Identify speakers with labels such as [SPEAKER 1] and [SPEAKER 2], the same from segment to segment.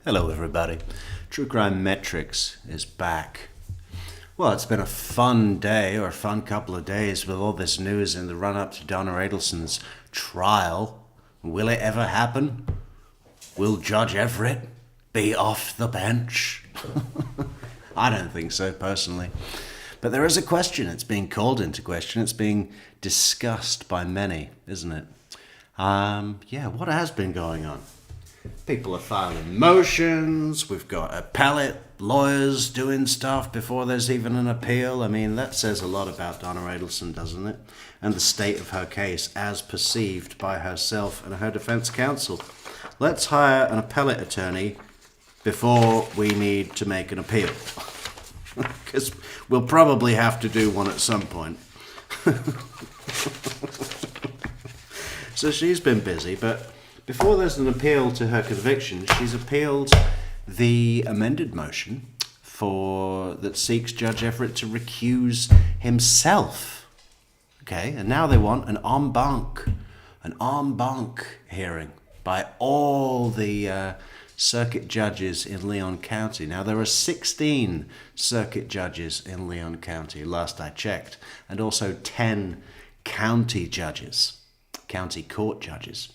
[SPEAKER 1] Hello everybody. True Crime Metrix is back. Well, it's been a fun day, or a fun couple of days, with all this news in the run-up to Donna Adelson's trial. Will it ever happen? Will Judge Everett be off the bench? I don't think so, personally. But there is a question. It's being called into question. It's being discussed by many, isn't it? What has been going on? People are filing motions. We've got appellate lawyers doing stuff before there's even an appeal. I mean, that says a lot about Donna Adelson, doesn't it? And the state of her case as perceived by herself and her defense counsel. Let's hire an appellate attorney before we need to make an appeal. Because we'll probably have to do one at some point. So she's been busy, but before there's an appeal to her conviction, she's appealed the amended motion that seeks Judge Everett to recuse himself. Okay, and now they want an en banc hearing by all the circuit judges in Leon County. Now, there are 16 circuit judges in Leon County, last I checked, and also 10 county judges, county court judges.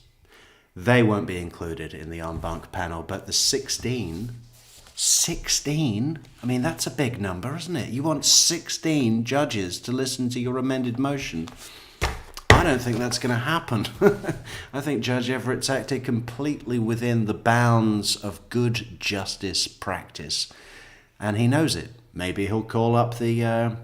[SPEAKER 1] They won't be included in the en banc panel, but the 16, I mean, that's a big number, isn't it? You want 16 judges to listen to your amended motion. I don't think that's going to happen. I think Judge Everett's acted completely within the bounds of good justice practice, and he knows it. Maybe he'll call up the,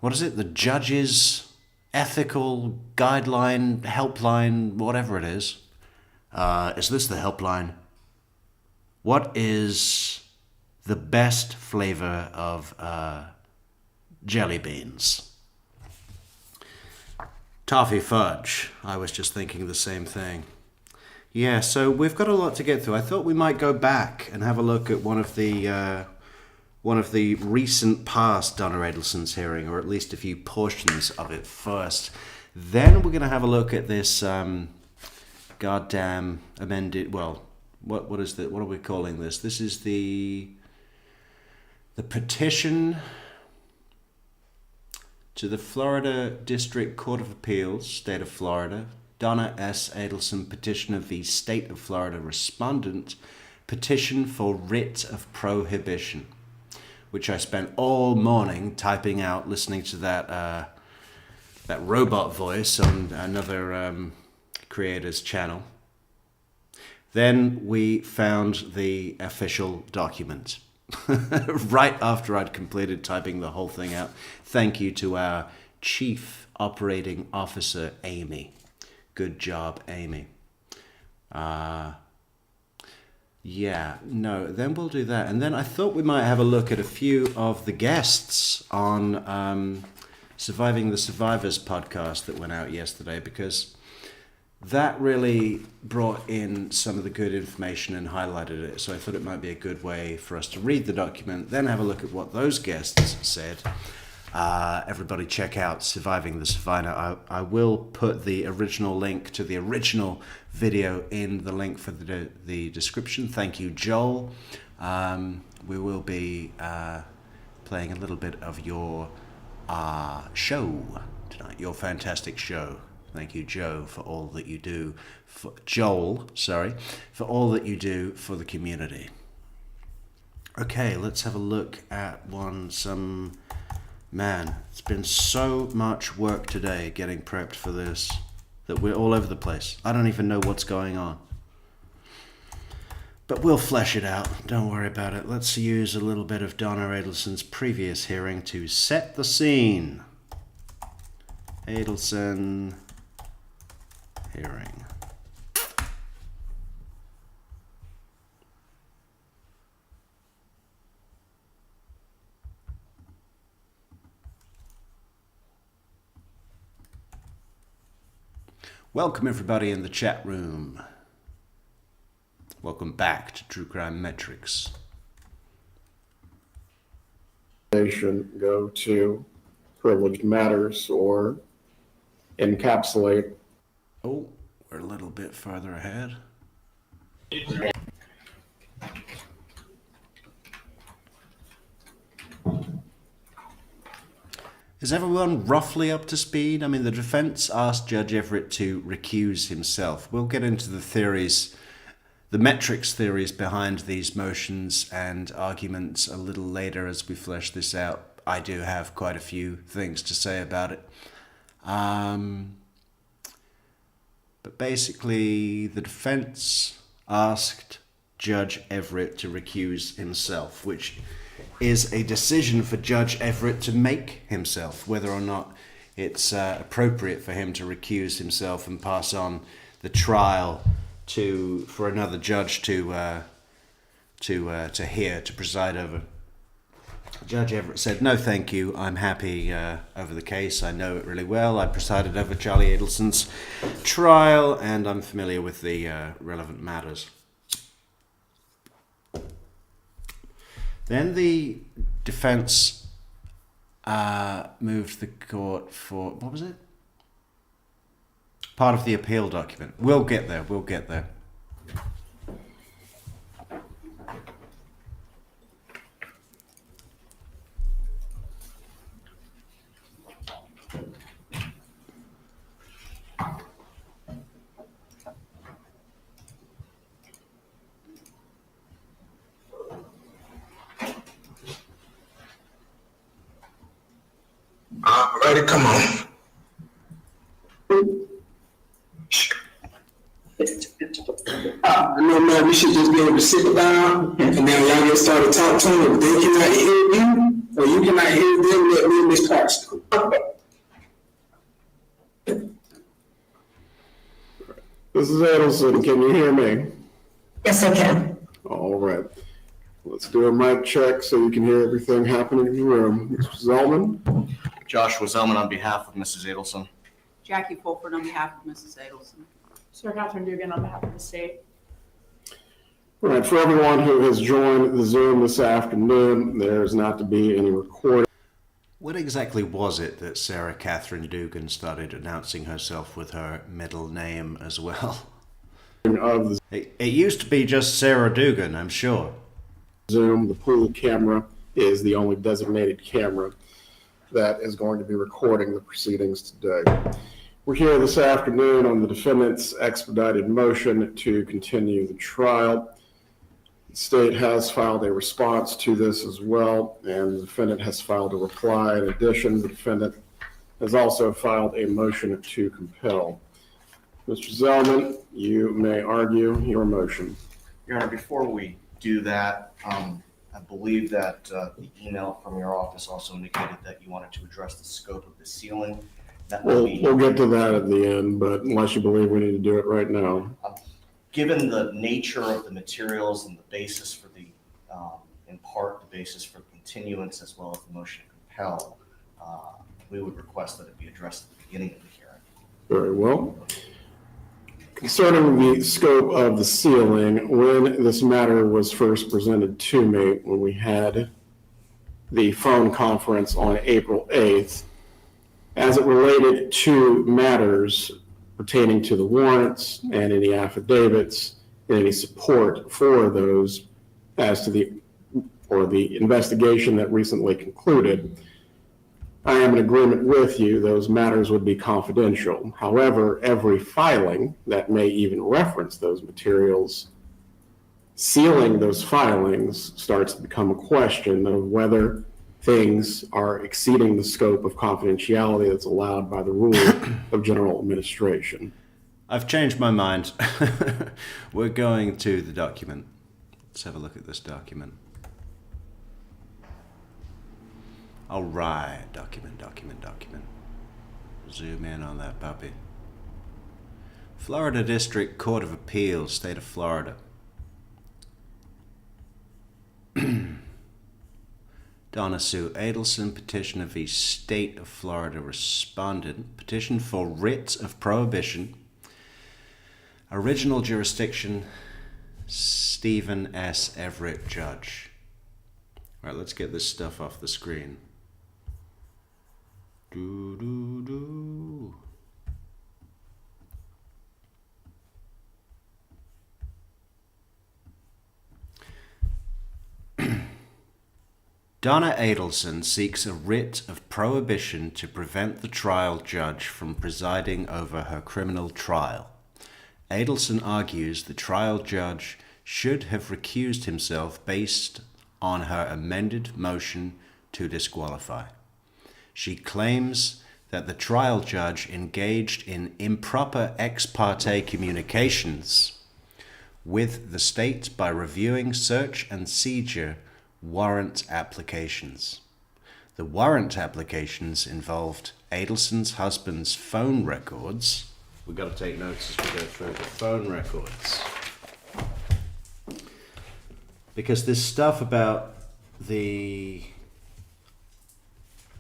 [SPEAKER 1] the Judges Ethical Guideline, Helpline, whatever it is. Is this the helpline? What is the best flavor of jelly beans? Toffee fudge. I was just thinking the same thing. Yeah, so we've got a lot to get through. I thought we might go back and have a look at one of the recent past Donna Adelson's hearing, or at least a few portions of it first. Then we're going to have a look at this goddamn amended. Well, what is that? What are we calling this? This is the petition to the Florida District Court of Appeals, State of Florida. Donna S. Adelson, petitioner v. State of Florida respondent, petition for writ of prohibition, which I spent all morning typing out, listening to that robot voice on another creator's channel. Then we found the official document. Right after I'd completed typing the whole thing out. Thank you to our Chief Operating Officer, Amy. Good job, Amy. Then we'll do that. And then I thought we might have a look at a few of the guests on Surviving the Survivors podcast that went out yesterday, because that really brought in some of the good information and highlighted it. So I thought it might be a good way for us to read the document, then have a look at what those guests said. Everybody check out Surviving the Survivor. I will put the original link to the original video in the link for the description. Thank you, Joel. We will be playing a little bit of your show tonight, your fantastic show. Thank you, Joel, for all that you do for all that you do for the community. Okay, let's have a look at Man, it's been so much work today getting prepped for this that we're all over the place. I don't even know what's going on. But we'll flesh it out. Don't worry about it. Let's use a little bit of Donna Adelson's previous hearing to set the scene. Adelson hearing. Welcome everybody in the chat room. Welcome back to True Crime Metrix.
[SPEAKER 2] Go to privileged matters or encapsulate.
[SPEAKER 1] Oh, we're a little bit farther ahead. Is everyone roughly up to speed? I mean, the defense asked Judge Everett to recuse himself. We'll get into the theories, the Metrix theories behind these motions and arguments a little later as we flesh this out. I do have quite a few things to say about it. But basically, the defense asked Judge Everett to recuse himself, which is a decision for Judge Everett to make himself, whether or not it's appropriate for him to recuse himself and pass on the trial for another judge to hear, to preside over. Judge Everett said, "No, thank you. I'm happy over the case. I know it really well. I presided over Charlie Adelson's trial, and I'm familiar with the relevant matters." Then the defense moved the court for, what was it? Part of the appeal document. We'll get there.
[SPEAKER 3] Alrighty, come on. No, man, we should just be able to sit down and then y'all get started talking to them. If they cannot hear you, or you cannot hear them, let me Miss Parks.
[SPEAKER 2] This is Adelson. Can you hear me?
[SPEAKER 4] Yes, I can.
[SPEAKER 2] All right. Let's do a mic check so you can hear everything happening in the room. Mr. Zellman?
[SPEAKER 5] Joshua Zellman on behalf of Mrs. Adelson.
[SPEAKER 6] Jackie Fulford on behalf of Mrs. Adelson.
[SPEAKER 4] Sir Catherine Dugan on behalf of the state.
[SPEAKER 2] All right, for everyone who has joined the Zoom this afternoon, there is not to be any recording.
[SPEAKER 1] What exactly was it that Sarah Catherine Dugan started announcing herself with her middle name as well?
[SPEAKER 2] Of the
[SPEAKER 1] It used to be just Sarah Dugan, I'm sure.
[SPEAKER 2] Zoom, the pool camera is the only designated camera that is going to be recording the proceedings today. We're here this afternoon on the defendant's expedited motion to continue the trial. The state has filed a response to this as well, and the defendant has filed a reply. In addition, the defendant has also filed a motion to compel. Mr. Zellman, you may argue your motion.
[SPEAKER 5] Your Honor, before we do that, I believe that the email from your office also indicated that you wanted to address the scope of the ceiling. That will be,
[SPEAKER 2] We'll get to that at the end, but unless you believe we need to do it right now.
[SPEAKER 5] given the nature of the materials and the basis for the, in part, the basis for continuance as well as the motion to compel, we would request that it be addressed at the beginning of the hearing.
[SPEAKER 2] Very well. Concerning the scope of the ceiling, when this matter was first presented to me, when we had the phone conference on April 8th, as it related to matters pertaining to the warrants and any affidavits and any support for those as to the investigation that recently concluded, I am in agreement with you, those matters would be confidential. However, every filing that may even reference those materials, sealing those filings starts to become a question of whether things are exceeding the scope of confidentiality that's allowed by the rule of general administration.
[SPEAKER 1] I've changed my mind. We're going to the document. Let's have a look at this document. All right, document. Zoom in on that puppy. Florida District Court of Appeals, State of Florida. Donna Sue Adelson, petitioner v. State of Florida respondent, petition for writ of prohibition. Original jurisdiction, Stephen S. Everett, judge. All right, let's get this stuff off the screen. Donna Adelson seeks a writ of prohibition to prevent the trial judge from presiding over her criminal trial. Adelson argues the trial judge should have recused himself based on her amended motion to disqualify. She claims that the trial judge engaged in improper ex parte communications with the state by reviewing search and seizure warrant applications. The warrant applications involved Adelson's husband's phone records. We've got to take notes as we go through the phone records. Because this stuff about the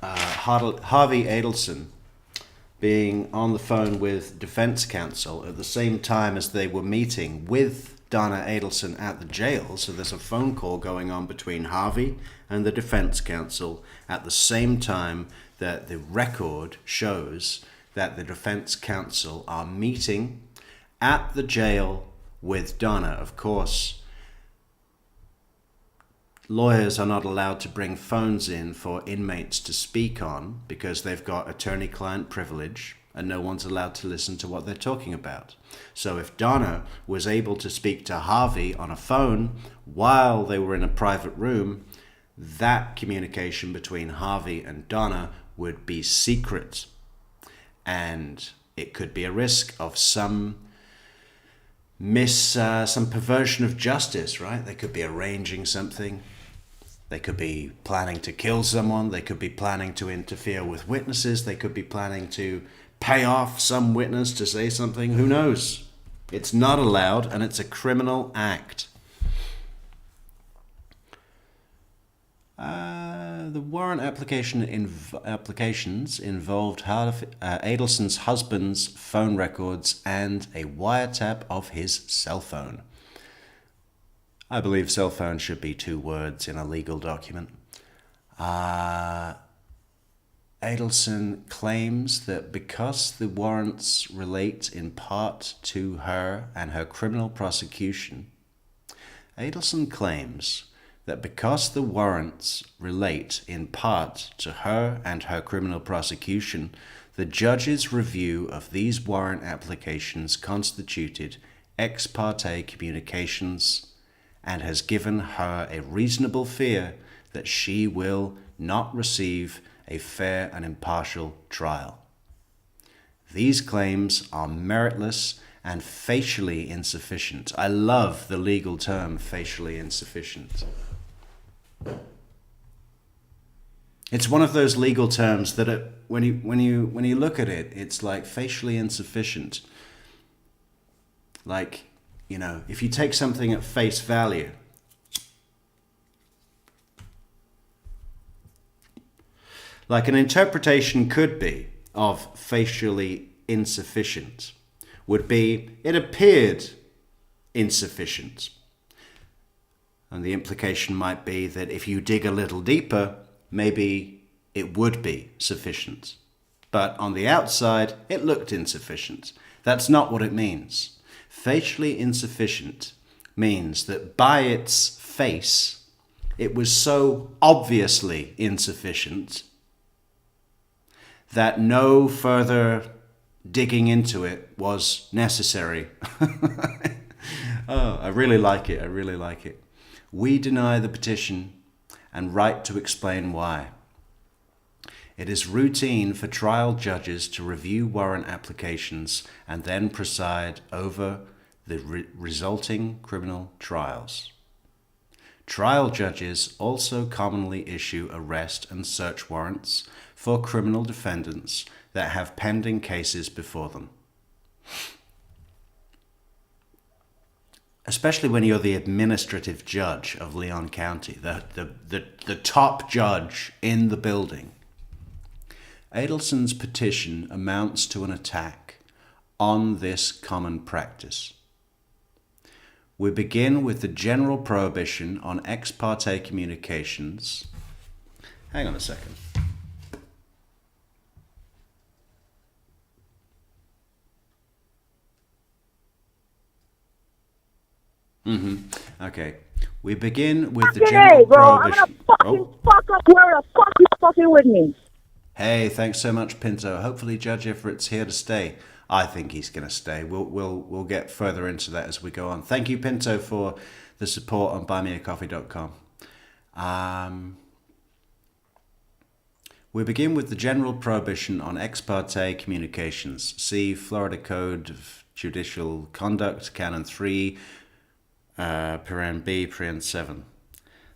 [SPEAKER 1] Harvey Adelson being on the phone with defense counsel at the same time as they were meeting with Donna Adelson at the jail. So there's a phone call going on between Harvey and the defense counsel at the same time that the record shows that the defense counsel are meeting at the jail with Donna. Of course, lawyers are not allowed to bring phones in for inmates to speak on because they've got attorney-client privilege and no one's allowed to listen to what they're talking about. So if Donna was able to speak to Harvey on a phone while they were in a private room, that communication between Harvey and Donna would be secret. And it could be a risk of some perversion of justice, right? They could be arranging something. They could be planning to kill someone. They could be planning to interfere with witnesses. They could be planning to pay off some witness to say something. Who knows? It's not allowed, and it's a criminal act. The warrant applications involved Adelson's husband's phone records and a wiretap of his cell phone. I believe cell phone should be 2 words in a legal document. Adelson claims that because the warrants relate in part to her and her criminal prosecution, Adelson claims that because the warrants relate in part to her and her criminal prosecution, the judge's review of these warrant applications constituted ex parte communications and has given her a reasonable fear that she will not receive a fair and impartial trial. These claims are meritless and facially insufficient. I love the legal term facially insufficient. It's one of those legal terms that when you look at it, it's like facially insufficient. Like, you know, if you take something at face value, like an interpretation could be of facially insufficient, would be it appeared insufficient. And the implication might be that if you dig a little deeper, maybe it would be sufficient. But on the outside, it looked insufficient. That's not what it means. Facially insufficient means that by its face, it was so obviously insufficient that no further digging into it was necessary. Oh, I really like it. I really like it. We deny the petition and right to explain why. It is routine for trial judges to review warrant applications and then preside over the resulting criminal trials. Trial judges also commonly issue arrest and search warrants for criminal defendants that have pending cases before them. Especially when you're the administrative judge of Leon County, the top judge in the building. Adelson's petition amounts to an attack on this common practice. We begin with the general prohibition on ex parte communications. Hang on a second. Okay. We begin with the
[SPEAKER 7] Hey,
[SPEAKER 1] general
[SPEAKER 7] bro, I'm gonna
[SPEAKER 1] prohibition.
[SPEAKER 7] fucking fuck up where the fuck you fucking with me.
[SPEAKER 1] Hey, thanks so much, Pinto. Hopefully Judge Everett's here to stay. I think he's going to stay. We'll get further into that as we go on. Thank you, Pinto, for the support on buymeacoffee.com. We begin with the general prohibition on ex parte communications. See Florida Code of Judicial Conduct, Canon 3, paren B, paren 7.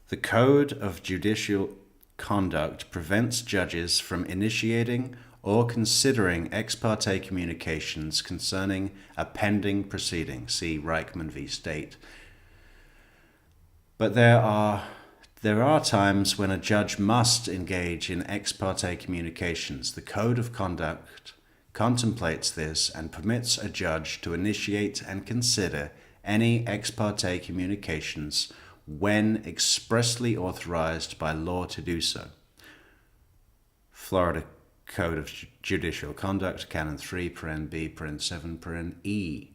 [SPEAKER 1] The Code of Judicial Conduct prevents judges from initiating or considering ex parte communications concerning a pending proceeding. See Reichman v. State. But there are times when a judge must engage in ex parte communications. The Code of Conduct contemplates this and permits a judge to initiate and consider any ex parte communications when expressly authorized by law to do so. Florida Code of Judicial Conduct, Canon 3, paren B, paren 7, paren E.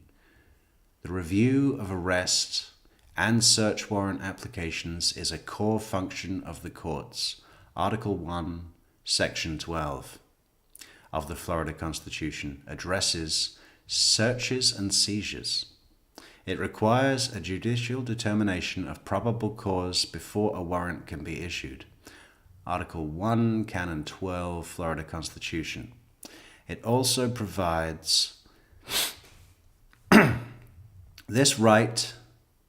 [SPEAKER 1] The review of arrest and search warrant applications is a core function of the courts. Article 1, Section 12 of the Florida Constitution addresses searches and seizures. It requires a judicial determination of probable cause before a warrant can be issued. Article 1, Canon 12, Florida Constitution. It also provides this right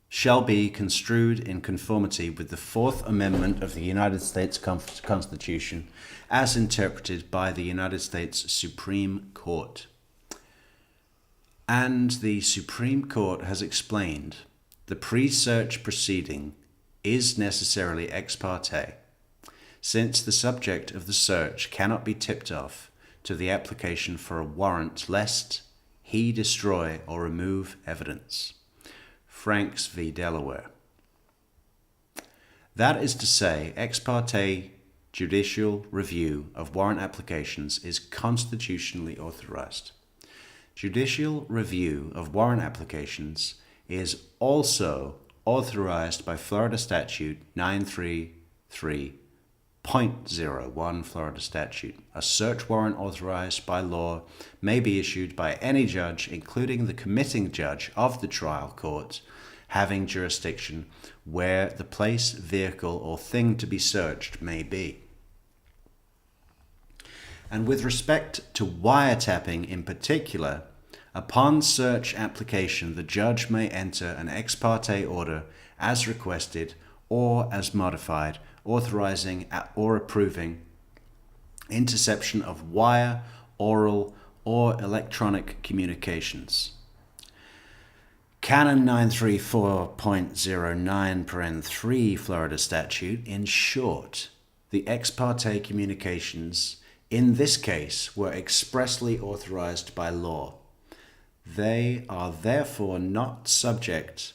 [SPEAKER 1] shall be construed in conformity with the Fourth Amendment of the United States Constitution as interpreted by the United States Supreme Court. And the Supreme Court has explained the pre-search proceeding is necessarily ex parte, since the subject of the search cannot be tipped off to the application for a warrant lest he destroy or remove evidence. Franks v. Delaware. That is to say, ex parte judicial review of warrant applications is constitutionally authorized. Judicial review of warrant applications is also authorized by Florida Statute 933.01 Florida Statute. A search warrant authorized by law may be issued by any judge, including the committing judge of the trial court, having jurisdiction where the place, vehicle, or thing to be searched may be. And with respect to wiretapping in particular, upon search application, the judge may enter an ex parte order as requested or as modified, authorizing or approving interception of wire, oral, or electronic communications. Canon 934.09 paren 3 Florida Statute, in short, the ex parte communications in this case were expressly authorized by law. They are therefore not subject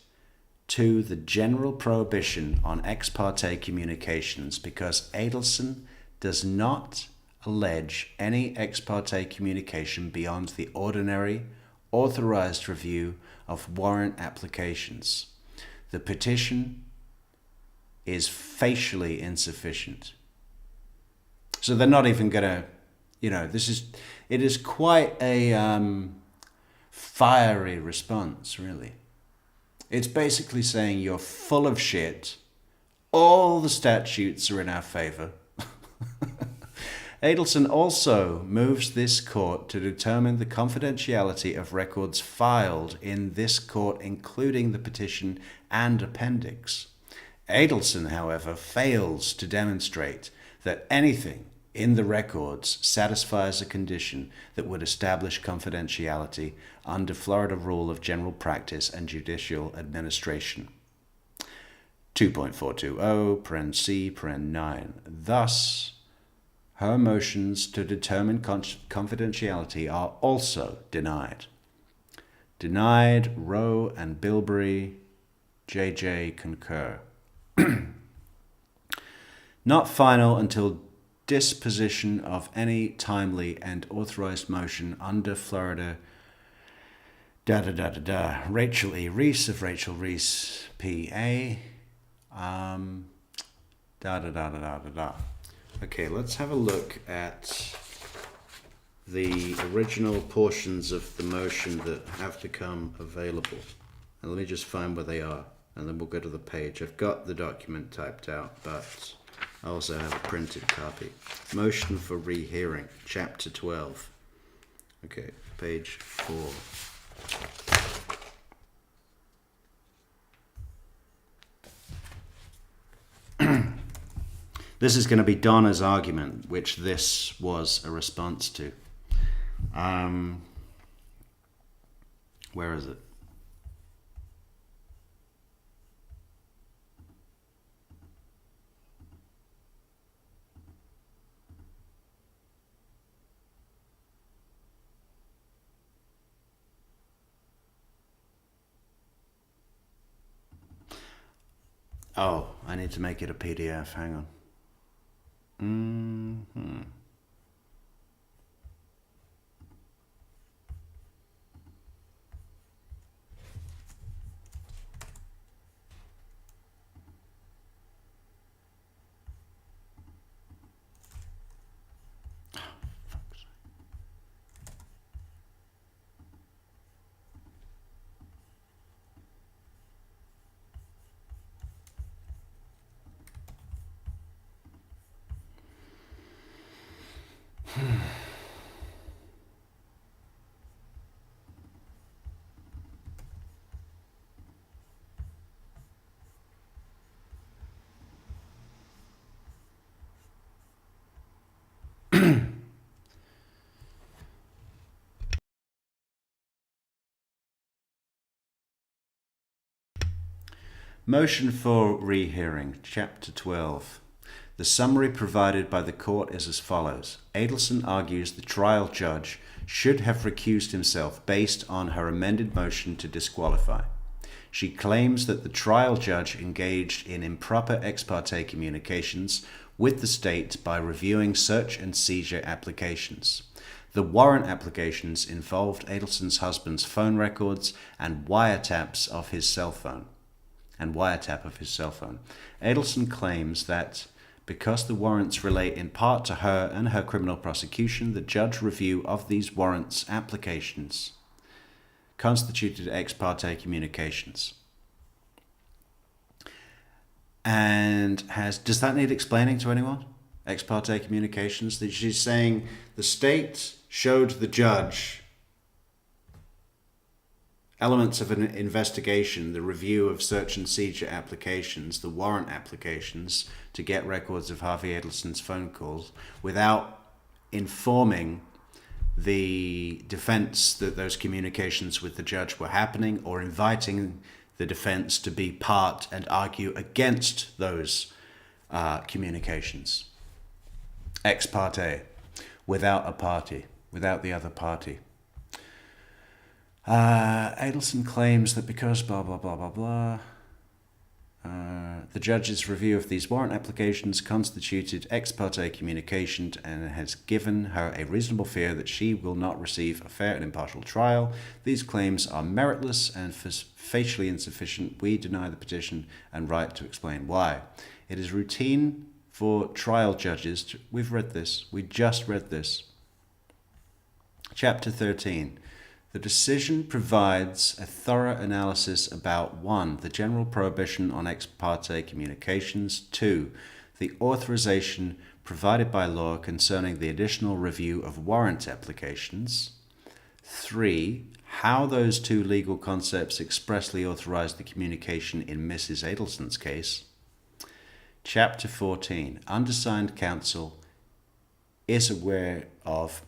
[SPEAKER 1] to the general prohibition on ex parte communications because Adelson does not allege any ex parte communication beyond the ordinary authorized review of warrant applications. The petition is facially insufficient. So they're not even going to, it is quite a fiery response, really. It's basically saying you're full of shit. All the statutes are in our favor. Adelson also moves this court to determine the confidentiality of records filed in this court, including the petition and appendix. Adelson, however, fails to demonstrate that anything in the records satisfies a condition that would establish confidentiality under Florida Rule of General Practice and Judicial Administration. 2.420, paren C, paren 9. Thus, her motions to determine confidentiality are also denied. Denied, Rowe and Bilberry, JJ concur. Not final until disposition of any timely and authorized motion under Florida Rachel E. Reese of Rachel Reese, P.A., Okay, let's have a look at the original portions of the motion that have become available. And let me just find where they are, and then we'll go to the page. I've got the document typed out, but I also have a printed copy. Motion for rehearing, chapter 12. Okay, page 4. This is going to be Donna's argument, which this was a response to. Where is it? Oh, I need to make it a PDF. Hang on. Motion for rehearing, chapter 12. The summary provided by the court is as follows. Adelson argues the trial judge should have recused himself based on her amended motion to disqualify. She claims that the trial judge engaged in improper ex parte communications with the state by reviewing search and seizure applications. The warrant applications involved Adelson's husband's phone records and wiretaps of his cell phone. Adelson claims that because the warrants relate in part to her and her criminal prosecution, the judge review of these warrants applications constituted ex parte communications. And does that need explaining to anyone? Ex parte communications? That she's saying the state showed the judge elements of an investigation, the review of search and seizure applications, the warrant applications to get records of Harvey Adelson's phone calls without informing the defense that those communications with the judge were happening or inviting the defense to be part and argue against those communications. Ex parte, without a party, without the other party. Adelson claims that because blah, blah, blah, blah, blah, the judge's review of these warrant applications constituted ex parte communication and has given her a reasonable fear that she will not receive a fair and impartial trial. These claims are meritless and facially insufficient. We deny the petition and right to explain why. It is routine for trial judges we've read this, we just read this. Chapter 13. The decision provides a thorough analysis about 1. The general prohibition on ex parte communications, 2. The authorization provided by law concerning the additional review of warrant applications, 3. How those two legal concepts expressly authorize the communication in Mrs. Adelson's case. Chapter 14. Undersigned counsel is aware of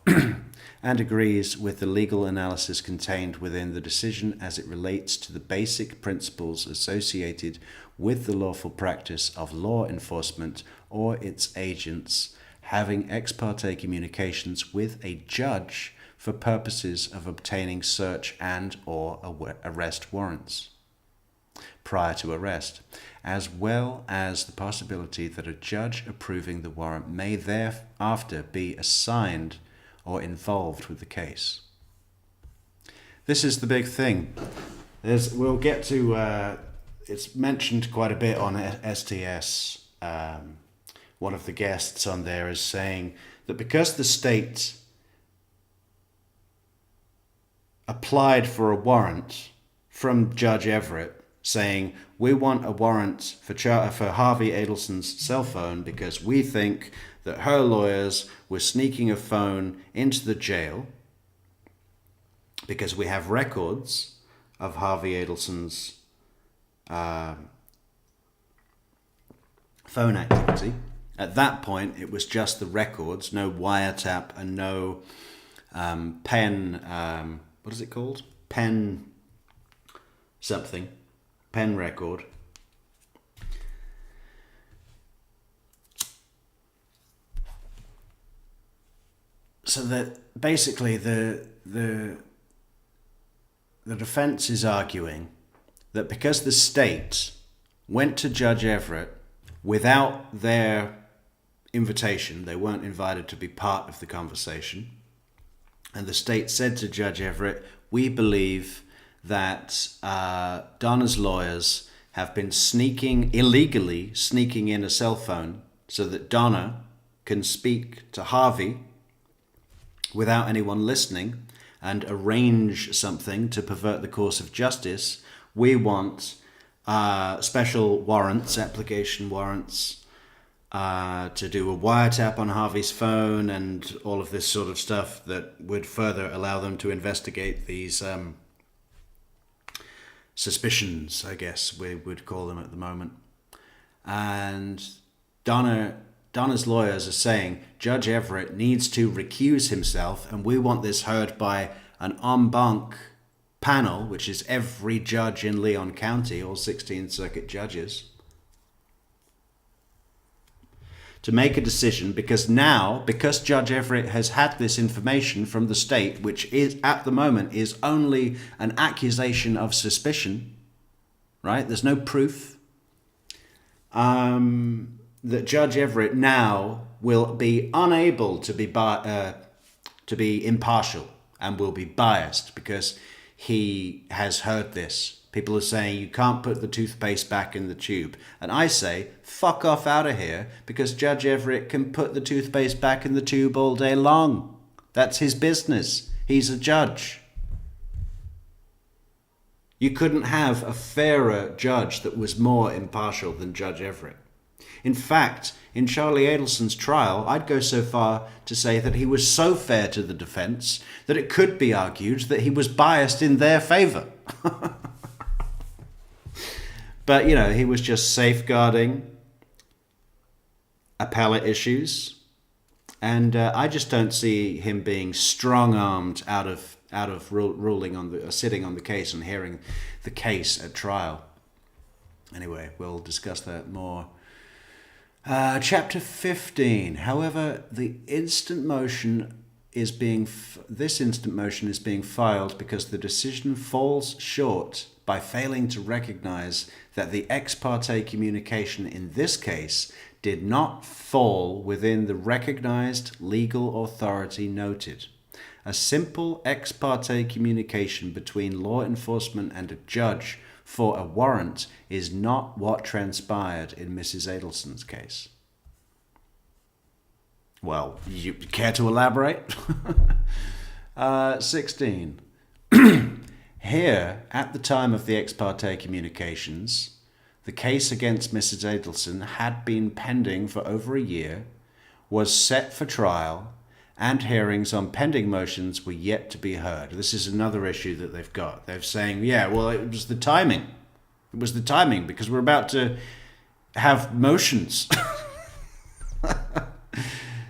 [SPEAKER 1] and agrees with the legal analysis contained within the decision as it relates to the basic principles associated with the lawful practice of law enforcement or its agents having ex parte communications with a judge for purposes of obtaining search and or arrest warrants prior to arrest, as well as the possibility that a judge approving the warrant may thereafter be assigned or involved with the case. This is the big thing. We'll get to it's mentioned quite a bit on STS. One of the guests on there is saying that because the state applied for a warrant from Judge Everett saying, we want a warrant for Harvey Adelson's cell phone because we think that her lawyers were sneaking a phone into the jail because we have records of Harvey Adelson's phone activity. At that point, it was just the records, no wiretap and no pen, what is it called? Pen something, pen record. So that basically the defense is arguing that because the state went to Judge Everett without their invitation, they weren't invited to be part of the conversation, and the state said to Judge Everett, we believe that Donna's lawyers have been illegally sneaking in a cell phone so that Donna can speak to Harvey without anyone listening and arrange something to pervert the course of justice. We want special warrants, application warrants, to do a wiretap on Harvey's phone and all of this sort of stuff that would further allow them to investigate these suspicions, I guess we would call them at the moment. And Donna's lawyers are saying Judge Everett needs to recuse himself, and we want this heard by an en banc panel, which is every judge in Leon County, all 16 circuit judges, to make a decision, because Judge Everett has had this information from the state, which is at the moment is only an accusation of suspicion, right? There's no proof. That Judge Everett now will be unable to be impartial and will be biased because he has heard this. People are saying you can't put the toothpaste back in the tube. And I say, fuck off out of here, because Judge Everett can put the toothpaste back in the tube all day long. That's his business. He's a judge. You couldn't have a fairer judge that was more impartial than Judge Everett. In fact, in Charlie Adelson's trial, I'd go so far to say that he was so fair to the defense that it could be argued that he was biased in their favor. But, he was just safeguarding appellate issues. And I just don't see him being strong-armed out of ruling on sitting on the case and hearing the case at trial. Anyway, we'll discuss that more. Chapter 15. However, this instant motion is being filed because the decision falls short by failing to recognize that the ex parte communication in this case did not fall within the recognized legal authority noted. A simple ex parte communication between law enforcement and a judge for a warrant is not what transpired in Mrs. Adelson's case. Well, you care to elaborate? 16. Here, at the time of the ex parte communications, the case against Mrs. Adelson had been pending for over a year, was set for trial, and hearings on pending motions were yet to be heard. This is another issue that they've got. They're saying, it was the timing. It was the timing because we're about to have motions.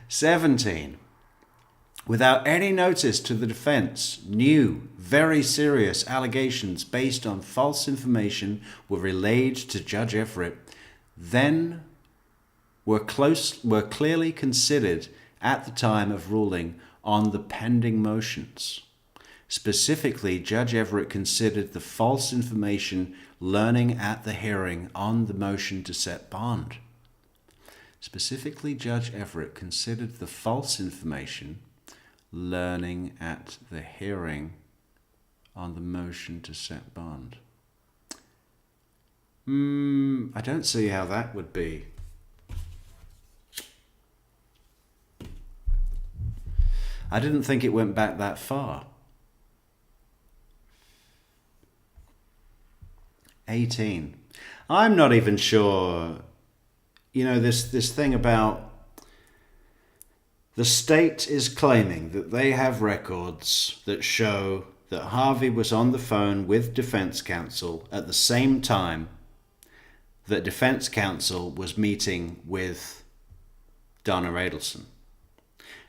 [SPEAKER 1] 17. Without any notice to the defense, new, very serious allegations based on false information were relayed to Judge Everett, then were clearly considered at the time of ruling on the pending motions. Specifically, Judge Everett considered the false information learning at the hearing on the motion to set bond. Specifically, Judge Everett considered the false information learning at the hearing on the motion to set bond. I don't see how that would be. I didn't think it went back that far. 18. I'm not even sure. You know, this thing about the state is claiming that they have records that show that Harvey was on the phone with defense counsel at the same time that defense counsel was meeting with Donna Adelson.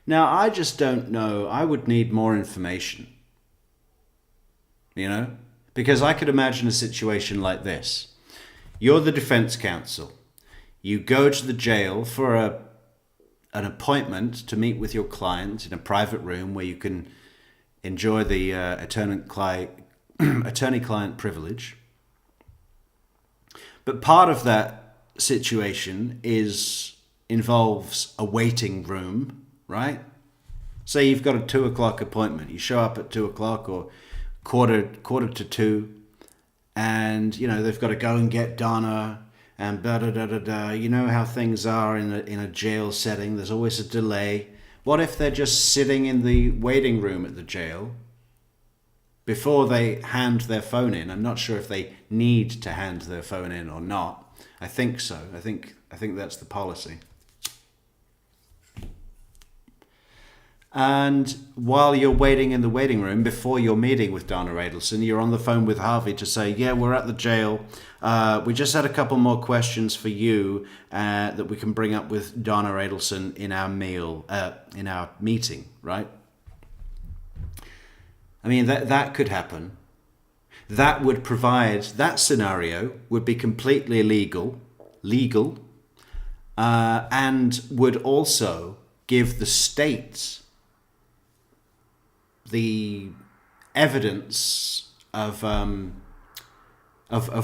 [SPEAKER 1] Now, I just don't know. I would need more information. You know? Because I could imagine a situation like this. You're the defense counsel. You go to the jail for an appointment to meet with your client in a private room where you can enjoy the attorney-client privilege. But part of that situation involves a waiting room, right? Say you've got a 2:00 appointment. You show up at 2:00 or quarter to 2, and you know they've got to go and get Donna and da da da da da. You know how things are in a jail setting. There's always a delay. What if they're just sitting in the waiting room at the jail before they hand their phone in? I'm not sure if they need to hand their phone in or not. I think so. I think that's the policy. And while you're waiting in the waiting room, before your meeting with Donna Adelson, you're on the phone with Harvey to say, yeah, we're at the jail. We just had a couple more questions for you that we can bring up with Donna Adelson in our meeting, right? I mean, that could happen. That scenario would be completely legal, and would also give the states the evidence of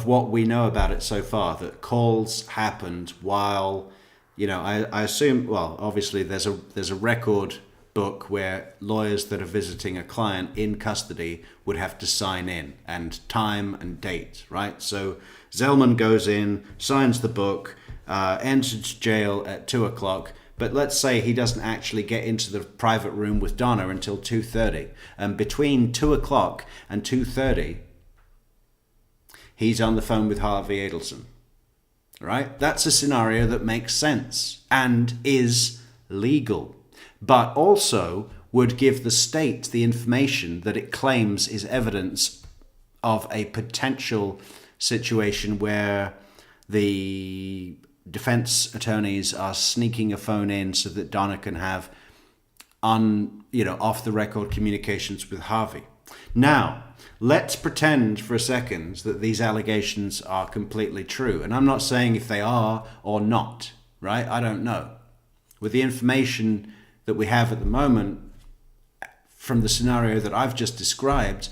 [SPEAKER 1] what we know about it so far, that calls happened while, you know, I assume, well, obviously there's a record book where lawyers that are visiting a client in custody would have to sign in, and time and date, right? So Zellman goes in, signs the book, enters jail at 2:00. But let's say he doesn't actually get into the private room with Donna until 2:30. And between 2:00 and 2:30, he's on the phone with Harvey Adelson. Right? That's a scenario that makes sense and is legal, but also would give the state the information that it claims is evidence of a potential situation where the defense attorneys are sneaking a phone in so that Donna can have off the record communications with Harvey. Now, let's pretend for a second that these allegations are completely true. And I'm not saying if they are or not, right? I don't know. With the information that we have at the moment from the scenario that I've just described,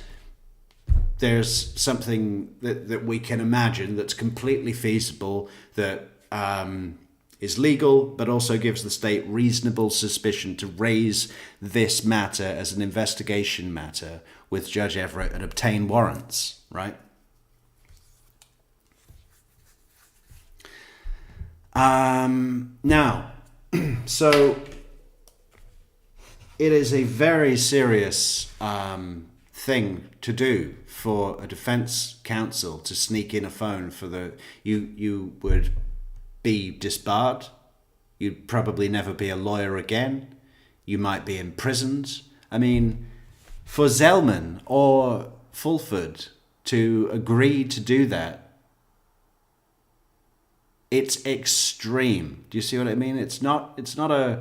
[SPEAKER 1] there's something that we can imagine that's completely feasible, that is legal, but also gives the state reasonable suspicion to raise this matter as an investigation matter with Judge Everett and obtain warrants, right? Now, so it is a very serious thing to do for a defense counsel to sneak in a phone for you would be disbarred. You'd probably never be a lawyer again. You might be imprisoned. I mean, for Zellman or Fulford to agree to do that, it's extreme. Do you see what I mean? It's not a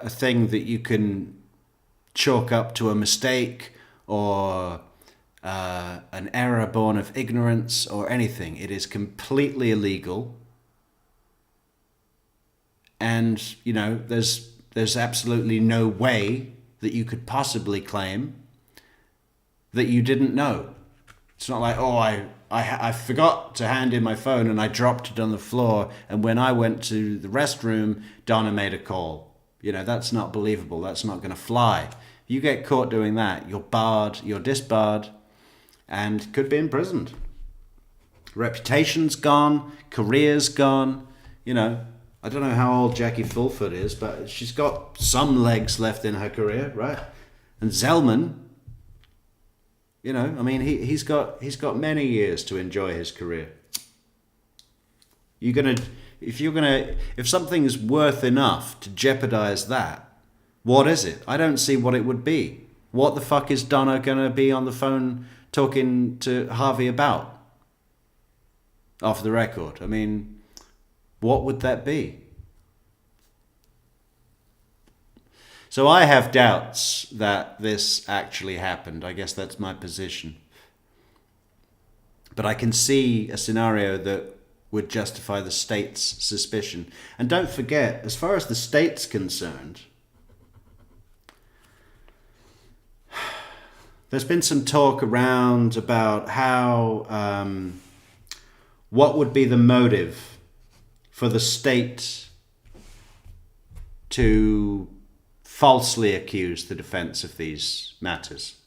[SPEAKER 1] thing that you can chalk up to a mistake or an error born of ignorance or anything. It is completely illegal. And, you know, there's absolutely no way that you could possibly claim that you didn't know. It's not like, oh, I forgot to hand in my phone and I dropped it on the floor, and when I went to the restroom, Donna made a call. You know, that's not believable. That's not going to fly. If you get caught doing that, you're barred, you're disbarred, and could be imprisoned. Reputation's gone, career's gone. You know, I don't know how old Jackie Fulford is, but she's got some legs left in her career, right? And Zellman, you know, I mean, he's got many years to enjoy his career. If something is worth enough to jeopardize that, what is it? I don't see what it would be. What the fuck is Donna gonna be on the phone talking to Harvey about? Off the record. I mean, what would that be? So I have doubts that this actually happened. I guess that's my position. But I can see a scenario that would justify the state's suspicion. And don't forget, as far as the state's concerned, there's been some talk around about how, what would be the motive for the state to falsely accuse the defense of these matters.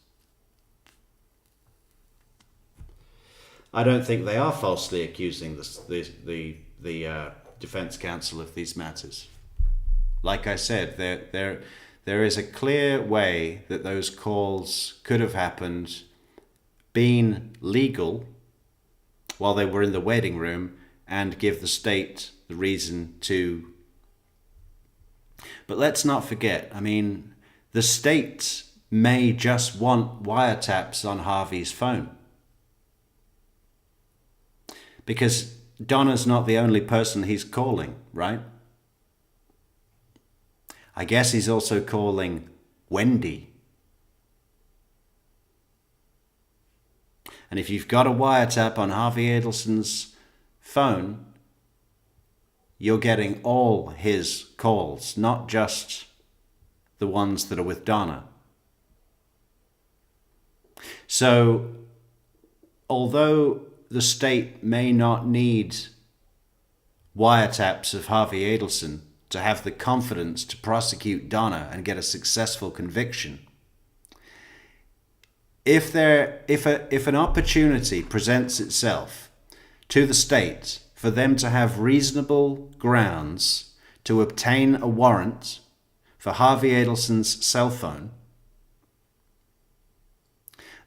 [SPEAKER 1] I don't think they are falsely accusing the defense counsel of these matters. Like I said, there is a clear way that those calls could have happened, been legal while they were in the waiting room, and give the state the reason to. But let's not forget, I mean, the state may just want wiretaps on Harvey's phone. Because Donna's not the only person he's calling, right? I guess he's also calling Wendy. And if you've got a wiretap on Harvey Adelson's phone, you're getting all his calls, not just the ones that are with Donna. So, although the state may not need wiretaps of Harvey Adelson to have the confidence to prosecute Donna and get a successful conviction, if an opportunity presents itself to the state for them to have reasonable grounds to obtain a warrant for Harvey Adelson's cell phone,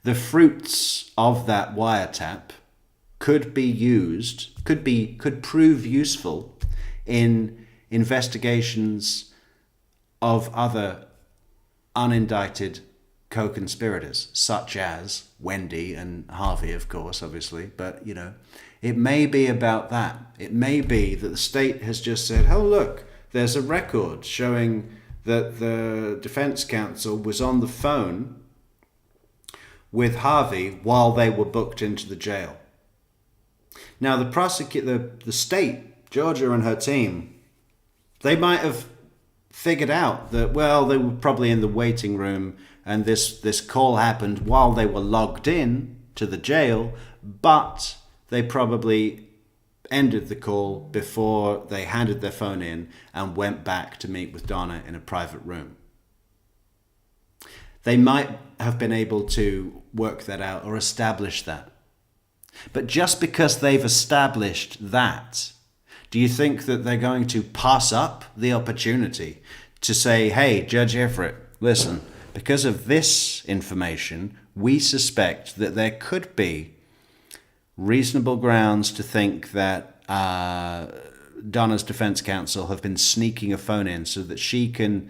[SPEAKER 1] the fruits of that wiretap could be used, could prove useful in investigations of other unindicted co-conspirators, such as Wendy and Harvey, of course, obviously. But, you know, it may be about that. It may be that the state has just said, oh, look, there's a record showing that the defense counsel was on the phone with Harvey while they were booked into the jail. Now, the state, Georgia and her team, they might have figured out that, well, they were probably in the waiting room and this call happened while they were logged in to the jail, but they probably ended the call before they handed their phone in and went back to meet with Donna in a private room. They might have been able to work that out or establish that. But just because they've established that, do you think that they're going to pass up the opportunity to say, hey, Judge Everett, listen, because of this information, we suspect that there could be reasonable grounds to think that Donna's defense counsel have been sneaking a phone in so that she can,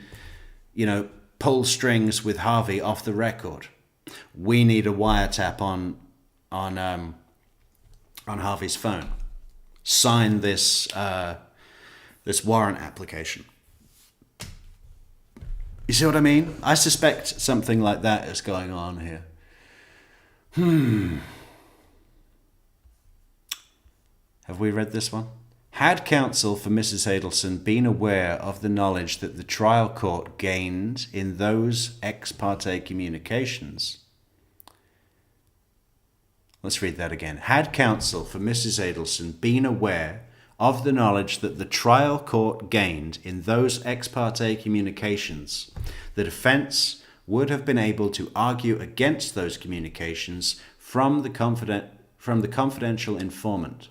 [SPEAKER 1] you know, pull strings with Harvey off the record. We need a wiretap on Harvey's phone. Sign this warrant application. You see what I mean? I suspect something like that is going on here. Have we read this one? Had counsel for Mrs. Adelson been aware of the knowledge that the trial court gained in those ex parte communications? Let's read that again. Had counsel for Mrs. Adelson been aware of the knowledge that the trial court gained in those ex parte communications, the defense would have been able to argue against those communications from the from the confidential informant.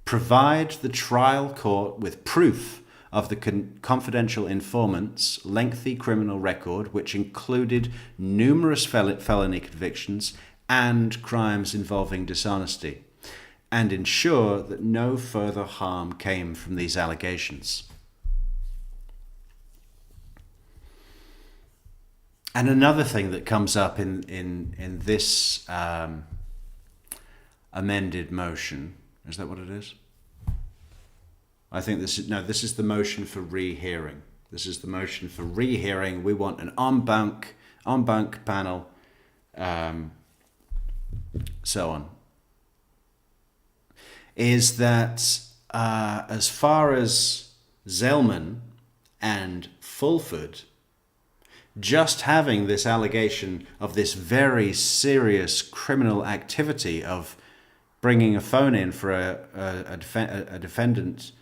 [SPEAKER 1] Provide the trial court with proof of the confidential informant's lengthy criminal record, which included numerous felony convictions and crimes involving dishonesty, and ensure that no further harm came from these allegations. And another thing that comes up in this amended motion, is that what it is? I think this is the motion for rehearing. This is the motion for rehearing. We want an en banc panel, so on. Is that as far as Zellman and Fulford, just having this allegation of this very serious criminal activity of bringing a phone in for a defendant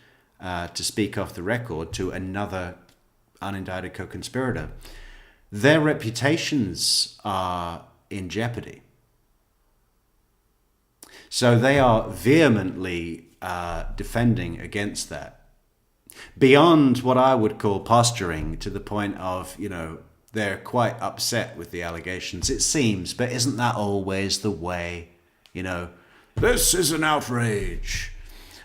[SPEAKER 1] to speak off the record to another unindicted co-conspirator, their reputations are in jeopardy. So they are vehemently defending against that. Beyond what I would call posturing, to the point of, they're quite upset with the allegations, it seems, but isn't that always the way? This is an outrage.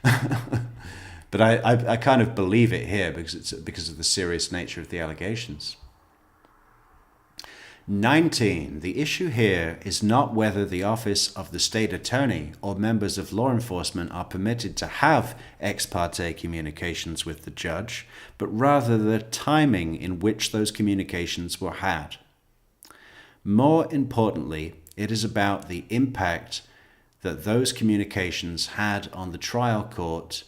[SPEAKER 1] But I kind of believe it here because of the serious nature of the allegations. 19. The issue here is not whether the office of the state attorney or members of law enforcement are permitted to have ex parte communications with the judge, but rather the timing in which those communications were had. More importantly, it is about the impact that those communications had on the trial court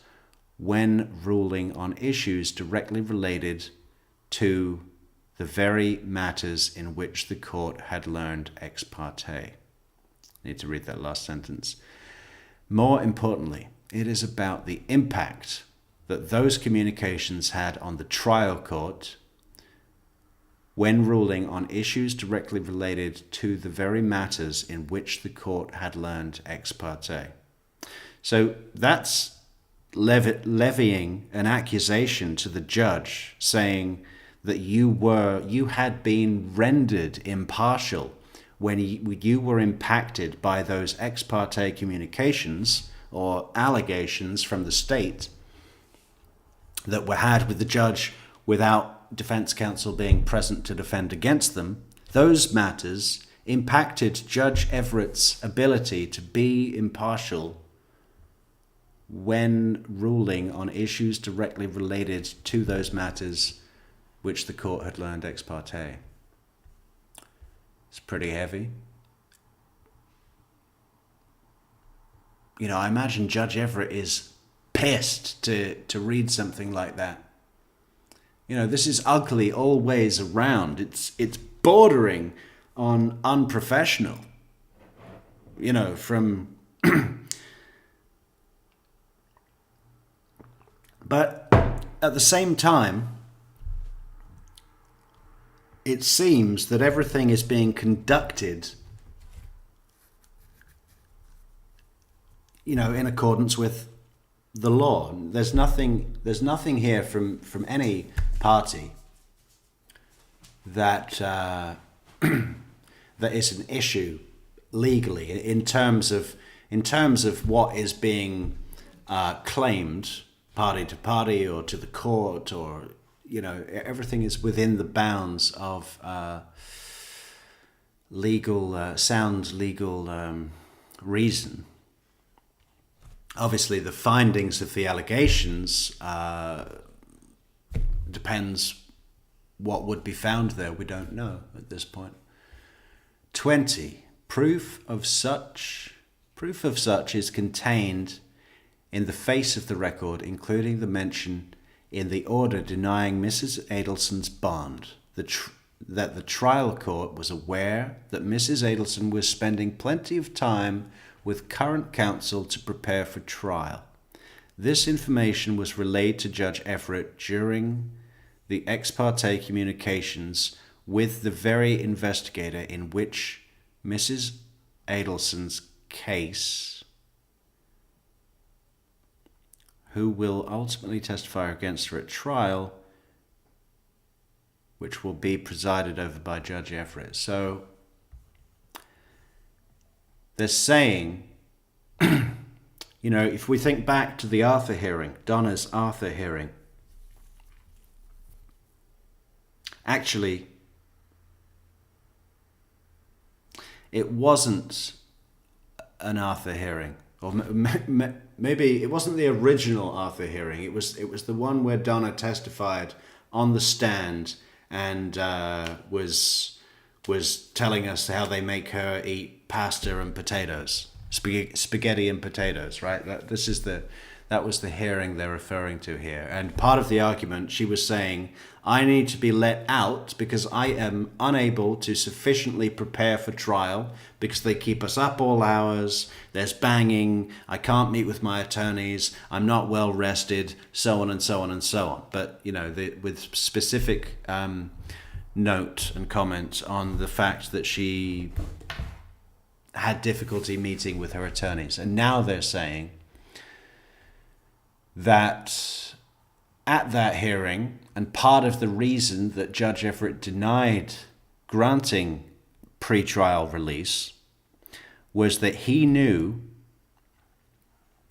[SPEAKER 1] when ruling on issues directly related to the very matters in which the court had learned ex parte. I need to read that last sentence. More importantly, it is about the impact that those communications had on the trial court when ruling on issues directly related to the very matters in which the court had learned ex parte. So that's levying an accusation to the judge, saying that you had been rendered impartial when you were impacted by those ex parte communications or allegations from the state that were had with the judge without defense counsel being present to defend against them. Those matters impacted Judge Everett's ability to be impartial when ruling on issues directly related to those matters which the court had learned ex parte. It's pretty heavy. I imagine Judge Everett is pissed to read something like that. This is ugly all ways around. It's bordering on unprofessional. From but at the same time, it seems that everything is being conducted, in accordance with the law. There's nothing here from any party that that is an issue legally in terms of what is being claimed party to party or to the court, or everything is within the bounds of sound legal reason. Obviously, the findings of the allegations depends what would be found there. We don't know at this point. 20. Proof of such is contained in the face of the record, including the mention in the order denying Mrs. Adelson's bond, that the trial court was aware that Mrs. Adelson was spending plenty of time with current counsel to prepare for trial. This information was relayed to Judge Everett during the ex parte communications with the very investigator in which Mrs. Adelson's case, who will ultimately testify against her at trial, which will be presided over by Judge Everett. So they're saying, you know, if we think back to the Arthur hearing, Donna's Arthur hearing, actually, it wasn't an Arthur hearing, or maybe it wasn't the original Arthur hearing. It was the one where Donna testified on the stand and was telling us how they make her eat pasta and potatoes, spaghetti and potatoes, right? That was the hearing they're referring to here. And part of the argument, she was saying, I need to be let out because I am unable to sufficiently prepare for trial because they keep us up all hours, there's banging, I can't meet with my attorneys, I'm not well rested, so on and so on and so on. But, you know, with specific note and comment on the fact that she had difficulty meeting with her attorneys. And now they're saying that at that hearing, and part of the reason that Judge Everett denied granting pre-trial release was that he knew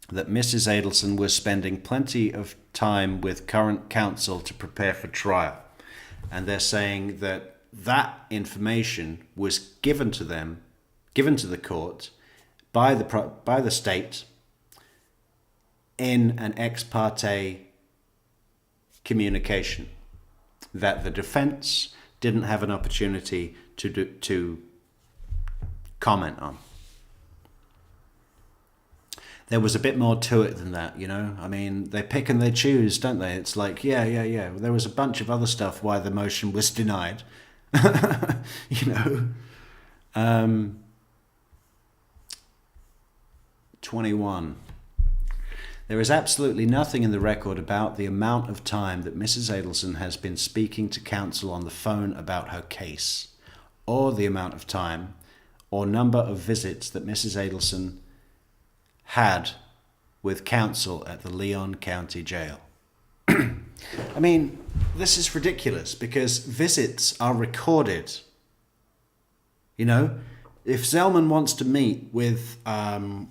[SPEAKER 1] that Mrs. Adelson was spending plenty of time with current counsel to prepare for trial. And they're saying that that information was given to them, given to the court by the state in an ex parte communication that the defense didn't have an opportunity to comment on. There was a bit more to it than that, you know? I mean, they pick and they choose, don't they? It's like, yeah. There was a bunch of other stuff why the motion was denied, you know? 21. There is absolutely nothing in the record about the amount of time that Mrs. Adelson has been speaking to counsel on the phone about her case, or the amount of time or number of visits that Mrs. Adelson had with counsel at the Leon County Jail. I mean, this is ridiculous because visits are recorded. You know, if Zellman wants to meet with Donna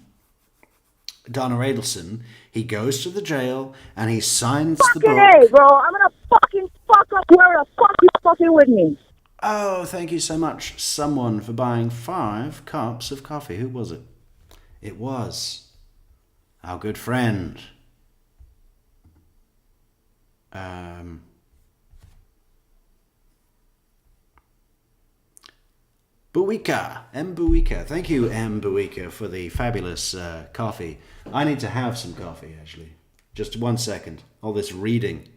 [SPEAKER 1] Adelson, he goes to the jail and he signs the
[SPEAKER 7] Fucking
[SPEAKER 1] book.
[SPEAKER 7] A, bro. I'm gonna fucking fuck up where the fuck you fucking with me.
[SPEAKER 1] Oh, thank you so much, someone, for buying 5 cups of coffee. Who was it? It was our good friend. Buika, M. Buika. Thank you, M. Buika, for the fabulous coffee. I need to have some coffee, actually. Just 1 second. All this reading.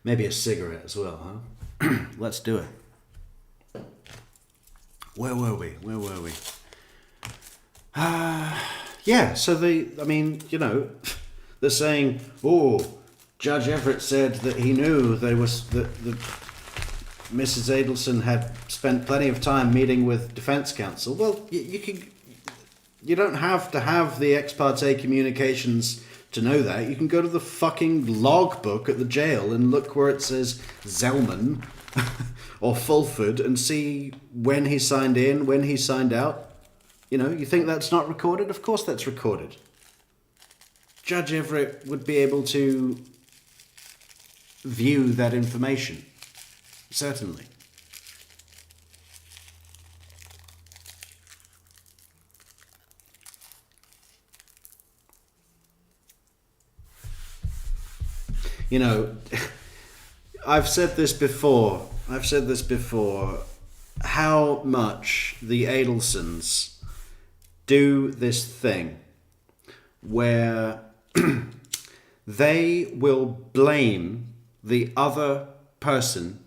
[SPEAKER 1] Maybe a cigarette as well, huh? Let's do it. Where were we? Yeah, so they're saying, oh, Judge Everett said that he knew that Mrs. Adelson had spent plenty of time meeting with defense counsel. Well, you don't have to have the ex parte communications to know that. You can go to the fucking logbook at the jail and look where it says Zellman or Fulford and see when he signed in, when he signed out. You know, you think that's not recorded? Of course that's recorded. Judge Everett would be able to view that information. Certainly. You know, I've said this before, how much the Adelsons do this thing where they will blame the other person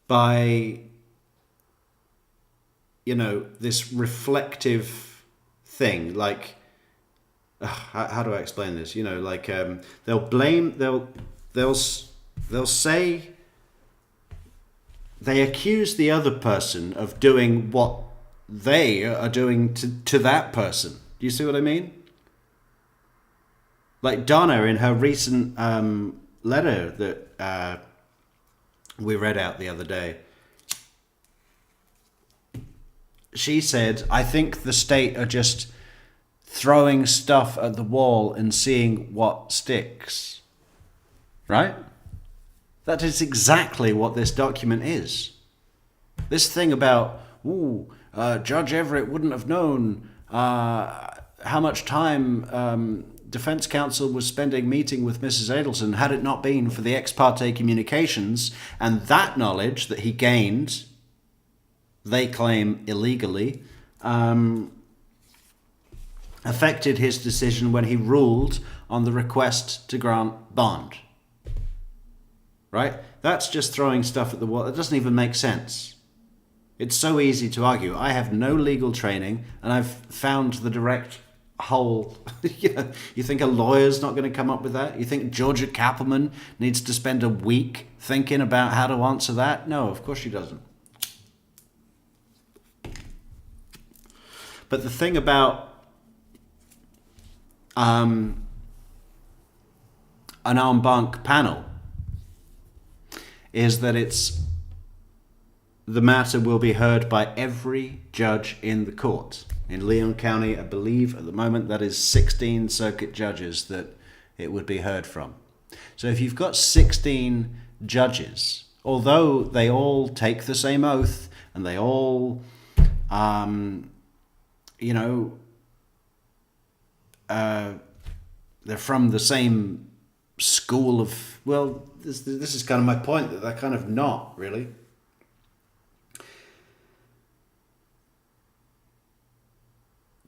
[SPEAKER 1] by, you know, this reflective thing, like, how do I explain this? You know, like they'll say they accuse the other person of doing what they are doing to that person. Do you see what I mean? Like Donna in her recent letter that we read out the other day, she said, I think the state are just throwing stuff at the wall and seeing what sticks. Right? That is exactly what this document is. This thing about, Judge Everett wouldn't have known how much time defense counsel was spending meeting with Mrs. Adelson had it not been for the ex parte communications, and that knowledge that he gained, they claim illegally, affected his decision when he ruled on the request to grant bond. Right? That's just throwing stuff at the wall. It doesn't even make sense. It's so easy to argue. I have no legal training, and I've found the direct whole. You think a lawyer's not going to come up with that? You think Georgia Kappelman needs to spend a week thinking about how to answer that? No, of course she doesn't. But the thing about an en banc panel is that the matter will be heard by every judge in the court. In Leon County, I believe at the moment that is 16 circuit judges that it would be heard from. So if you've got 16 judges, although they all take the same oath and they all, they're from the same school of, well, this is kind of my point, that they're kind of not really.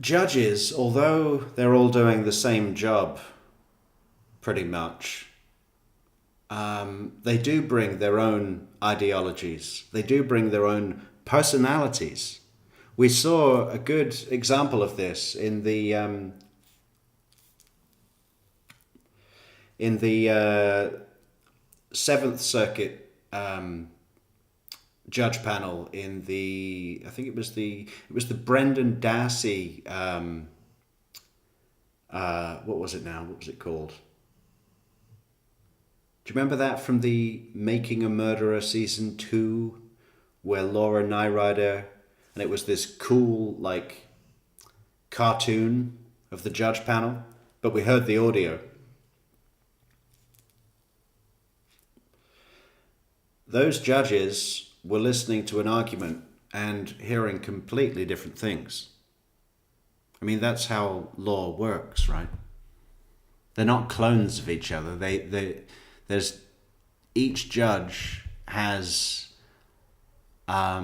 [SPEAKER 1] Judges, although they're all doing the same job, pretty much, they do bring their own ideologies. They do bring their own personalities. We saw a good example of this in the Seventh Circuit judge panel in the, I think it was the Brendan Dassey, what was it now? What was it called? Do you remember that from the Making a Murderer season 2, where Laura Nyrider, and it was this cool like cartoon of the judge panel, but we heard the audio. Those judges were listening to an argument and hearing completely different things. I mean, that's how law works, right? They're not clones of each other. There's each judge has their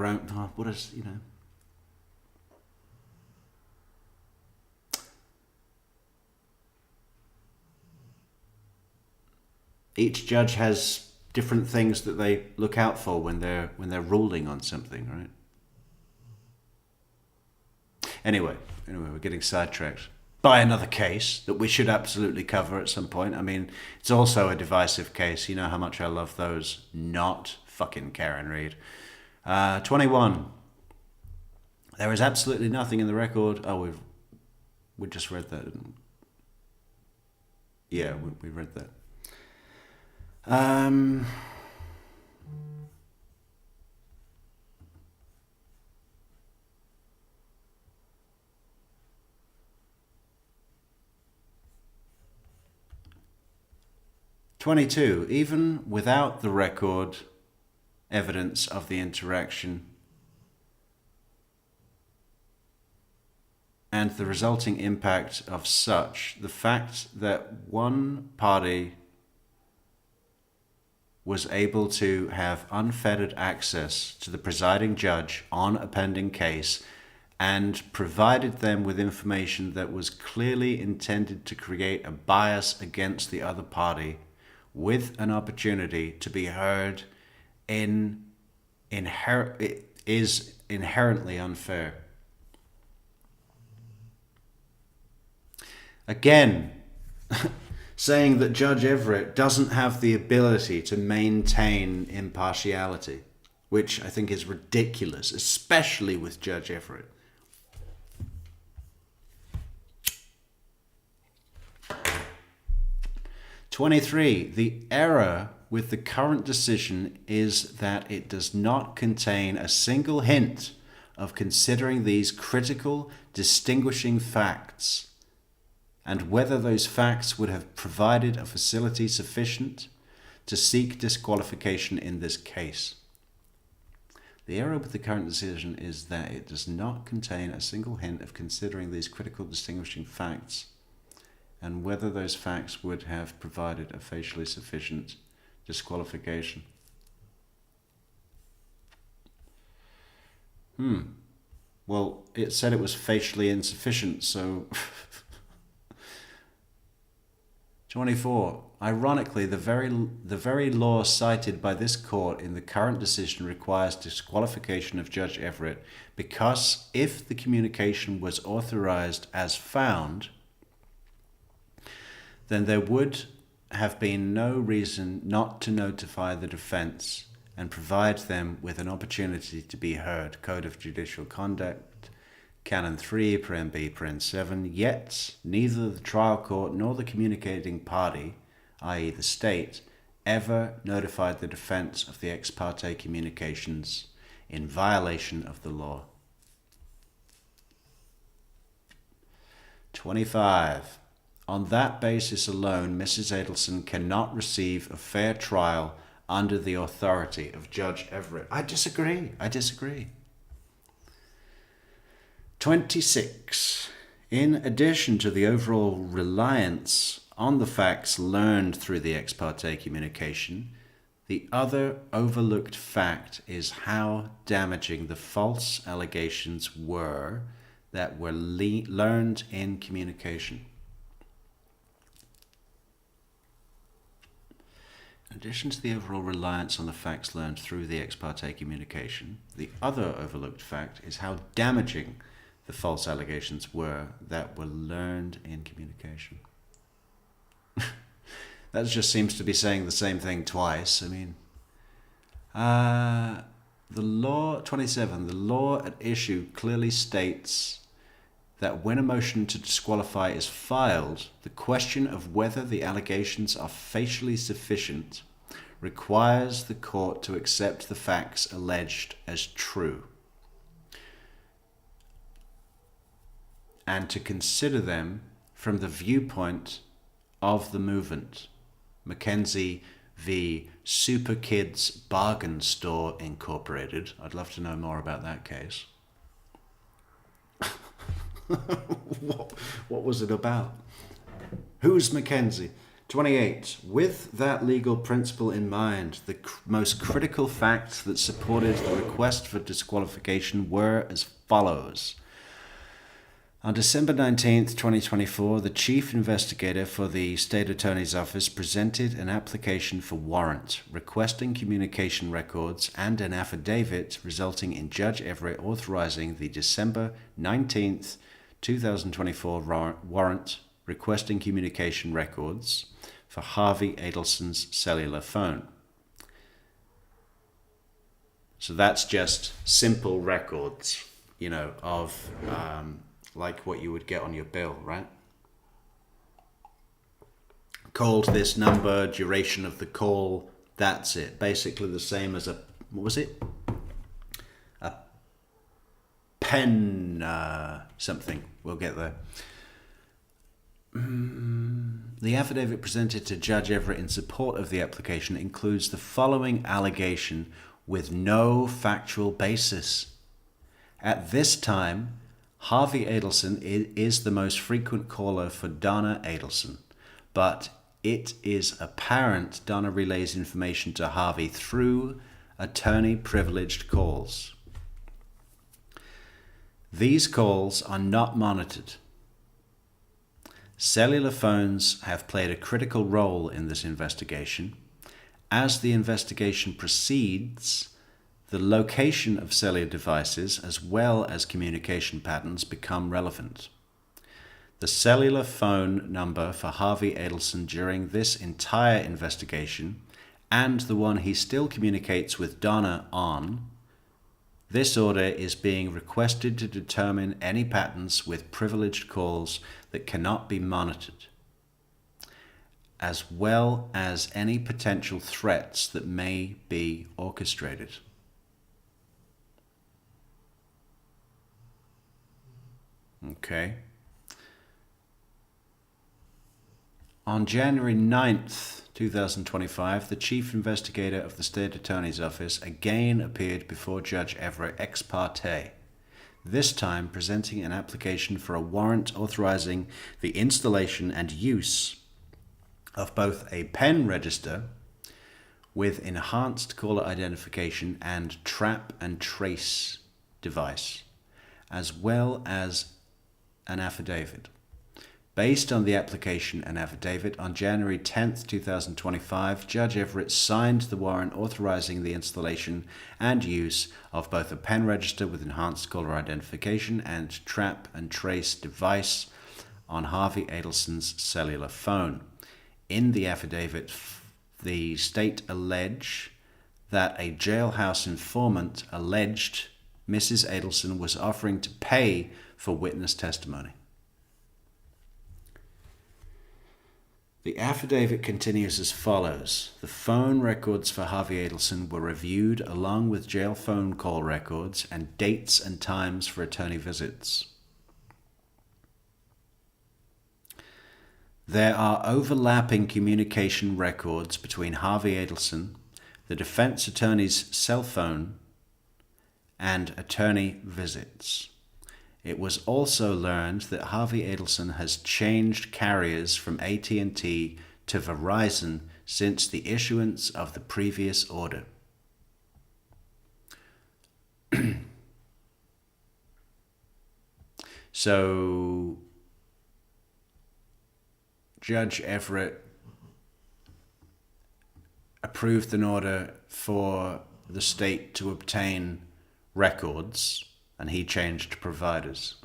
[SPEAKER 1] own. What is, Each judge has different things that they look out for when they're ruling on something, right? Anyway, we're getting sidetracked by another case that we should absolutely cover at some point. I mean, it's also a divisive case. You know how much I love those. Not fucking Karen Reed. 21. There is absolutely nothing in the record. Oh, we just read that, didn't we? Yeah, we read that. 22. Even without the record evidence of the interaction and the resulting impact of such, the fact that one party was able to have unfettered access to the presiding judge on a pending case and provided them with information that was clearly intended to create a bias against the other party with an opportunity to be heard is inherently unfair. Again, saying that Judge Everett doesn't have the ability to maintain impartiality, which I think is ridiculous, especially with Judge Everett. "23. The error with the current decision is that it does not contain a single hint of considering these critical distinguishing facts and whether those facts would have provided a facility sufficient to seek disqualification in this case. The error with the current decision is that it does not contain a single hint of considering these critical distinguishing facts and whether those facts would have provided a facially sufficient disqualification." Well, it said it was facially insufficient, so... 24. Ironically, the very law cited by this court in the current decision requires disqualification of Judge Everett because if the communication was authorized as found, then there would have been no reason not to notify the defense and provide them with an opportunity to be heard. Code of Judicial Conduct, Canon 3, Paren B, Paren 7. Yet, neither the trial court nor the communicating party, i.e. the state, ever notified the defense of the ex parte communications in violation of the law. 25. On that basis alone, Mrs. Adelson cannot receive a fair trial under the authority of Judge Everett. I disagree. 26. In addition to the overall reliance on the facts learned through the ex parte communication, the other overlooked fact is how damaging the false allegations were that were learned in communication. In addition to the overall reliance on the facts learned through the ex parte communication, the other overlooked fact is how damaging the false allegations were that were learned in communication. That just seems to be saying the same thing twice. I mean, the law, 27, the law at issue clearly states that when a motion to disqualify is filed, the question of whether the allegations are facially sufficient requires the court to accept the facts alleged as true and to consider them from the viewpoint of the movement. Mackenzie v. Super Kids Bargain Store Incorporated. I'd love to know more about that case. What was it about? Who's Mackenzie? 28. With that legal principle in mind, the most critical facts that supported the request for disqualification were as follows. On December 19th, 2024, the chief investigator for the State Attorney's Office presented an application for warrant, requesting communication records and an affidavit resulting in Judge Everett authorizing the December 19th, 2024 warrant requesting communication records for Harvey Adelson's cellular phone. So that's just simple records, of like what you would get on your bill, right? Called this number, duration of the call, that's it. Basically the same as a pen something. We'll get there. The affidavit presented to Judge Everett in support of the application includes the following allegation with no factual basis. At this time, Harvey Adelson is the most frequent caller for Donna Adelson, but it is apparent Donna relays information to Harvey through attorney-privileged calls. These calls are not monitored. Cellular phones have played a critical role in this investigation. As the investigation proceeds, the location of cellular devices as well as communication patterns become relevant. the cellular phone number for Harvey Adelson during this entire investigation, and the one he still communicates with Donna on, this order is being requested to determine any patterns with privileged calls that cannot be monitored, as well as any potential threats that may be orchestrated. Okay. On January 9th, 2025, the Chief Investigator of the State Attorney's Office again appeared before Judge Everett ex parte, this time presenting an application for a warrant authorizing the installation and use of both a pen register with enhanced caller identification and trap and trace device, as well as an affidavit. Based on the application and affidavit, on January 10th, 2025, Judge Everett signed the warrant authorizing the installation and use of both a pen register with enhanced caller identification and trap and trace device on Harvey Adelson's cellular phone. In the affidavit, the state allege that a jailhouse informant alleged Mrs. Adelson was offering to pay for witness testimony. The affidavit continues as follows. The phone records for Harvey Adelson were reviewed along with jail phone call records and dates and times for attorney visits. There are overlapping communication records between Harvey Adelson, the defense attorney's cell phone, and attorney visits. It was also learned that Harvey Adelson has changed carriers from AT&T to Verizon since the issuance of the previous order. So, Judge Everett approved an order for the state to obtain records, and he changed providers.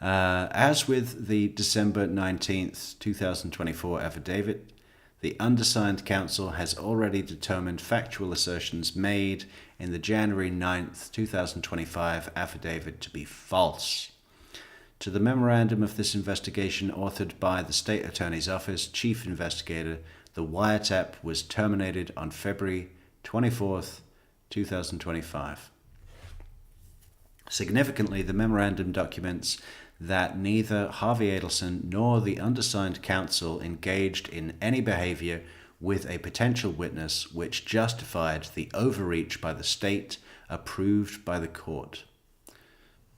[SPEAKER 1] As with the December 19th, 2024 affidavit, the undersigned counsel has already determined factual assertions made in the January 9th, 2025 affidavit to be false. To the memorandum of this investigation authored by the State Attorney's Office Chief Investigator, the wiretap was terminated on February 24th, 2025. Significantly, the memorandum documents that neither Harvey Adelson nor the undersigned counsel engaged in any behavior with a potential witness which justified the overreach by the state approved by the court.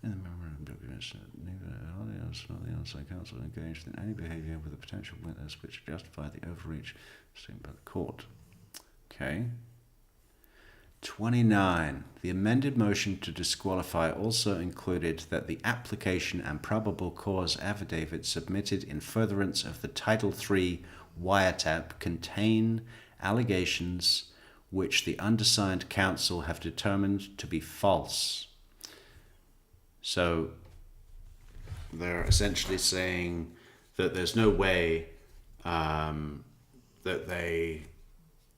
[SPEAKER 1] In the memorandum documents, neither Harvey Adelson nor the undersigned counsel engaged in any behavior with a potential witness which justified the overreach stated by the court. Okay. 29. The amended motion to disqualify also included that the application and probable cause affidavit submitted in furtherance of the Title III wiretap contain allegations which the undersigned counsel have determined to be false. So they're essentially saying that there's no way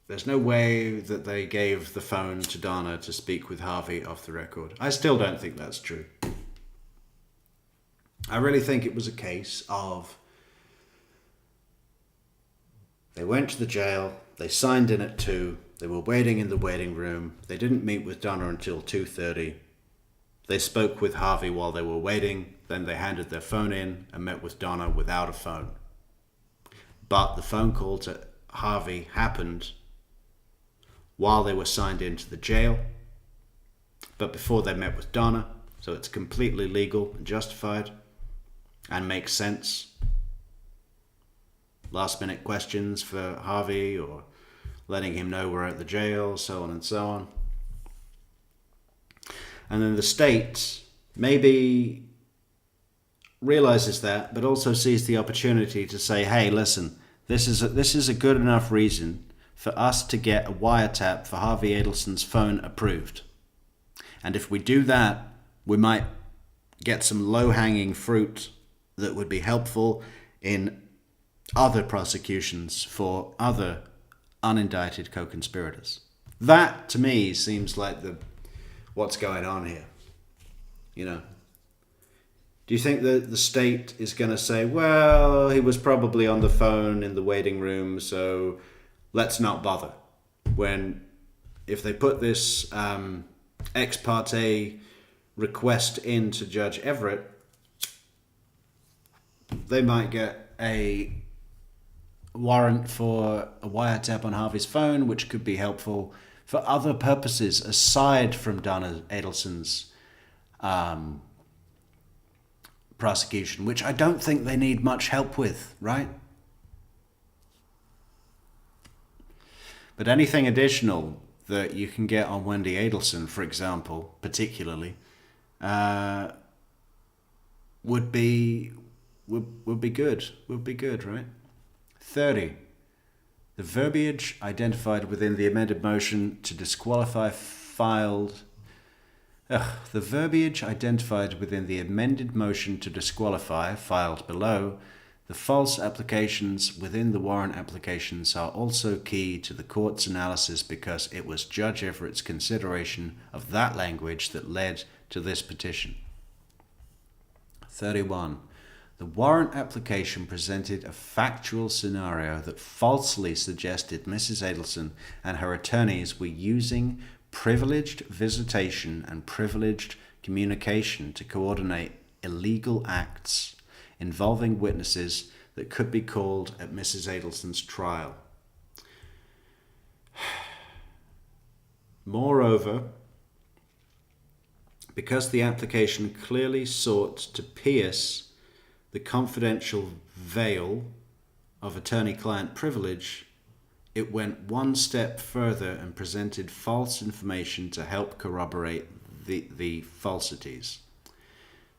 [SPEAKER 1] There's no way that they gave the phone to Donna to speak with Harvey off the record. I still don't think that's true. I really think it was a case of they went to the jail, they signed in at 2, they were waiting in the waiting room, they didn't meet with Donna until 2:30. They spoke with Harvey while they were waiting, then they handed their phone in and met with Donna without a phone. But the phone call to Harvey happened while they were signed into the jail, but before they met with Donna, so it's completely legal and justified and makes sense. Last minute questions for Harvey or letting him know we're at the jail, so on and so on. And then the state maybe realizes that, but also sees the opportunity to say, hey, listen, this is a good enough reason for us to get a wiretap for Harvey Adelson's phone approved. And if we do that, we might get some low-hanging fruit that would be helpful in other prosecutions for other unindicted co-conspirators. That, to me, seems like what's going on here. You know, do you think that the state is going to say, well, he was probably on the phone in the waiting room, so let's not bother? When, if they put this ex parte request in to Judge Everett, they might get a warrant for a wiretap on Harvey's phone, which could be helpful for other purposes aside from Donna Adelson's prosecution, which I don't think they need much help with, right? But anything additional that you can get on Wendy Adelson, for example, particularly, would be good. Would be good, right? 30. The verbiage identified within the amended motion to disqualify filed below, the false applications within the warrant applications are also key to the court's analysis because it was Judge Everett's consideration of that language that led to this petition. 31. The warrant application presented a factual scenario that falsely suggested Mrs. Adelson and her attorneys were using privileged visitation and privileged communication to coordinate illegal acts involving witnesses that could be called at Mrs. Adelson's trial. Moreover, because the application clearly sought to pierce the confidential veil of attorney-client privilege, it went one step further and presented false information to help corroborate the falsities.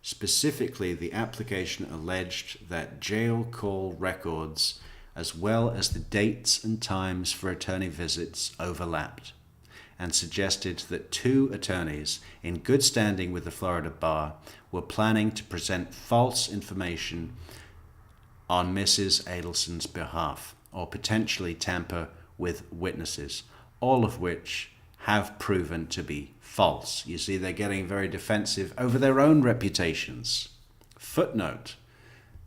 [SPEAKER 1] Specifically, the application alleged that jail call records, as well as the dates and times for attorney visits, overlapped, and suggested that two attorneys in good standing with the Florida Bar were planning to present false information on Mrs. Adelson's behalf, or potentially tamper with witnesses, all of which have proven to be false. You see, they're getting very defensive over their own reputations. Footnote: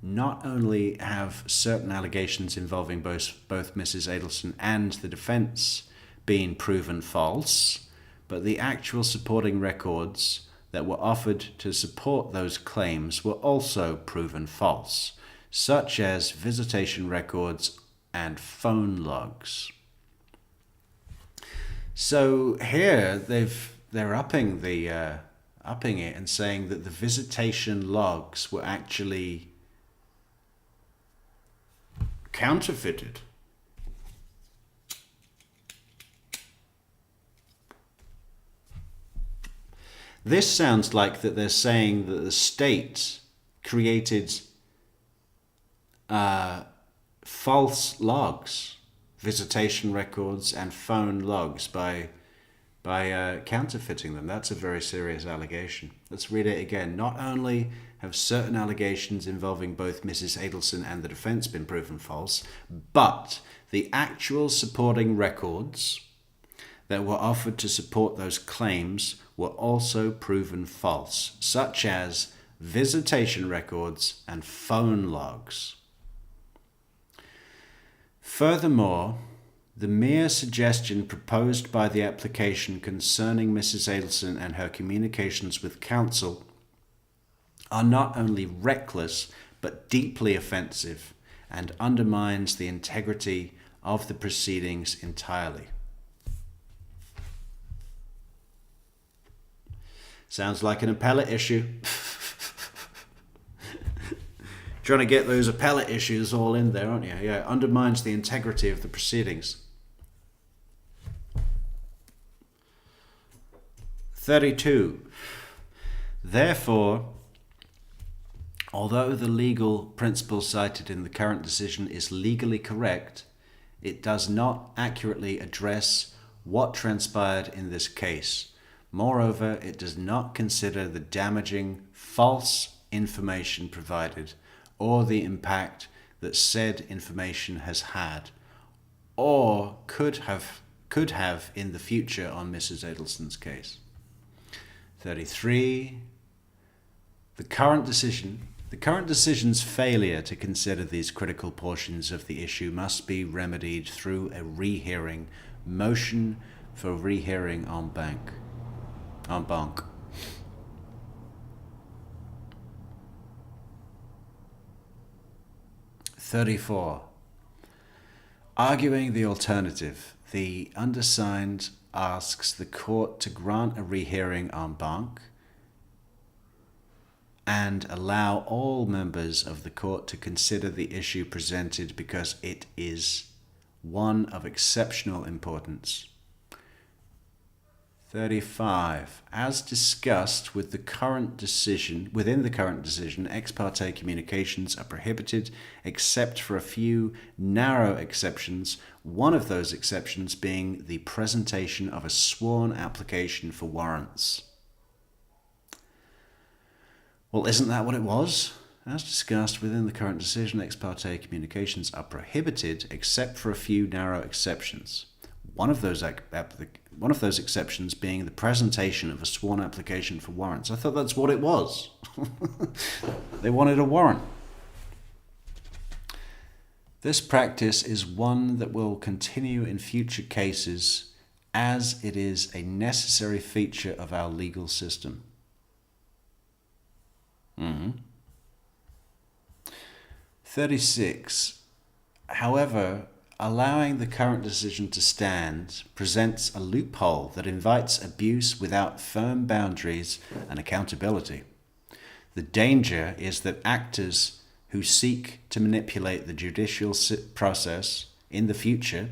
[SPEAKER 1] not only have certain allegations involving both Mrs. Adelson and the defense been proven false, but the actual supporting records that were offered to support those claims were also proven false, such as visitation records and phone logs. So here they're upping it and saying that the visitation logs were actually counterfeited. This sounds like that they're saying that the state created false logs, visitation records and phone logs by counterfeiting them. That's a very serious allegation. Let's read it again. Not only have certain allegations involving both Mrs. Adelson and the defense been proven false, but the actual supporting records that were offered to support those claims were also proven false, such as visitation records and phone logs. Furthermore, the mere suggestion proposed by the application concerning Mrs. Adelson and her communications with counsel are not only reckless but deeply offensive and undermines the integrity of the proceedings entirely. Sounds like an appellate issue. Trying to get those appellate issues all in there, aren't you? Yeah, undermines the integrity of the proceedings. 32. Therefore, although the legal principle cited in the current decision is legally correct, it does not accurately address what transpired in this case. Moreover, it does not consider the damaging false information provided or the impact that said information has had or could have in the future on Mrs. Adelson's case. 33. The current decision's failure to consider these critical portions of the issue must be remedied through a rehearing, motion for rehearing en banc. 34. Arguing the alternative, the undersigned asks the court to grant a rehearing en banc and allow all members of the court to consider the issue presented because it is one of exceptional importance. 35. As discussed within the current decision, ex parte communications are prohibited except for a few narrow exceptions, one of those exceptions being the presentation of a sworn application for warrants. Well, isn't that what it was? As discussed within the current decision, ex parte communications are prohibited except for a few narrow exceptions. One of those exceptions being the presentation of a sworn application for warrants. I thought that's what it was. They wanted a warrant. This practice is one that will continue in future cases as it is a necessary feature of our legal system. 36. However, allowing the current decision to stand presents a loophole that invites abuse without firm boundaries and accountability. The danger is that actors who seek to manipulate the judicial process in the future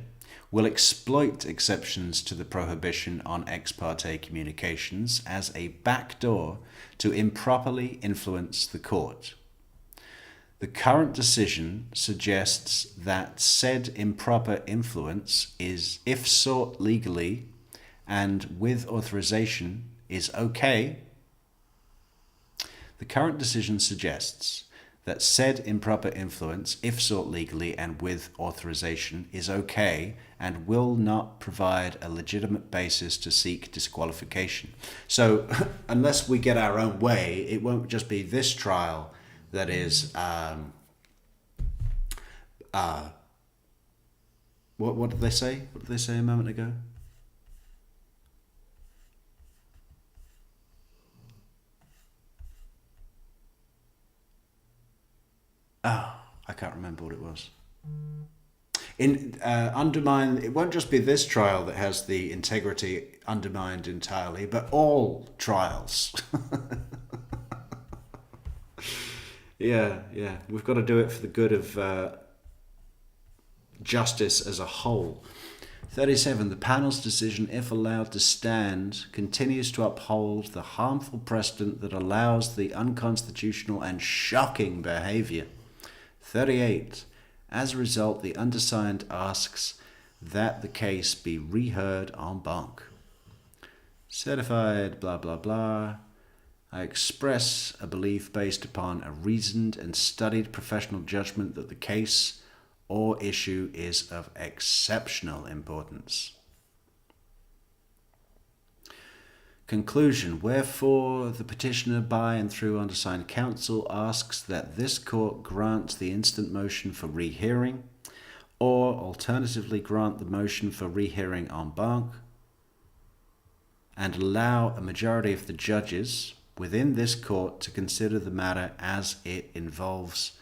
[SPEAKER 1] will exploit exceptions to the prohibition on ex parte communications as a backdoor to improperly influence the court. The current decision suggests that said improper influence is, if sought legally and with authorization, is okay. The current decision suggests that said improper influence, if sought legally and with authorization, is okay and will not provide a legitimate basis to seek disqualification. So, unless we get our own way, it won't just be this trial that is, what did they say? What did they say a moment ago? Oh, I can't remember what it was. It won't just be this trial that has the integrity undermined entirely, but all trials. Yeah, we've got to do it for the good of justice as a whole. 37. The panel's decision, if allowed to stand, continues to uphold the harmful precedent that allows the unconstitutional and shocking behavior. 38. As a result, the undersigned asks that the case be reheard en banc. Certified, blah, blah, blah. I express a belief based upon a reasoned and studied professional judgment that the case or issue is of exceptional importance. Conclusion. Wherefore, the petitioner by and through undersigned counsel asks that this court grant the instant motion for rehearing, or alternatively grant the motion for rehearing en banc, and allow a majority of the judges within this court to consider the matter as it involves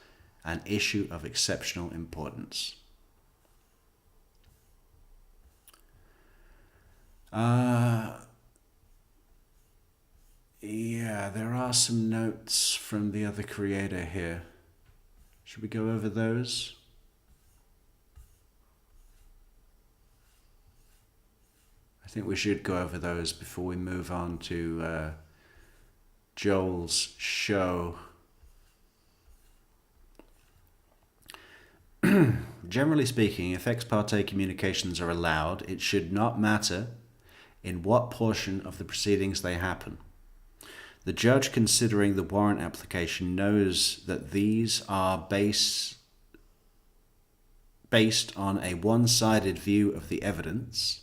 [SPEAKER 1] an issue of exceptional importance. Yeah, there are some notes from the other creator here. Should we go over those? I think we should go over those before we move on to Joel's show. Generally speaking, if ex parte communications are allowed, it should not matter in what portion of the proceedings they happen. The judge considering the warrant application knows that these are based on a one-sided view of the evidence,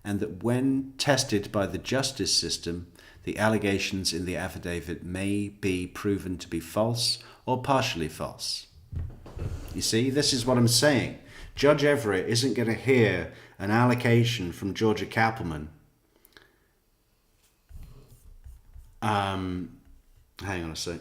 [SPEAKER 1] and that when tested by the justice system, the allegations in the affidavit may be proven to be false or partially false. You see, this is what I'm saying. Judge Everett isn't going to hear an allegation from Georgia Kappelman. Hang on a sec.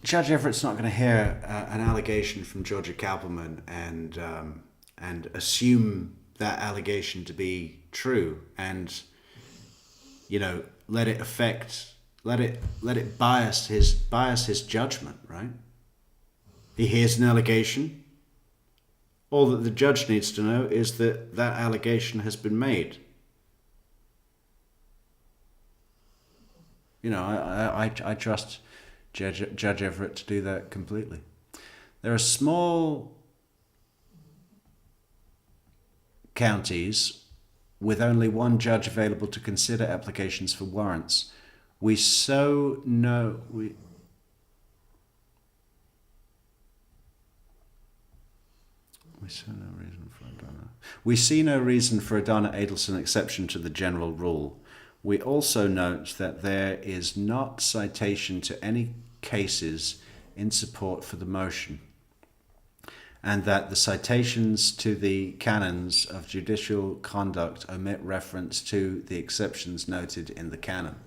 [SPEAKER 1] Judge Everett's not going to hear an allegation from Georgia Kappelman and assume that allegation to be true, and let it bias his judgment, right? He hears an allegation. All that the judge needs to know is that that allegation has been made. I trust Judge Everett to do that completely. There are small counties with only one judge available to consider applications for warrants. We see no reason for a Donna Adelson exception to the general rule. We also note that there is not citation to any cases in support for the motion, and that the citations to the canons of judicial conduct omit reference to the exceptions noted in the canon.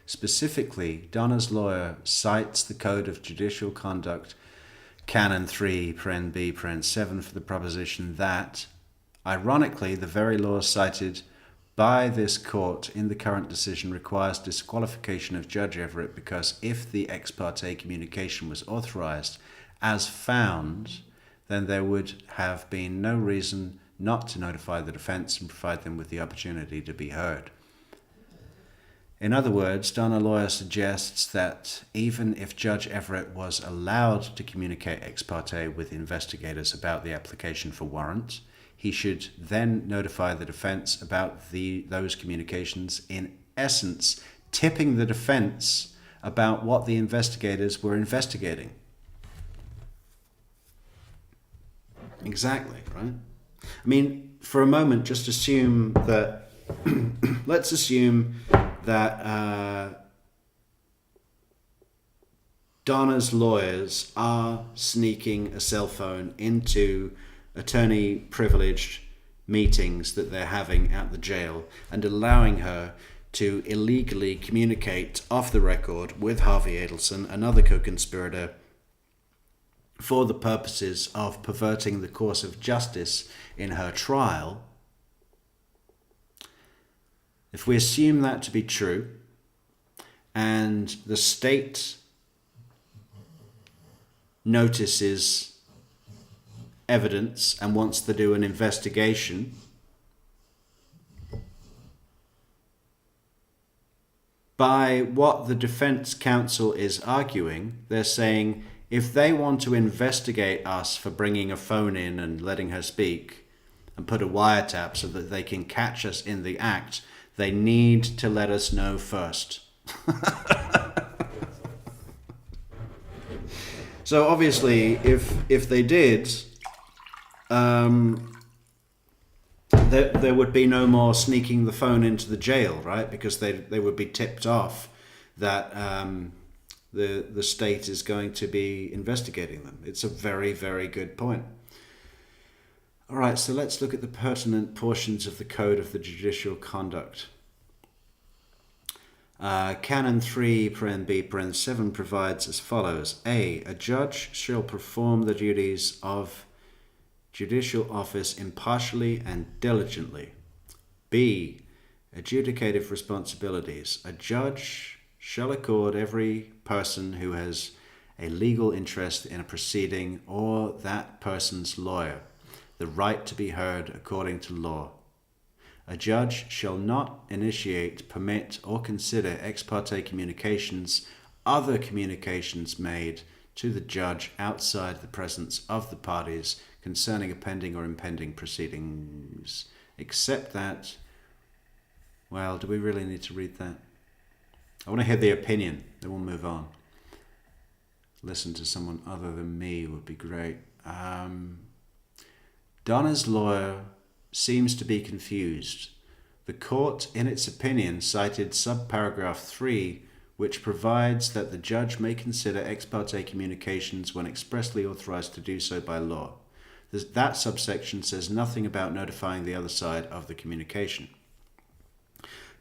[SPEAKER 1] Specifically, Donna's lawyer cites the Code of Judicial Conduct, Canon 3, Paren B, Paren 7, for the proposition that, ironically, the very law cited by this court in the current decision requires disqualification of Judge Everett because if the ex parte communication was authorized as found, then there would have been no reason not to notify the defense and provide them with the opportunity to be heard. In other words, Donna lawyer suggests that even if Judge Everett was allowed to communicate ex parte with investigators about the application for warrant, he should then notify the defense about those communications, in essence, tipping the defense about what the investigators were investigating. Exactly, right? I mean, for a moment, just assume that, let's assume that Donna's lawyers are sneaking a cell phone into attorney-privileged meetings that they're having at the jail and allowing her to illegally communicate off the record with Harvey Adelson, another co-conspirator, for the purposes of perverting the course of justice in her trial. If we assume that to be true, and the state notices evidence and wants to do an investigation, by what the defense counsel is arguing, they're saying if they want to investigate us for bringing a phone in and letting her speak and put a wiretap so that they can catch us in the act, they need to let us know first. So obviously, if they did, there would be no more sneaking the phone into the jail, right? Because they would be tipped off that the state is going to be investigating them. It's a very, very good point. All right, so let's look at the pertinent portions of the Code of the Judicial Conduct. Canon 3, Paren B, Paren 7 provides as follows. A judge shall perform the duties of judicial office impartially and diligently. B, adjudicative responsibilities. A judge shall accord every person who has a legal interest in a proceeding or that person's lawyer the right to be heard according to law. A judge shall not initiate, permit, or consider ex parte communications, other communications made to the judge outside the presence of the parties concerning a pending or impending proceedings, except that, well, do we really need to read that? I want to hear the opinion, then we'll move on. Listen to someone other than me would be great. Donna's lawyer seems to be confused. The court, in its opinion, cited subparagraph 3, which provides that the judge may consider ex parte communications when expressly authorized to do so by law. That subsection says nothing about notifying the other side of the communication.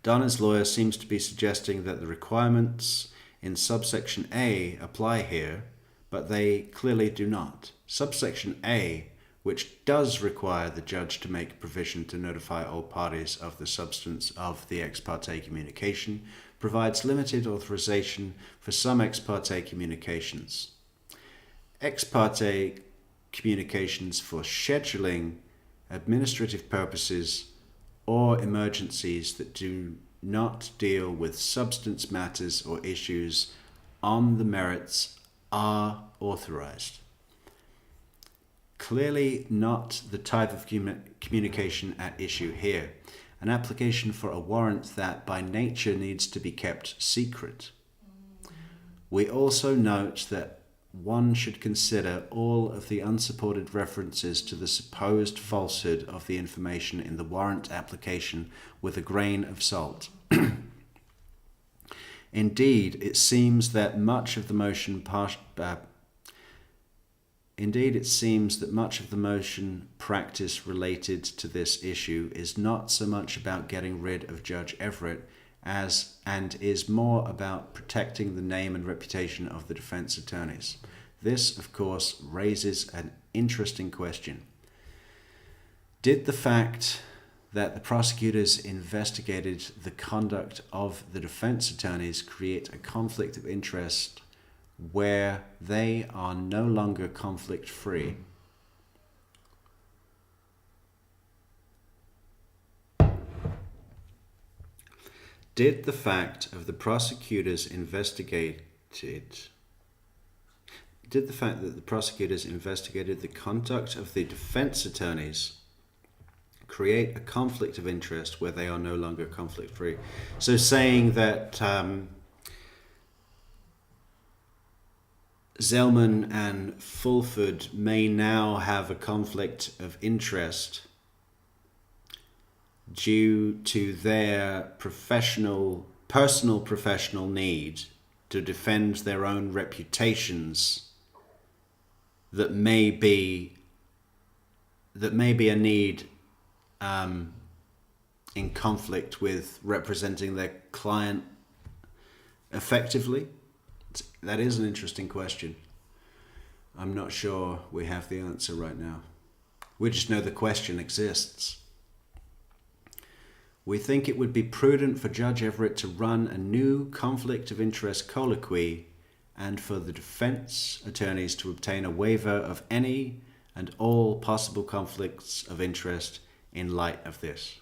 [SPEAKER 1] Donna's lawyer seems to be suggesting that the requirements in subsection A apply here, but they clearly do not. Subsection A, which does require the judge to make provision to notify all parties of the substance of the ex parte communication, provides limited authorization for some ex parte communications. Ex parte communications for scheduling, administrative purposes, or emergencies that do not deal with substance matters or issues on the merits are authorized. Clearly not the type of communication at issue here, an application for a warrant that by nature needs to be kept secret. We also note that one should consider all of the unsupported references to the supposed falsehood of the information in the warrant application with a grain of salt. Indeed, it seems that much of the motion practice related to this issue is not so much about getting rid of Judge Everett and is more about protecting the name and reputation of the defense attorneys. This, of course, raises an interesting question. Did the fact that the prosecutors investigated the conduct of the defense attorneys create a conflict of interest where they are no longer conflict-free? Did the fact that the prosecutors investigated the conduct of the defense attorneys create a conflict of interest where they are no longer conflict-free? So saying that Zellman and Fulford may now have a conflict of interest due to their personal professional need to defend their own reputations, that may be a need in conflict with representing their client effectively? That is an interesting question. I'm not sure we have the answer right now. We just know the question exists. We think it would be prudent for Judge Everett to run a new conflict of interest colloquy and for the defense attorneys to obtain a waiver of any and all possible conflicts of interest in light of this.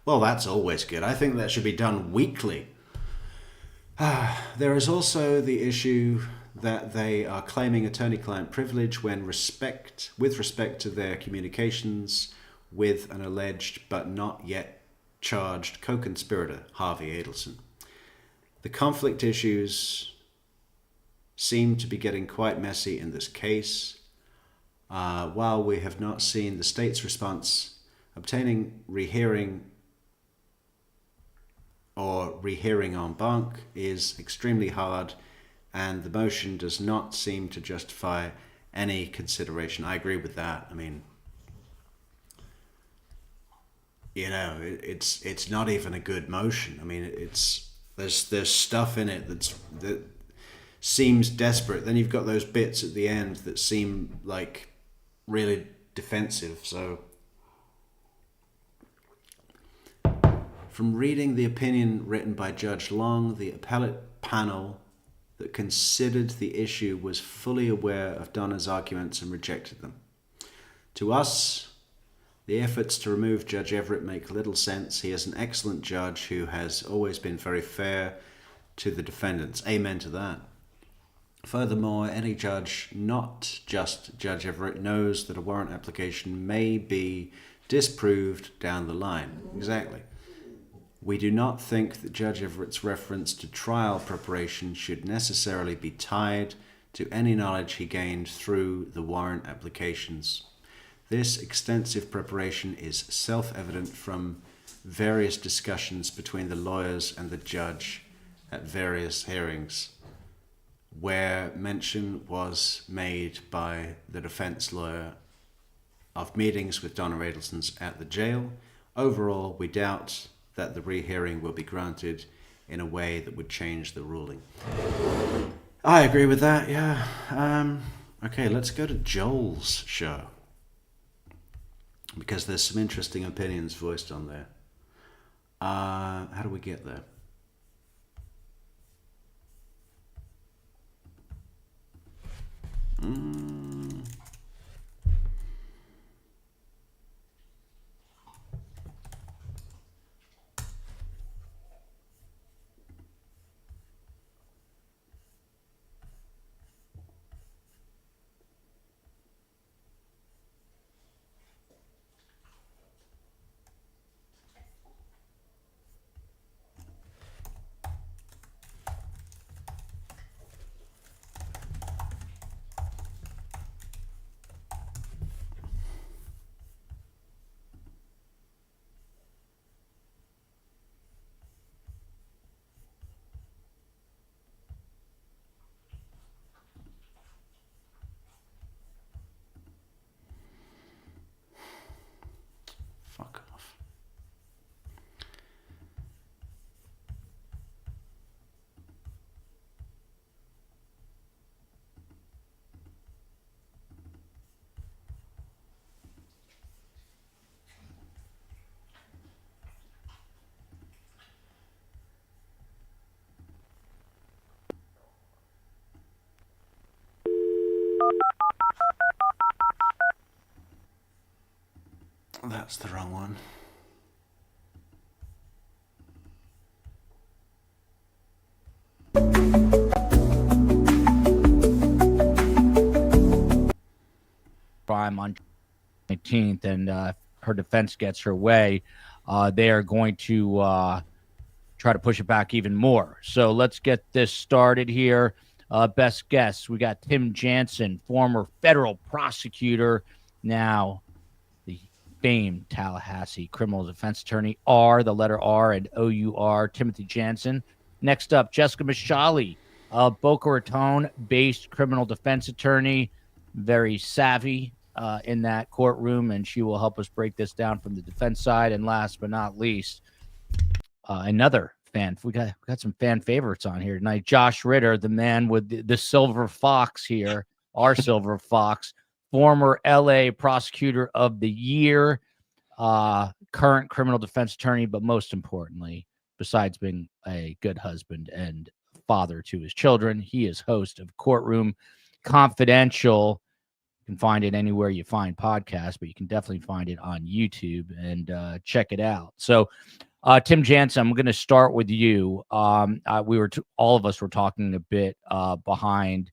[SPEAKER 1] Well, that's always good. I think that should be done weekly. There is also the issue that they are claiming attorney-client privilege with respect to their communications with an alleged but not yet charged co-conspirator, Harvey Adelson. The conflict issues seem to be getting quite messy in this case. While we have not seen the state's response, obtaining rehearing or rehearing en banc is extremely hard, and the motion does not seem to justify any consideration. I agree with that. I mean, you know, it's not even a good motion. I mean, there's stuff in it that seems desperate. Then you've got those bits at the end that seem like really defensive. So from reading the opinion written by Judge Long, the appellate panel that considered the issue was fully aware of Donna's arguments and rejected them. To us, The efforts to remove Judge Everett make little sense. He is an excellent judge who has always been very fair to the defendants. Amen to that. Furthermore, any judge, not just Judge Everett, knows that a warrant application may be disproved down the line. Exactly. We do not think that Judge Everett's reference to trial preparation should necessarily be tied to any knowledge he gained through the warrant applications. This extensive preparation is self-evident from various discussions between the lawyers and the judge at various hearings, where mention was made by the defense lawyer of meetings with Donna Adelson at the jail. Overall, we doubt that the rehearing will be granted in a way that would change the ruling. I agree with that, yeah. Okay, let's go to Joel's show, because there's some interesting opinions voiced on there. How do we get there? Fuck off. That's the wrong one.
[SPEAKER 8] Crime on 19th, and her defense gets her way, they are going to try to push it back even more. So let's get this started here. Best guess, we got Tim Jansen, former federal prosecutor, now the famed Tallahassee criminal defense attorney, R, the letter R, and O-U-R, Timothy Jansen. Next up, Jessica Mashali, Boca Raton-based criminal defense attorney, very savvy in that courtroom, and she will help us break this down from the defense side. And last but not least, another fan. We got some fan favorites on here tonight. Josh Ritter, the man with the silver fox here, our silver fox, former LA prosecutor of the year, current criminal defense attorney, but most importantly, besides being a good husband and father to his children, he is host of Courtroom Confidential. You can find it anywhere you find podcasts, but you can definitely find it on YouTube and check it out. So, Tim Jansen, I'm going to start with you. All of us were talking a bit behind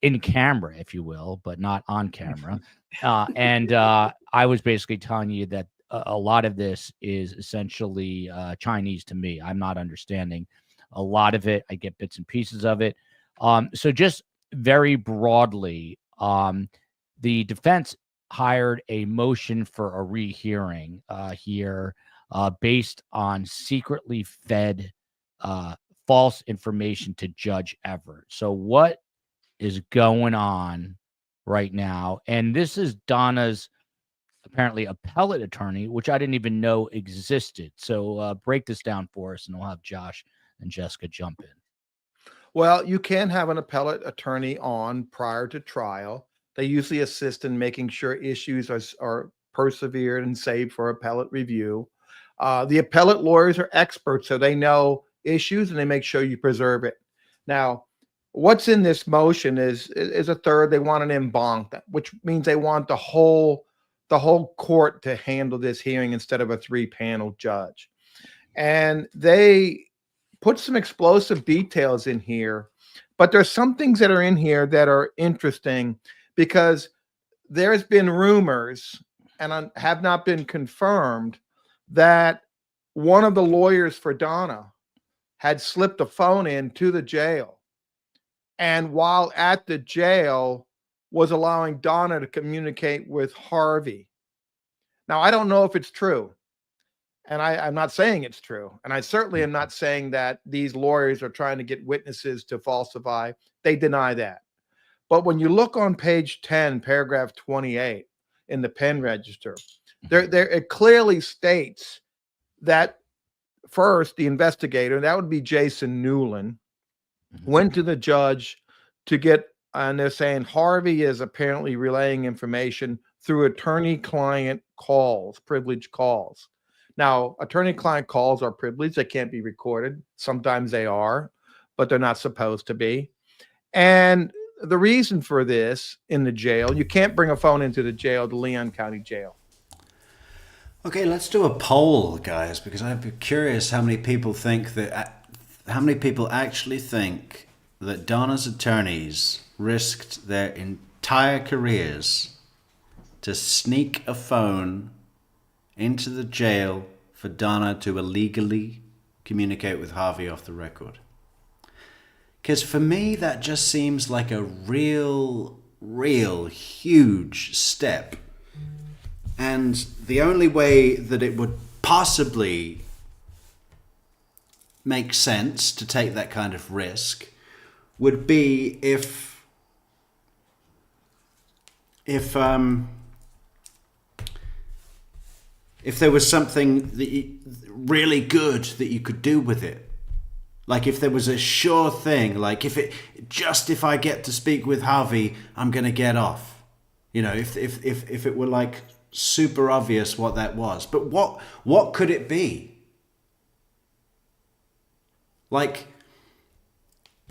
[SPEAKER 8] in camera, if you will, but not on camera. And I was basically telling you that a lot of this is essentially Chinese to me. I'm not understanding a lot of it. I get bits and pieces of it. So just very broadly, the defense hired a motion for a rehearing here based on secretly fed false information to Judge Everett. So what is going on right now? And this is Donna's apparently appellate attorney, which I didn't even know existed. So break this down for us, and we'll have Josh and Jessica jump in.
[SPEAKER 9] Well, you can have an appellate attorney on prior to trial. They usually assist in making sure issues are persevered and saved for appellate review. The appellate lawyers are experts, so they know issues and they make sure you preserve it. Now, what's in this motion is a third. They want an en banc, which means they want the whole the whole court to handle this hearing instead of a 3-panel judge. And they put some explosive details in here, but there's some things that are in here that are interesting because there's been rumors and have not been confirmed that one of the lawyers for Donna had slipped a phone into the jail. And while at the jail, was allowing Donna to communicate with Harvey. Now, I don't know if it's true. And I'm not saying it's true. And I certainly am not saying that these lawyers are trying to get witnesses to falsify. They deny that. But when you look on page 10, paragraph 28 in the pen register, there it clearly states that first, the investigator, that would be Jason Newland, went to the judge to get, and they're saying Harvey is apparently relaying information through attorney-client calls, privileged calls. Now, attorney-client calls are privileged. They can't be recorded. Sometimes they are, but they're not supposed to be. And the reason for this in the jail, you can't bring a phone into the jail, the Leon County Jail.
[SPEAKER 1] Okay, let's do a poll, guys, because I'm curious how many people think that, how many people actually think that Donna's attorneys risked their entire careers to sneak a phone into the jail for Donna to illegally communicate with Harvey off the record. Because for me, that just seems like a real huge step. And the only way that it would possibly make sense to take that kind of risk would be if there was something that really good that you could do with it. Like if there was a sure thing, like if I get to speak with Harvey, I'm going to get off. You know, if it were like super obvious what that was. But what could it be? Like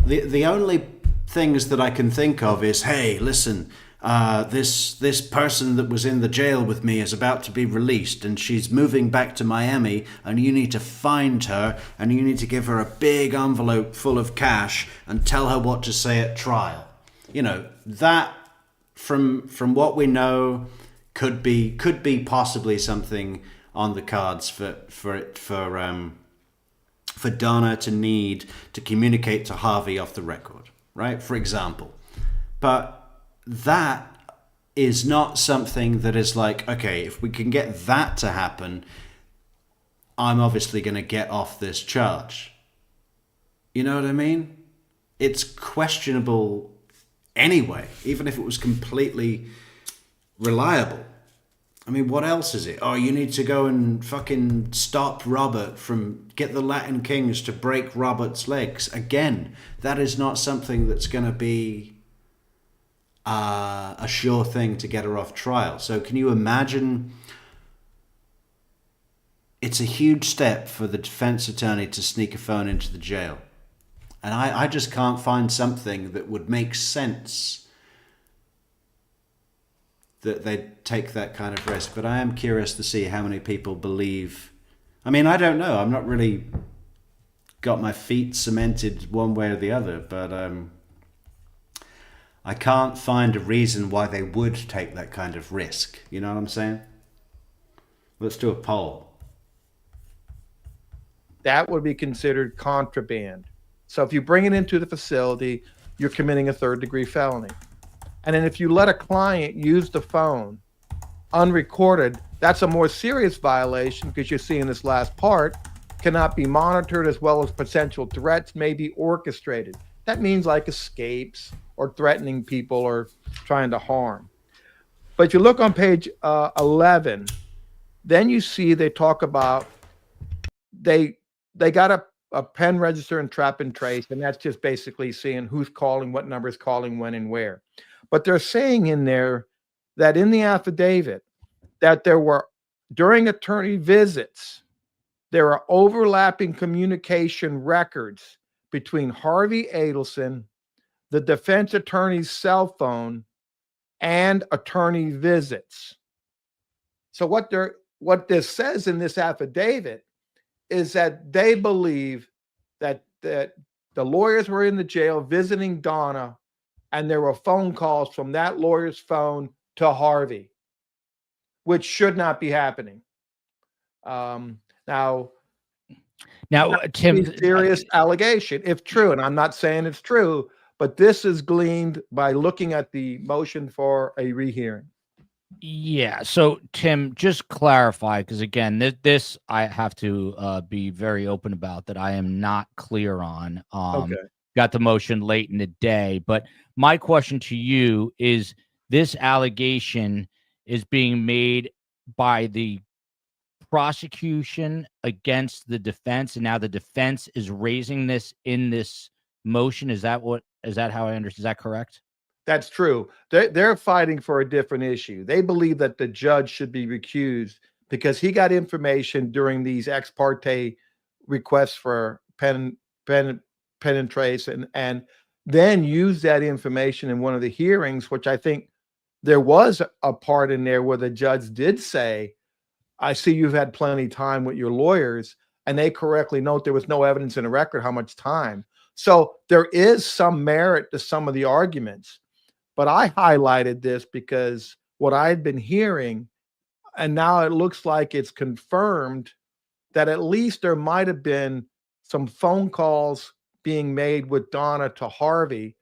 [SPEAKER 1] the only things that I can think of is, hey, listen, this person that was in the jail with me is about to be released and she's moving back to Miami and you need to find her and you need to give her a big envelope full of cash and tell her what to say at trial. You know, that from what we know could be possibly something on the cards for Donna to need to communicate to Harvey off the record, right? For example. But that is not something that is like, okay, if we can get that to happen, I'm obviously going to get off this charge. You know what I mean? It's questionable anyway, even if it was completely reliable. I mean, what else is it? Oh, you need to go and fucking stop Robert get the Latin Kings to break Robert's legs. Again, that is not something that's going to be a sure thing to get her off trial. So can you imagine? It's a huge step for the defense attorney to sneak a phone into the jail. And I just can't find something that would make sense that they'd take that kind of risk. But I am curious to see how many people believe. I mean, I don't know. I'm not really got my feet cemented one way or the other, but I can't find a reason why they would take that kind of risk. You know what I'm saying? Let's do a poll.
[SPEAKER 9] That would be considered contraband. So if you bring it into the facility, you're committing a third-degree felony. And then if you let a client use the phone unrecorded, that's a more serious violation because you see in this last part, cannot be monitored as well as potential threats may be orchestrated. That means like escapes or threatening people or trying to harm. But if you look on page 11, then you see they talk about they got a pen register and trap and trace, and that's just basically seeing who's calling, what number is calling, when and where. But they're saying in there that in the affidavit that there were, during attorney visits, there are overlapping communication records between Harvey Adelson, the defense attorney's cell phone, and attorney visits. So what this says in this affidavit is that they believe that the lawyers were in the jail visiting Donna, and there were phone calls from that lawyer's phone to Harvey, which should not be happening. Now,
[SPEAKER 8] Tim,
[SPEAKER 9] serious allegation, if true, and I'm not saying it's true, but this is gleaned by looking at the motion for a rehearing.
[SPEAKER 8] yeah. So Tim, just clarify, because again, this I have to be very open about that I am not clear on.
[SPEAKER 9] Okay.
[SPEAKER 8] Got the motion late in the day, but my question to you is: this allegation is being made by the prosecution against the defense, and now the defense is raising this in this motion. Is that how I understand? Is that correct?
[SPEAKER 9] That's true. They're fighting for a different issue. They believe that the judge should be recused because he got information during these ex parte requests for pen and trace, and then used that information in one of the hearings, which I think there was a part in there where the judge did say, I see you've had plenty of time with your lawyers, and they correctly note there was no evidence in the record how much time. So there is some merit to some of the arguments, but I highlighted this because what I had been hearing, and now it looks like it's confirmed that at least there might have been some phone calls being made with Donna to Harvey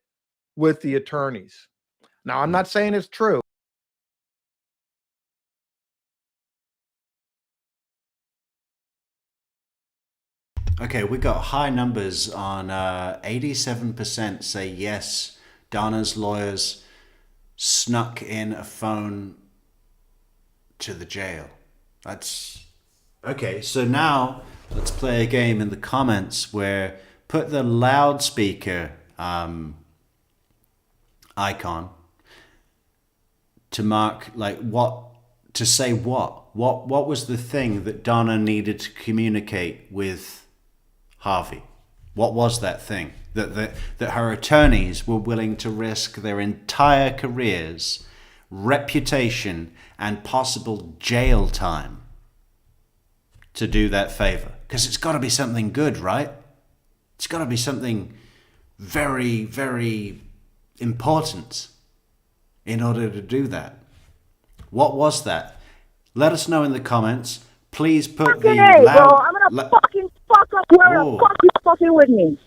[SPEAKER 9] with the attorneys. Now, I'm not saying it's true.
[SPEAKER 1] Okay, we got high numbers on 87% say yes, Donna's lawyers snuck in a phone to the jail. That's okay. So now let's play a game in the comments where put the loudspeaker icon to mark like to say what was the thing that Donna needed to communicate with Harvey. What was that thing that her attorneys were willing to risk their entire careers, reputation, and possible jail time to do that favor? Because it's got to be something good, right? It's got to be something very, very important in order to do that. What was that? Let us know in the comments. Please put the
[SPEAKER 7] Hey,
[SPEAKER 1] loud...
[SPEAKER 7] bro, I'm gonna fucking fuck up where the fuck you fucking with me.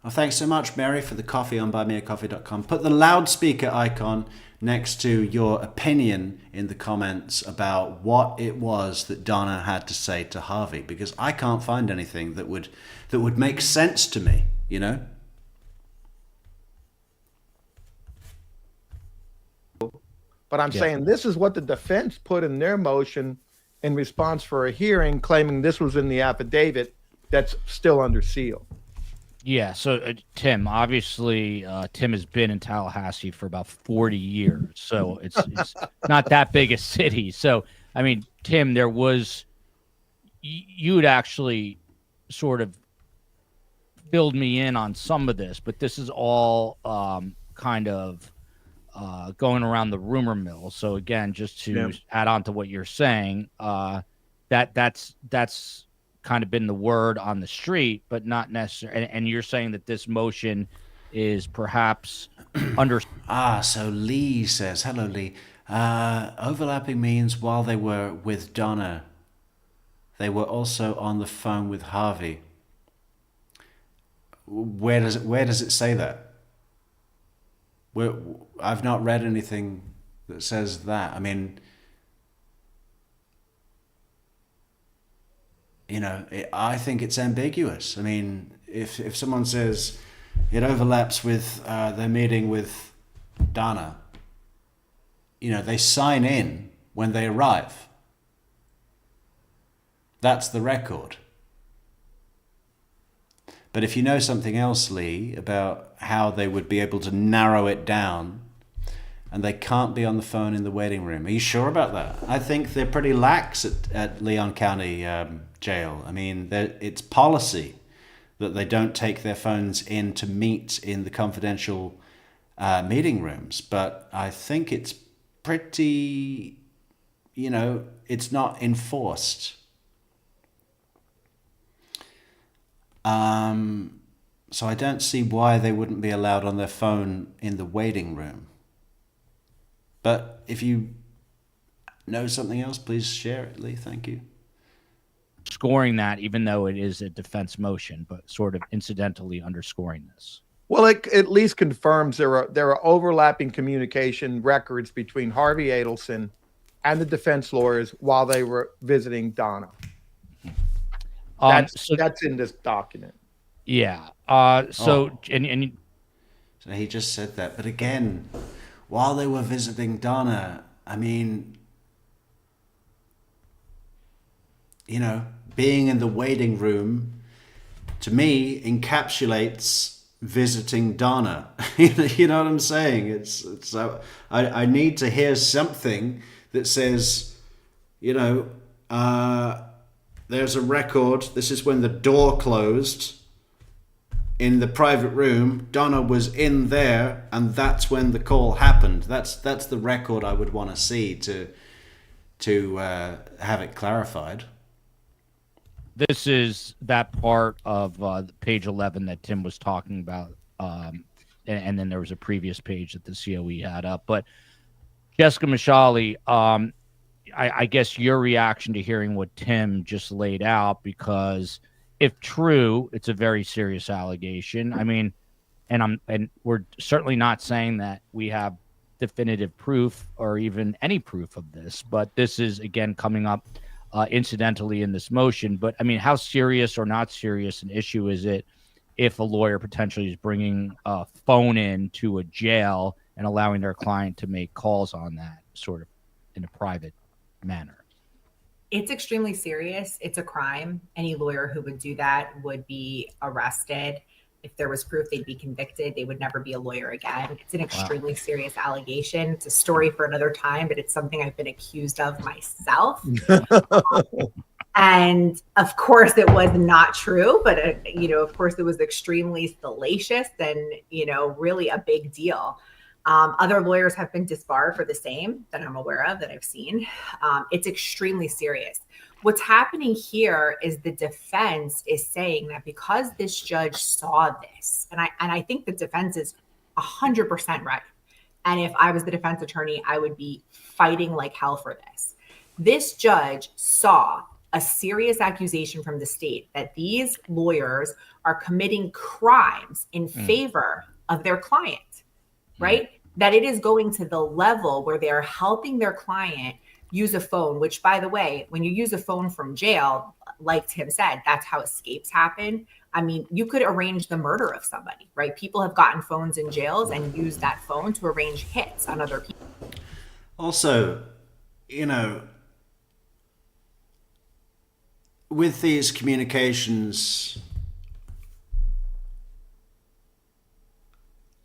[SPEAKER 1] Well, thanks so much, Mary, for the coffee on buymeacoffee.com. Put the loudspeaker icon next to your opinion in the comments about what it was that Donna had to say to Harvey, because I can't find anything that would make sense to me, you know?
[SPEAKER 9] But I'm saying this is what the defense put in their motion in response for a hearing, claiming this was in the affidavit that's still under seal.
[SPEAKER 8] Yeah. So Tim, obviously, Tim has been in Tallahassee for about 40 years, so it's not that big a city. So, I mean, Tim, there was you had actually sort of filled me in on some of this, but this is all kind of going around the rumor mill. So again, just to add on to what you're saying, that's kind of been the word on the street, but not necessarily. And you're saying that this motion is perhaps under.
[SPEAKER 1] So Lee says, hello, Lee. Overlapping means while they were with Donna, they were also on the phone with Harvey. Where does it say that? I've not read anything that says that. I mean, you know, I think it's ambiguous. I mean, if someone says it overlaps with their meeting with Donna, you know, they sign in when they arrive. That's the record. But if you know something else, Lee, about how they would be able to narrow it down and they can't be on the phone in the waiting room, are you sure about that? I think they're pretty lax at Leon County Jail. I mean, it's policy that they don't take their phones in to meet in the confidential meeting rooms. But I think it's pretty it's not enforced. So I don't see why they wouldn't be allowed on their phone in the waiting room. But if you know something else, please share it, Lee. Thank you.
[SPEAKER 8] Scoring that, even though it is a defense motion, but sort of incidentally underscoring this.
[SPEAKER 9] Well, it at least confirms there are overlapping communication records between Harvey Adelson and the defense lawyers while they were visiting Donna. That's in this document.
[SPEAKER 8] Yeah. So
[SPEAKER 1] he just said that, but again, while they were visiting Donna, I mean, being in the waiting room, to me, encapsulates visiting Donna. You know what I'm saying? It's I need to hear something that says, there's a record. This is when the door closed in the private room. Donna was in there, and that's when the call happened. That's the record I would want to see to have it clarified.
[SPEAKER 8] This is that part of page 11 that Tim was talking about. And then there was a previous page that the COE had up. But Jessica Mashali, I guess your reaction to hearing what Tim just laid out, because if true, it's a very serious allegation. I mean, and we're certainly not saying that we have definitive proof or even any proof of this, but this is, again, coming up incidentally in this motion. But I mean, how serious or not serious an issue is it if a lawyer potentially is bringing a phone in to a jail and allowing their client to make calls on that sort of in a private manner?
[SPEAKER 10] It's extremely serious. It's a crime. Any lawyer who would do that would be arrested. If there was proof, they'd be convicted. They would never be a lawyer again. It's an extremely serious allegation. It's a story for another time, but it's something I've been accused of myself. And of course, it was not true, but, of course, it was extremely salacious and, really a big deal. Other lawyers have been disbarred for the same that I'm aware of, that I've seen. It's extremely serious. What's happening here is the defense is saying that because this judge saw this, and I think the defense is 100% right. And if I was the defense attorney, I would be fighting like hell for this. This judge saw a serious accusation from the state that these lawyers are committing crimes in favor of their client, right? That it is going to the level where they're helping their client use a phone, which, by the way, when you use a phone from jail, like Tim said, that's how escapes happen. I mean, you could arrange the murder of somebody, right? People have gotten phones in jails and used that phone to arrange hits on other people.
[SPEAKER 1] Also, with these communications,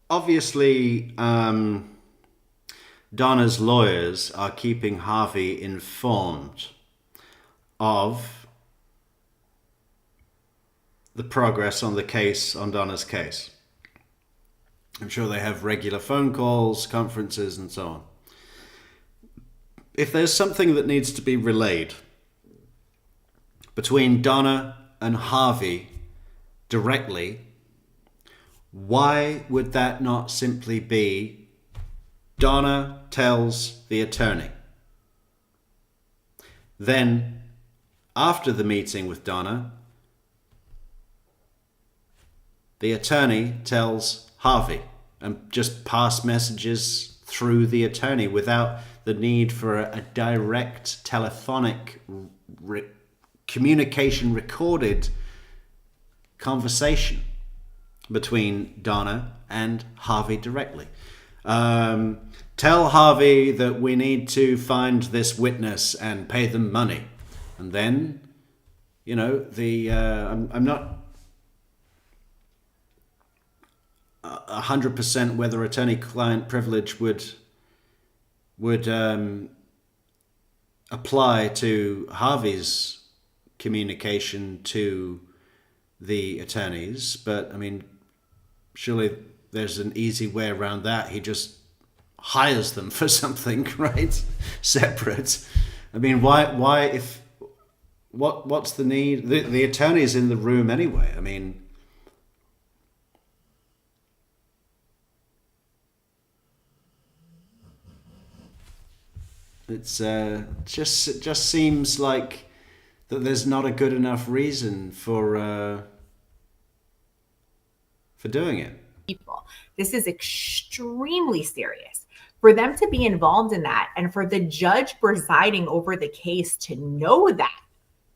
[SPEAKER 1] obviously, Donna's lawyers are keeping Harvey informed of the progress on the case, on Donna's case. I'm sure they have regular phone calls, conferences, and so on. If there's something that needs to be relayed between Donna and Harvey directly, why would that not simply be Donna tells the attorney? Then, after the meeting with Donna, the attorney tells Harvey, and just pass messages through the attorney without the need for a direct telephonic communication, recorded conversation between Donna and Harvey directly. Tell Harvey that we need to find this witness and pay them money. And then, I'm not 100% whether attorney-client privilege would apply to Harvey's communication to the attorneys, but I mean, surely there's an easy way around that. He just hires them for something, right? Separate. I mean, why if what's the need? The attorney's in the room anyway. I mean, it's it just seems like that there's not a good enough reason for doing it.
[SPEAKER 10] People. This is extremely serious. For them to be involved in that and for the judge presiding over the case to know that,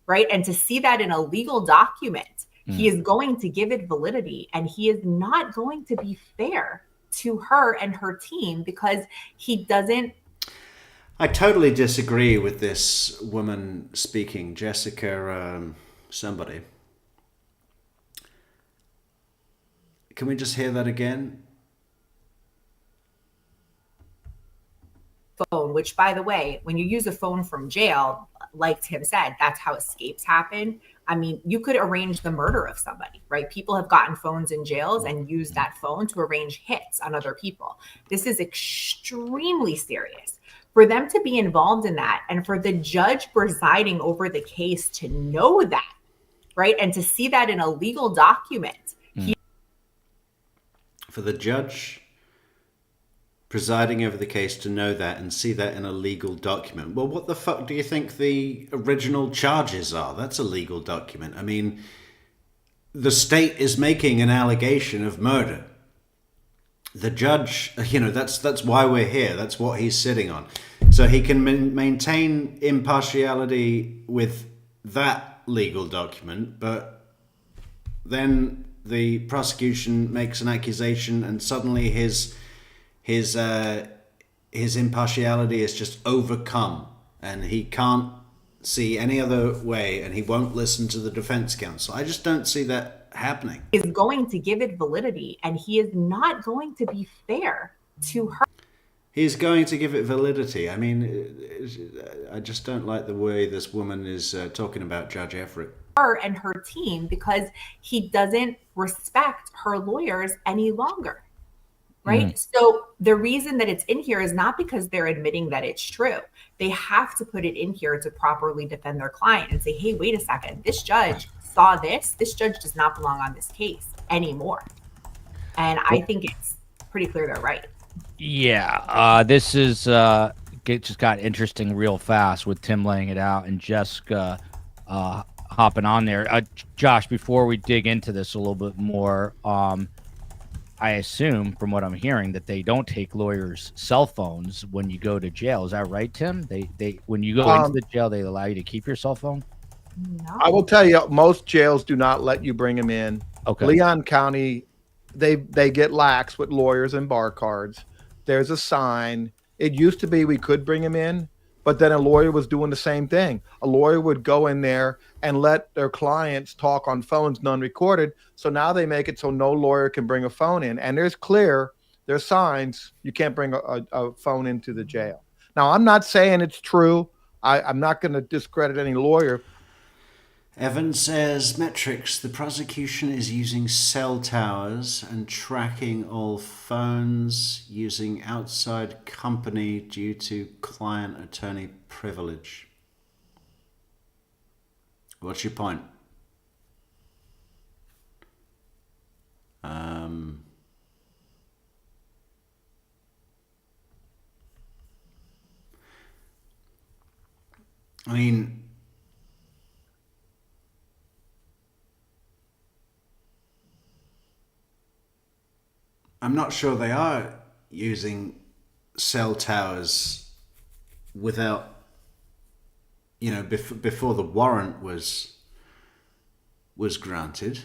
[SPEAKER 10] right? And to see that in a legal document, he is going to give it validity, and he is not going to be fair to her and her team because he doesn't.
[SPEAKER 1] I totally disagree with this woman speaking, Jessica somebody. Can we just hear that again?
[SPEAKER 10] Phone, which, by the way, when you use a phone from jail, like Tim said, that's how escapes happen. I mean, you could arrange the murder of somebody, right? People have gotten phones in jails and used that phone to arrange hits on other people. This is extremely serious. For them to be involved in that and for the judge presiding over the case to know that, right? And to see that in a legal document.
[SPEAKER 1] For the judge presiding over the case to know that and see that in a legal document. Well, what the fuck do you think the original charges are? That's a legal document. I mean, the state is making an allegation of murder. The judge, that's why we're here. That's what he's sitting on. So he can maintain impartiality with that legal document, but then the prosecution makes an accusation and suddenly his impartiality is just overcome and he can't see any other way and he won't listen to the defense counsel. I just don't see that happening.
[SPEAKER 10] Is going to give it validity, and he is not going to be fair to her.
[SPEAKER 1] He's going to give it validity. I mean, I just don't like the way this woman is talking about Judge Everett.
[SPEAKER 10] Her and her team, because he doesn't respect her lawyers any longer. Right. So the reason that it's in here is not because they're admitting that it's true. They have to put it in here to properly defend their client and say, hey, wait a second, this judge saw this. This judge does not belong on this case anymore. And I think it's pretty clear they're right.
[SPEAKER 8] Yeah. This is it just got interesting real fast with Tim laying it out and Jessica hopping on there. Josh, before we dig into this a little bit more, I assume from what I'm hearing that they don't take lawyers' cell phones when you go to jail. Is that right, Tim? They when you go into the jail, they allow you to keep your cell phone?
[SPEAKER 10] No.
[SPEAKER 9] I will tell you, most jails do not let you bring them in.
[SPEAKER 8] Okay.
[SPEAKER 9] Leon County, they get lax with lawyers and bar cards. There's a sign. It used to be we could bring them in, but then a lawyer was doing the same thing. A lawyer would go in there and let their clients talk on phones non-recorded. So now they make it so no lawyer can bring a phone in. And there's signs you can't bring a phone into the jail. Now, I'm not saying it's true. I'm not going to discredit any lawyer.
[SPEAKER 1] Evan says, Metrix, the prosecution is using cell towers and tracking all phones using outside company due to client-attorney privilege. What's your point? I mean, I'm not sure they are using cell towers without, before the warrant was granted.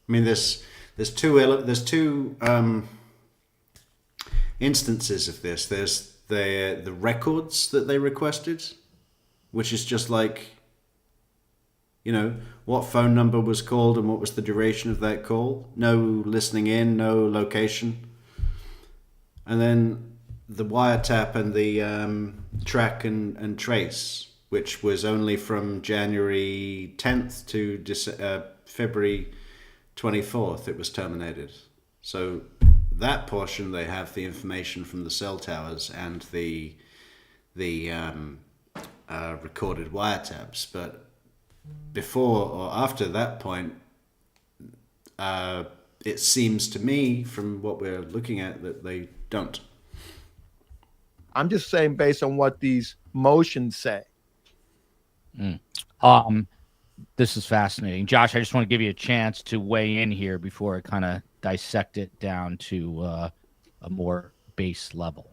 [SPEAKER 1] I mean, there's two instances of this. There's the records that they requested, which is just like, what phone number was called and what was the duration of that call. No listening in, no location. And then the wiretap and the track and trace, which was only from January 10th to February 24th, it was terminated. So that portion, they have the information from the cell towers and the the recorded wiretaps, but before or after that point, it seems to me, from what we're looking at, that they don't.
[SPEAKER 9] I'm just saying based on what these motions say.
[SPEAKER 8] This is fascinating. Josh, I just want to give you a chance to weigh in here before I kind of dissect it down to a more base level.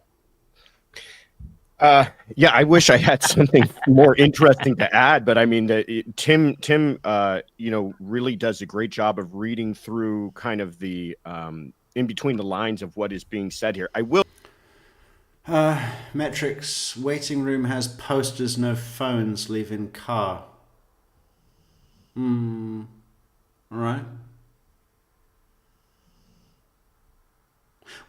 [SPEAKER 11] Yeah, I wish I had something more interesting to add, but I mean, Tim, really does a great job of reading through kind of the in between the lines of what is being said here. I will.
[SPEAKER 1] Metrix, waiting room has posters, no phones, leave in car. All right.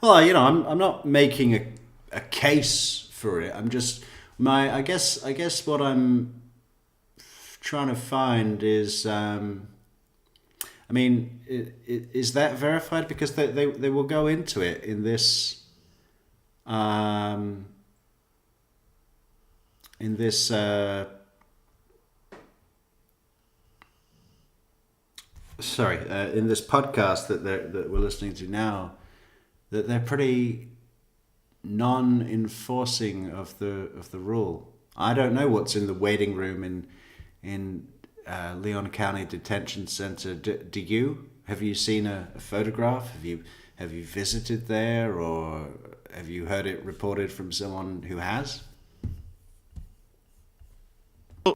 [SPEAKER 1] Well, I'm not making a case for it. I'm just I guess what I'm trying to find is, is that verified? Because they will go into it in this in this podcast that we're listening to now, that they're pretty non-enforcing of the rule. I don't know what's in the waiting room in Leon County Detention Center. Do you? Have you seen a photograph? Have you visited there, or have you heard it reported from someone who has?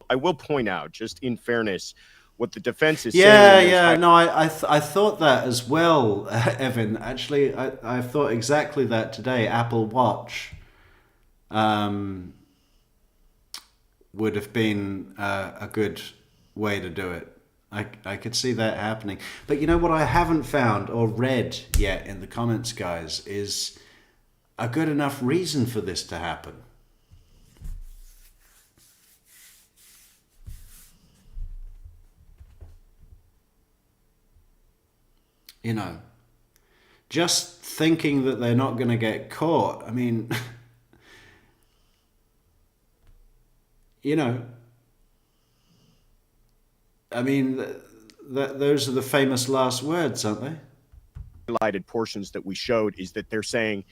[SPEAKER 11] I will point out, just in fairness, what the defense is saying.
[SPEAKER 1] No, I thought that as well, Evan. Actually, I thought exactly that today. Apple Watch would have been a good way to do it. I could see that happening. But you know what I haven't found or read yet in the comments, guys, is a good enough reason for this to happen. Just thinking that they're not going to get caught. I mean, those are the famous last words, aren't they?
[SPEAKER 11] Highlighted portions that we showed is that they're saying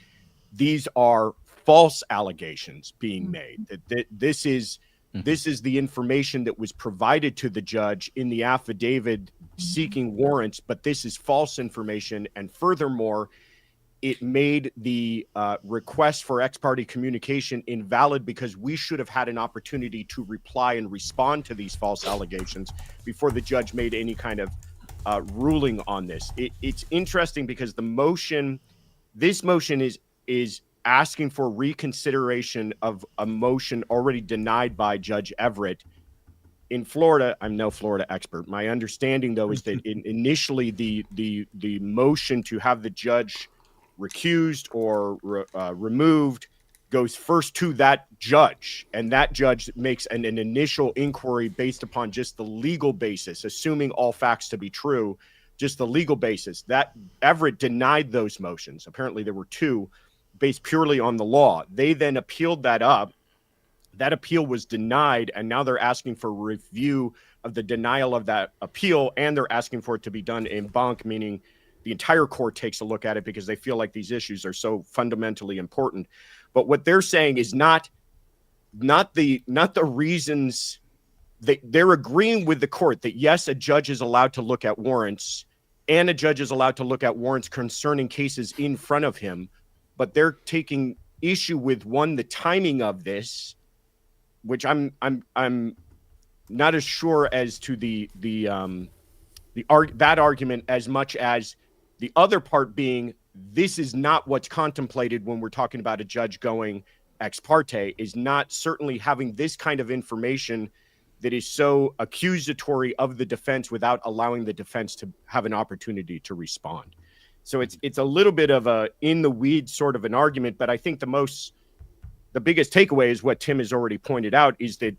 [SPEAKER 11] these are false allegations being made. That this is the information that was provided to the judge in the affidavit seeking warrants, but this is false information. And furthermore, it made the request for ex parte communication invalid because we should have had an opportunity to reply and respond to these false allegations before the judge made any kind of ruling on this. It's interesting because this motion is asking for reconsideration of a motion already denied by Judge Everett. In Florida, I'm no Florida expert. My understanding, though, is that initially the motion to have the judge recused or removed goes first to that judge, and that judge makes an initial inquiry based upon just the legal basis, assuming all facts to be true, just the legal basis. That Everett denied those motions. Apparently there were two based purely on the law. They then appealed that up. That appeal was denied, and now they're asking for review of the denial of that appeal, and they're asking for it to be done en banc, meaning the entire court takes a look at it because they feel like these issues are so fundamentally important. But what they're saying is not the reasons. They're agreeing with the court that yes, a judge is allowed to look at warrants, and a judge is allowed to look at warrants concerning cases in front of him, but they're taking issue with the timing of this, which I'm not as sure as to that argument as much as the other part being this is not what's contemplated when we're talking about a judge going ex parte, is not certainly having this kind of information that is so accusatory of the defense without allowing the defense to have an opportunity to respond. So it's a little bit of a in the weeds sort of an argument, but I think the biggest takeaway is what Tim has already pointed out, is that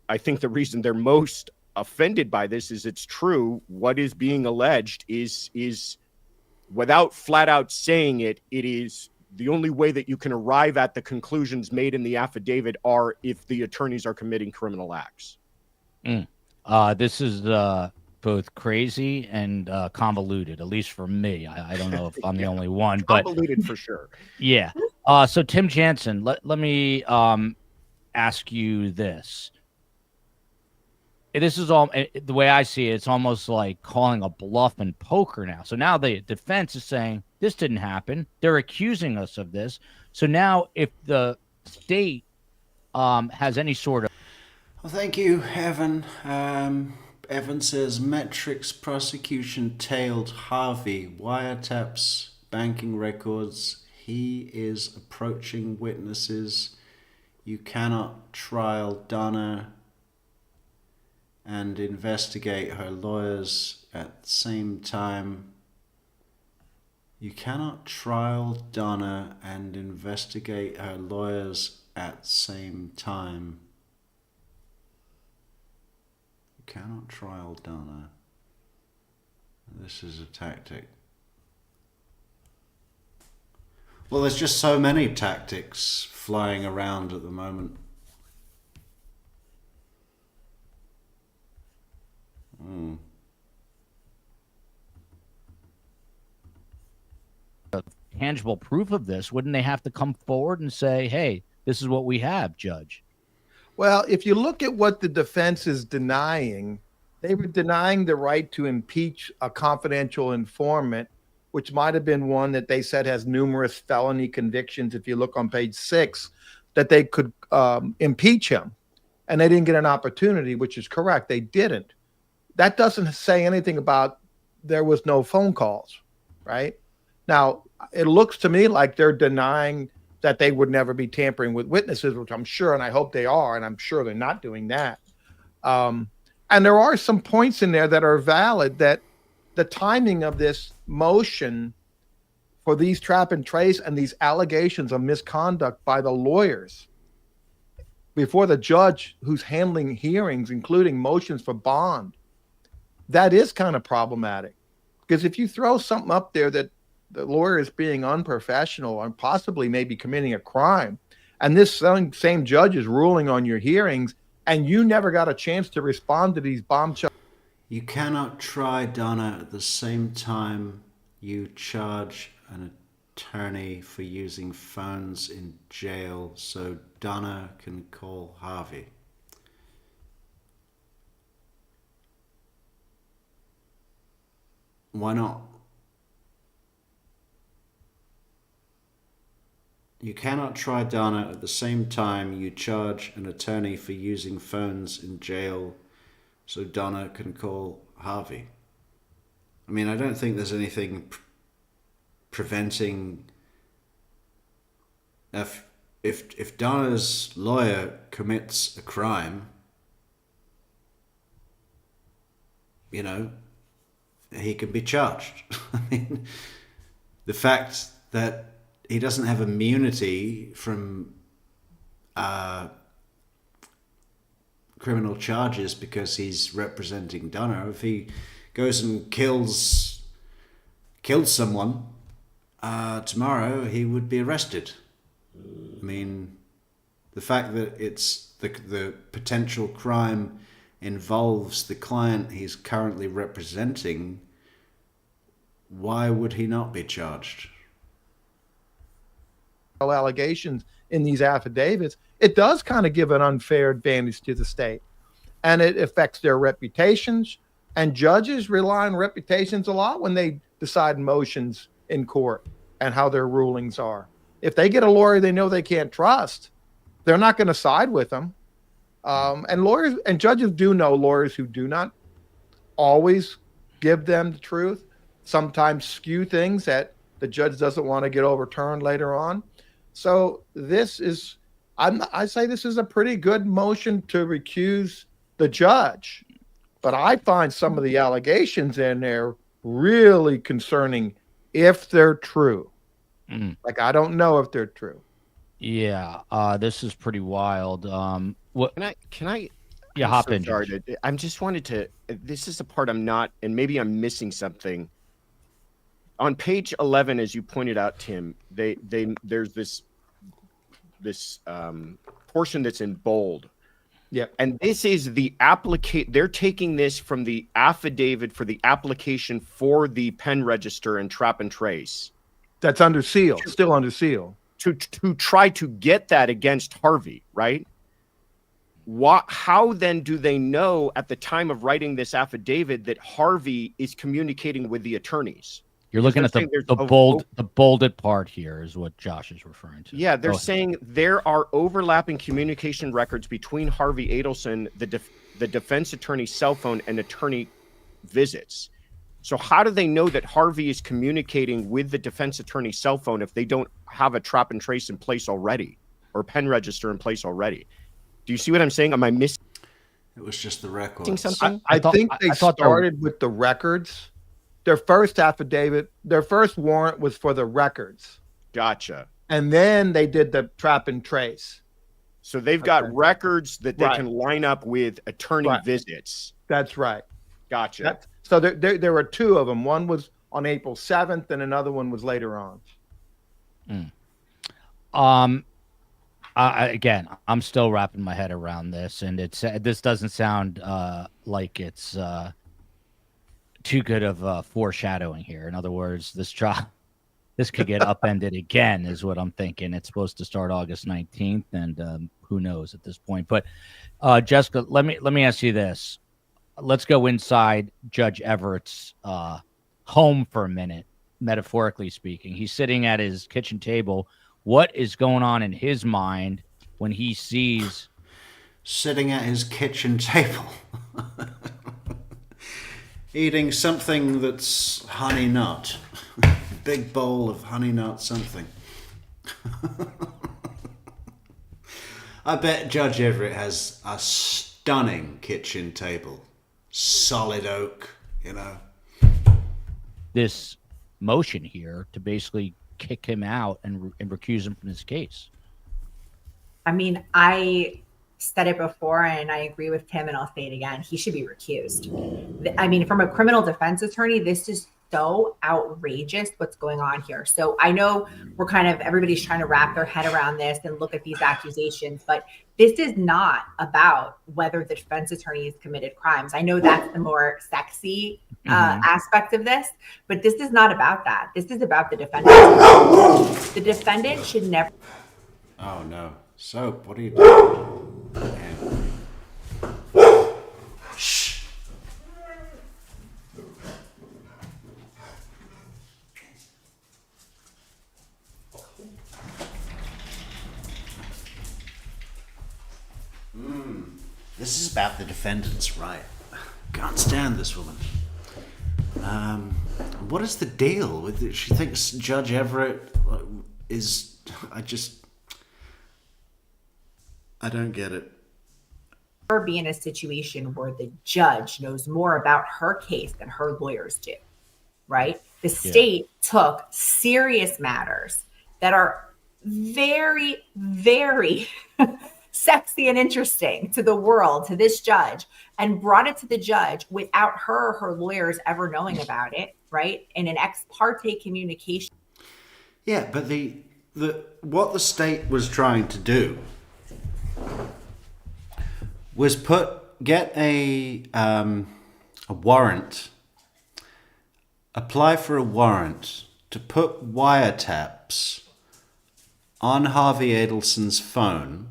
[SPEAKER 11] I think the reason they're most offended by this is it's true. What is being alleged is without flat out saying it, it is the only way that you can arrive at the conclusions made in the affidavit are if the attorneys are committing criminal acts.
[SPEAKER 8] This is both crazy and convoluted, at least for me. I don't know if I'm the only one, but
[SPEAKER 11] Convoluted for sure.
[SPEAKER 8] yeah. So Tim Jansen, let me ask you this. This is all the way I see it. It's almost like calling a bluff in poker now. So now the defense is saying this didn't happen. They're accusing us of this. So now if the state has any sort of...
[SPEAKER 1] Well, thank you, Evan. Evan says Metrix prosecution tailed Harvey, wiretaps, banking records. He is approaching witnesses. You cannot trial Donna and investigate her lawyers at the same time. You cannot trial Donna and investigate her lawyers at the same time. You cannot trial Donna. This is a tactic. Well, there's just so many tactics flying around at the moment.
[SPEAKER 8] tangible proof of this, wouldn't they have to come forward and say, hey, this is what we have, Judge?
[SPEAKER 9] Well, if you look at what the defense is denying, they were denying the right to impeach a confidential informant, which might have been one that they said has numerous felony convictions. If you look on page 6, that they could impeach him, and they didn't get an opportunity, which is correct. They didn't. That doesn't say anything about there was no phone calls, right? Now, it looks to me like they're denying that they would never be tampering with witnesses, which I'm sure, and I hope they are, and I'm sure they're not doing that. And there are some points in there that are valid, that the timing of this motion for these trap and trace and these allegations of misconduct by the lawyers before the judge who's handling hearings, including motions for bond, that is kind of problematic. Because if you throw something up there that the lawyer is being unprofessional and possibly maybe committing a crime, and this same judge is ruling on your hearings, and you never got a chance to respond to these bombshells.
[SPEAKER 1] You cannot try Donna at the same time you charge an attorney for using phones in jail so Donna can call Harvey. Why not? You cannot try Donna at the same time you charge an attorney for using phones in jail so Donna can call Harvey. I mean, I don't think there's anything preventing... If Donna's lawyer commits a crime, you know, he can be charged. I mean, the fact that he doesn't have immunity from criminal charges because he's representing Donna. If he goes and kills someone tomorrow, he would be arrested. I mean, the fact that it's the potential crime involves the client he's currently representing, why would he not be charged?
[SPEAKER 9] Allegations in these affidavits, it does kind of give an unfair advantage to the state, and it affects their reputations, and judges rely on reputations a lot when they decide motions in court and how their rulings are. If they get a lawyer they know they can't trust, they're not going to side with them. And lawyers and judges do know lawyers who do not always give them the truth, sometimes skew things that the judge doesn't want to get overturned later on. So this is, I say this is a pretty good motion to recuse the judge, but I find some of the allegations in there really concerning if they're true. Like, I don't know if they're true.
[SPEAKER 8] Yeah, this is pretty wild. What
[SPEAKER 11] Can I?
[SPEAKER 8] Yeah,
[SPEAKER 11] I'm
[SPEAKER 8] hop
[SPEAKER 11] so
[SPEAKER 8] in.
[SPEAKER 11] sorry
[SPEAKER 8] Judge.
[SPEAKER 11] I'm just wanted to. This is the part I'm not, and maybe I'm missing something. on page 11, as you pointed out, Tim, there's this portion that's in bold.
[SPEAKER 9] Yeah.
[SPEAKER 11] And this is the they're taking this from the affidavit for the application for the pen register and trap and trace.
[SPEAKER 9] That's under seal, still under seal.
[SPEAKER 11] To try to get that against Harvey, right? How then do they know at the time of writing this affidavit that Harvey is communicating with the attorneys?
[SPEAKER 8] You're looking at the bolded part here is what Josh is referring to.
[SPEAKER 11] Yeah, they're saying there are overlapping communication records between Harvey Adelson, the defense attorney's cell phone, and attorney visits. So how do they know that Harvey is communicating with the defense attorney's cell phone if they don't have a trap and trace in place already or pen register in place already? Do you see what I'm saying? Am I missing?
[SPEAKER 1] It was just the records.
[SPEAKER 11] Something?
[SPEAKER 9] I think they started with the records. Their first affidavit, their first warrant was for the records.
[SPEAKER 11] Gotcha.
[SPEAKER 9] And then they did the trap and trace.
[SPEAKER 11] So they've got records that they can line up with attorney visits.
[SPEAKER 9] That's right.
[SPEAKER 11] Gotcha.
[SPEAKER 9] So there were two of them. One was on April 7th and another one was later on.
[SPEAKER 8] Again, I'm still wrapping my head around this, and this doesn't sound like it's too good of foreshadowing here. In other words, this could get upended again, is what I'm thinking. It's supposed to start August 19th, and who knows at this point. But Jessica, let me ask you this. Let's go inside Judge Everett's home for a minute, metaphorically speaking. He's sitting at his kitchen table. What is going on in his mind when he sees...
[SPEAKER 1] Sitting at his kitchen table. Eating something that's honey nut. Big bowl of honey nut something. I bet Judge Everett has a stunning kitchen table. Solid oak, you know.
[SPEAKER 8] This motion here to basically kick him out and recuse him from his case.
[SPEAKER 10] I mean, I said it before and I agree with Tim and I'll say it again. He should be recused. I mean, from a criminal defense attorney, this is so outrageous what's going on here. So I know everybody's trying to wrap their head around this and look at these accusations, but this is not about whether the defense attorney has committed crimes. I know that's the more sexy aspect of this, but this is not about that. This is about the defendant. The defendant should never.
[SPEAKER 1] Oh no. Soap, what are you doing? Shh. This is about the defendants, right? Can't stand this woman. What is the deal with it? She thinks Judge Everett is... I don't get it.
[SPEAKER 10] Be in a situation where the judge knows more about her case than her lawyers do, right? The state took serious matters that are very, very sexy and interesting to the world, to this judge, and brought it to the judge without her or her lawyers ever knowing about it, right? In an ex parte communication.
[SPEAKER 1] Yeah, but what the state was trying to do was get a warrant, apply for a warrant to put wiretaps on Harvey Adelson's phone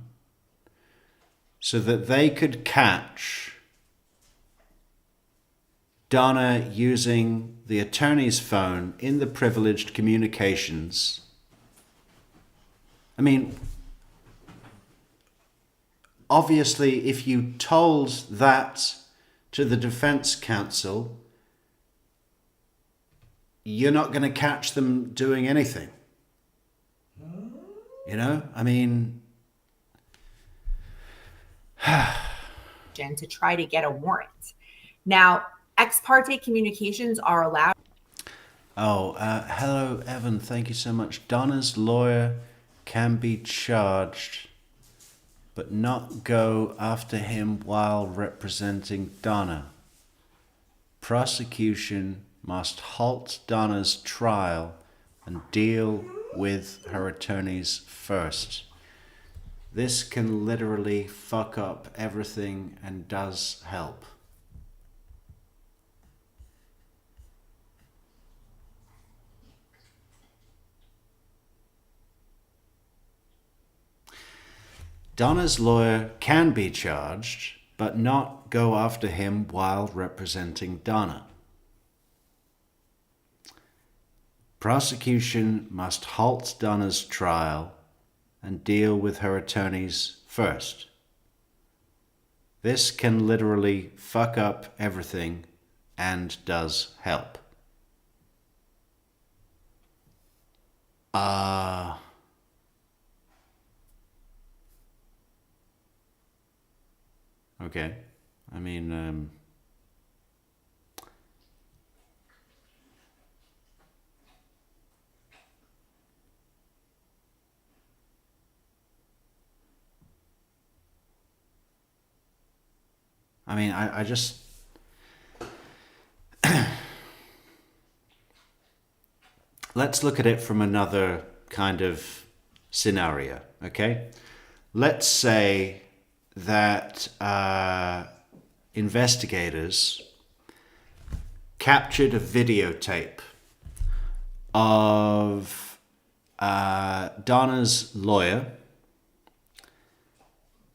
[SPEAKER 1] so that they could catch Donna using the attorney's phone in the privileged communications. I mean, obviously, if you told that to the defense counsel, you're not going to catch them doing anything. You know, I mean...
[SPEAKER 10] to try to get a warrant. Now, ex parte communications are allowed.
[SPEAKER 1] Oh, hello, Evan. Thank you so much. Donna's lawyer can be charged, but not go after him while representing Donna. Prosecution must halt Donna's trial and deal with her attorneys first. This can literally fuck up everything and does help. Donna's lawyer can be charged, but not go after him while representing Donna. Prosecution must halt Donna's trial and deal with her attorneys first. This can literally fuck up everything and does help. Okay. I mean, I just let's look at it from another kind of scenario, okay? Let's say that investigators captured a videotape of Donna's lawyer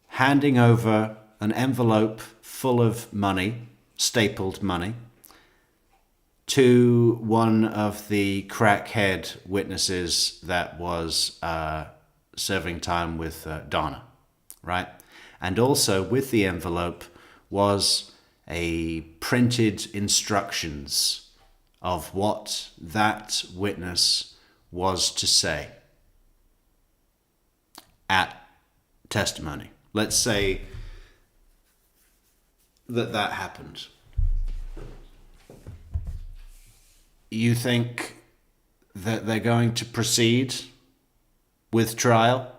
[SPEAKER 1] handing over an envelope full of money, stapled money, to one of the crackhead witnesses that was serving time with Donna, right? And also with the envelope was a printed instructions of what that witness was to say at testimony. Let's say that happened. You think that they're going to proceed with trial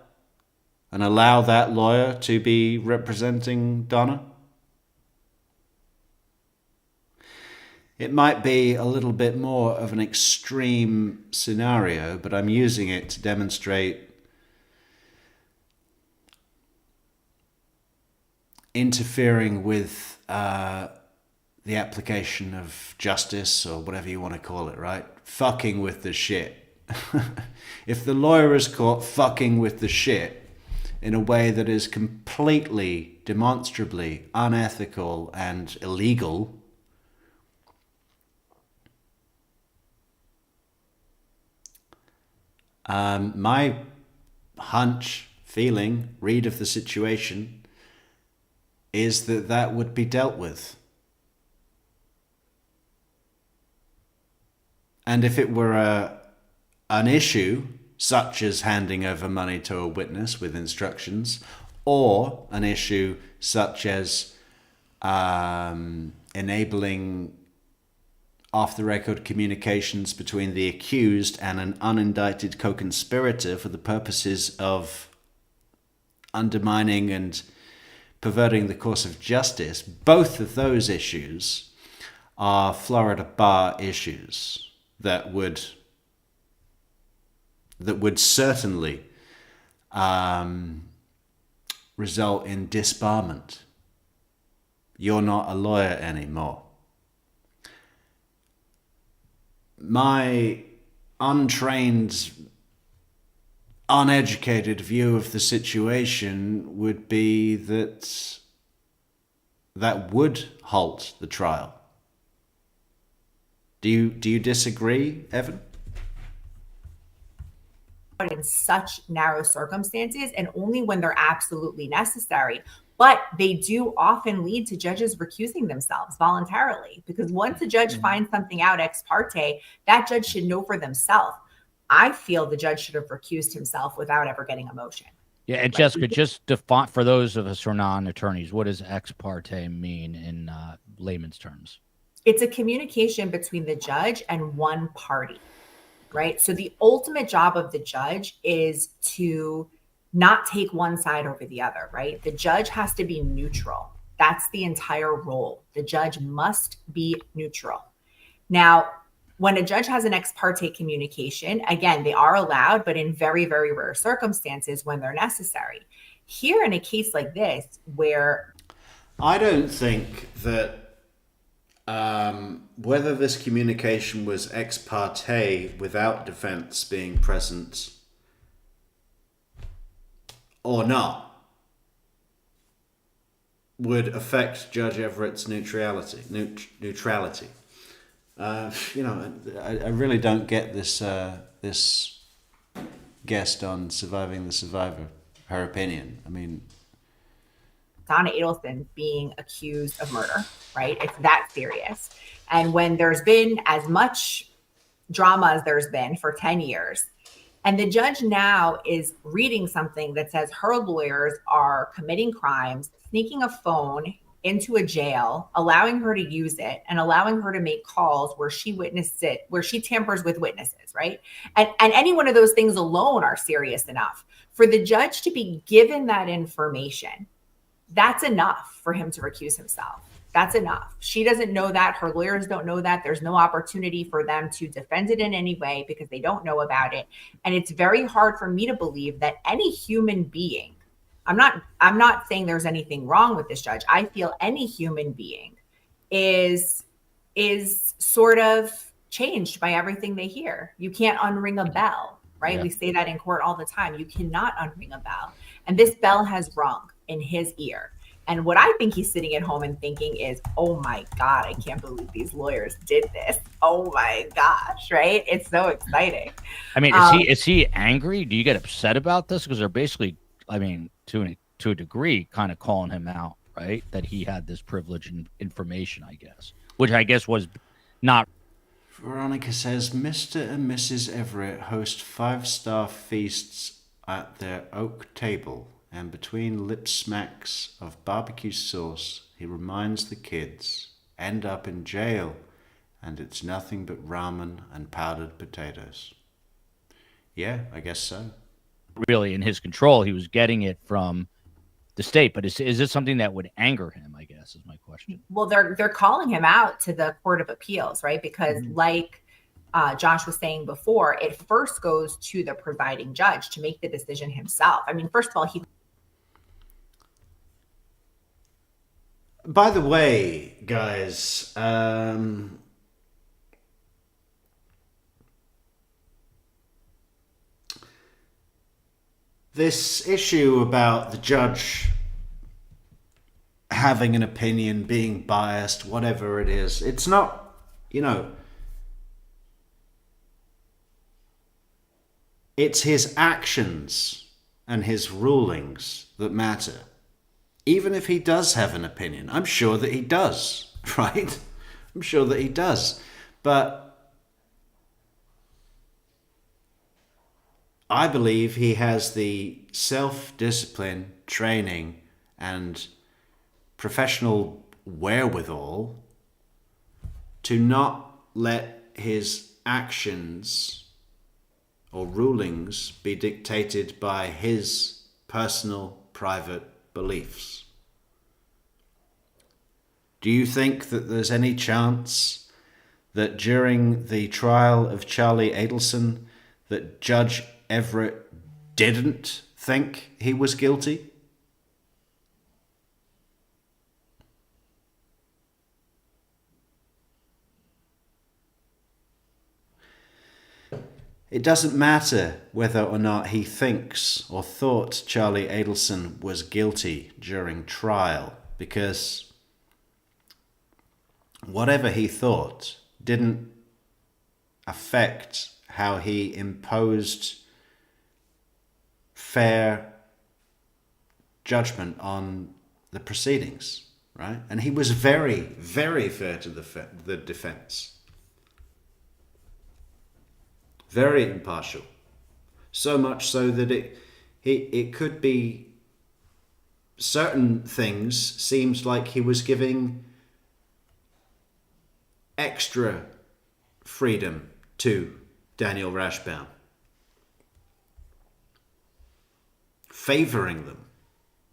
[SPEAKER 1] and allow that lawyer to be representing Donna? It might be a little bit more of an extreme scenario, but I'm using it to demonstrate interfering with the application of justice, or whatever you want to call it, right? Fucking with the shit. If the lawyer is caught fucking with the shit in a way that is completely, demonstrably unethical and illegal, my hunch, feeling, read of the situation is that that would be dealt with. And if it were an issue, such as handing over money to a witness with instructions, or an issue such as enabling off-the-record communications between the accused and an unindicted co-conspirator for the purposes of undermining and perverting the course of justice, both of those issues are Florida bar issues that would certainly result in disbarment. You're not a lawyer anymore. My untrained, uneducated view of the situation would be that would halt the trial. Do you disagree, Evan?
[SPEAKER 10] But in such narrow circumstances and only when they're absolutely necessary. But they do often lead to judges recusing themselves voluntarily, because once a judge finds something out ex parte, that judge should know for themselves. I feel the judge should have recused himself without ever getting a motion.
[SPEAKER 8] Yeah, and Jessica, just define for those of us who are non-attorneys, what does ex parte mean in layman's terms?
[SPEAKER 10] It's a communication between the judge and one party, right? So the ultimate job of the judge is to not take one side over the other, right? The judge has to be neutral. That's the entire role. The judge must be neutral. Now, When a judge has an ex parte communication, again, they are allowed, but in very, very rare circumstances when they're necessary. Here, in a case like this, where
[SPEAKER 1] I don't think that whether this communication was ex parte without defense being present or not would affect Judge Everett's neutrality. I really don't get this this guest on Surviving the Survivor, her opinion. I mean,
[SPEAKER 10] Donna Adelson being accused of murder, right? It's that serious. And when there's been as much drama as there's been for 10 years, and the judge now is reading something that says her lawyers are committing crimes, sneaking a phone into a jail, allowing her to use it, and allowing her to make calls where she witnessed it, where she tampers with witnesses, right? And any one of those things alone are serious enough. For the judge to be given that information, that's enough for him to recuse himself. That's enough. She doesn't know that. Her lawyers don't know that. There's no opportunity for them to defend it in any way because they don't know about it. And it's very hard for me to believe that any human being, I'm not saying there's anything wrong with this judge. I feel any human being is sort of changed by everything they hear. You can't unring a bell, right? Yeah. We say that in court all the time. You cannot unring a bell. And this bell has rung in his ear. And what I think he's sitting at home and thinking is, oh my God, I can't believe these lawyers did this. Oh my gosh, right? It's so exciting.
[SPEAKER 8] I mean, is he angry? Do you get upset about this? Because they're basically, I mean, to a degree, kind of calling him out, right? That he had this privilege and information, I guess, which I guess was not.
[SPEAKER 1] Veronica says, Mr. and Mrs. Everett host 5-star feasts at their oak table. And between lip smacks of barbecue sauce, he reminds the kids, end up in jail, and it's nothing but ramen and powdered potatoes. Yeah, I guess so.
[SPEAKER 8] Really in his control, he was getting it from the state. But is it something that would anger him, I guess, is my question.
[SPEAKER 10] Well, they're calling him out to the Court of Appeals, right? Because like Josh was saying before, it first goes to the presiding judge to make the decision himself. I mean, first of all,
[SPEAKER 1] By the way, guys, this issue about the judge having an opinion, being biased, whatever it is, it's not, it's his actions and his rulings that matter. Even if he does have an opinion, I'm sure that he does, right? I'm sure that he does. But I believe he has the self-discipline, training, and professional wherewithal to not let his actions or rulings be dictated by his personal, private beliefs. Do you think that there's any chance that during the trial of Charlie Adelson that Judge Everett didn't think he was guilty? It doesn't matter whether or not he thinks or thought Charlie Adelson was guilty during trial, because whatever he thought didn't affect how he imposed fair judgment on the proceedings, right? And he was very, very fair to the defense. Very impartial. So much so that it could be certain things seems like he was giving extra freedom to Daniel Rashbaum. Favoring them.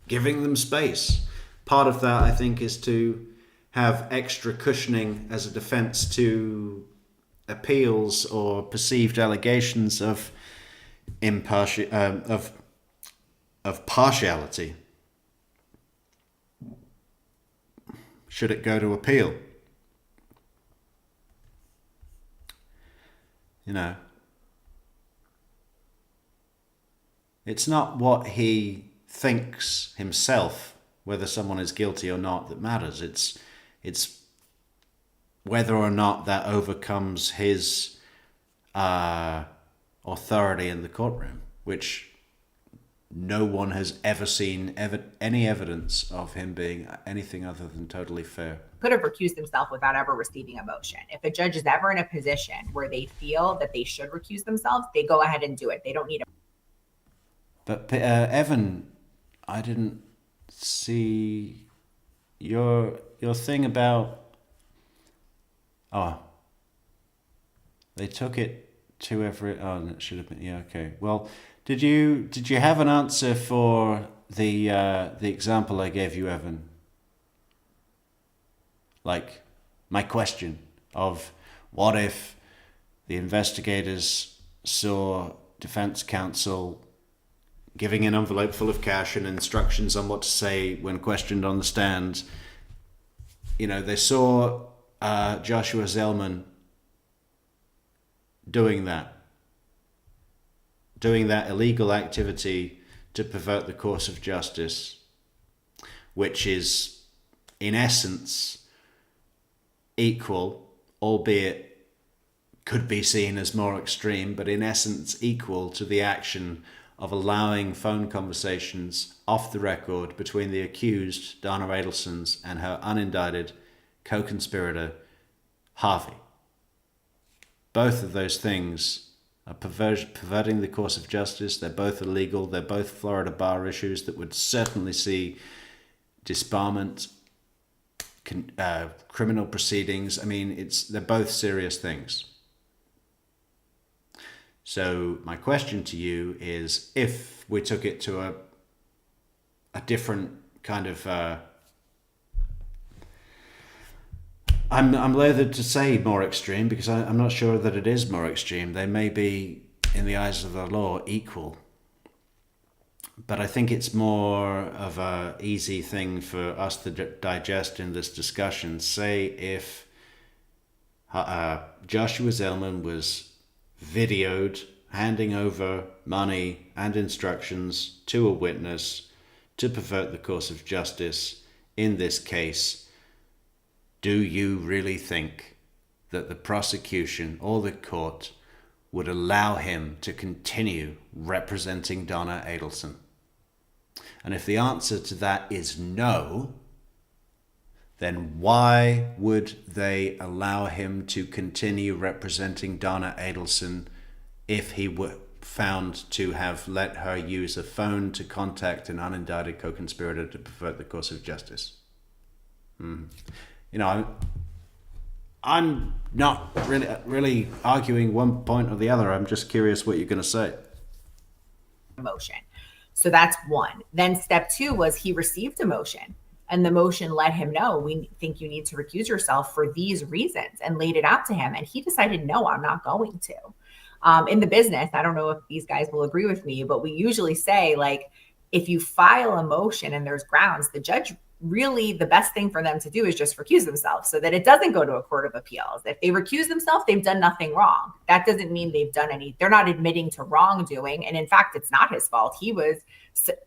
[SPEAKER 1] Giving them space. Part of that, I think, is to have extra cushioning as a defense to appeals or perceived allegations of partiality, should it go to appeal? You know, it's not what he thinks himself, whether someone is guilty or not, that matters. It's whether or not that overcomes his authority in the courtroom, which no one has ever seen any evidence of him being anything other than totally fair.
[SPEAKER 10] Could have recused himself without ever receiving a motion. If a judge is ever in a position where they feel that they should recuse themselves, they go ahead and do it. They don't need a.
[SPEAKER 1] But Evan, I didn't see your thing about. Oh, they took it to every. Oh, it should have been. Yeah, okay. Well, did you have an answer for the example I gave you, Evan? Like my question of what if the investigators saw defense counsel giving an envelope full of cash and instructions on what to say when questioned on the stand. You know, they saw Joshua Zellman doing that illegal activity to pervert the course of justice, which is in essence equal, albeit could be seen as more extreme, but in essence equal to the action of allowing phone conversations off the record between the accused, Donna Adelson, and her unindicted co-conspirator, Harvey. Both of those things are perverting the course of justice. They're both illegal. They're both Florida bar issues that would certainly see disbarment, criminal proceedings. I mean, they're both serious things. So my question to you is, if we took it to a different kind of, I'm loath to say more extreme, because I'm not sure that it is more extreme. They may be, in the eyes of the law, equal. But I think it's more of a easy thing for us to digest in this discussion. Say if Joshua Zellman was videoed handing over money and instructions to a witness to pervert the course of justice in this case, do you really think that the prosecution or the court would allow him to continue representing Donna Adelson? And if the answer to that is no, then why would they allow him to continue representing Donna Adelson if he were found to have let her use a phone to contact an unindicted co-conspirator to pervert the course of justice? You know, I'm not really arguing one point or the other. I'm just curious what you're going to say.
[SPEAKER 10] Motion. So that's one. Then step two was he received a motion, and the motion let him know, we think you need to recuse yourself for these reasons, and laid it out to him. And he decided, no, I'm not going to. In the business, I don't know if these guys will agree with me, but we usually say, like, if you file a motion and there's grounds, the judge really, the best thing for them to do is just recuse themselves so that it doesn't go to a court of appeals. If they recuse themselves, they've done nothing wrong. That doesn't mean they've done they're not admitting to wrongdoing. And in fact, it's not his fault.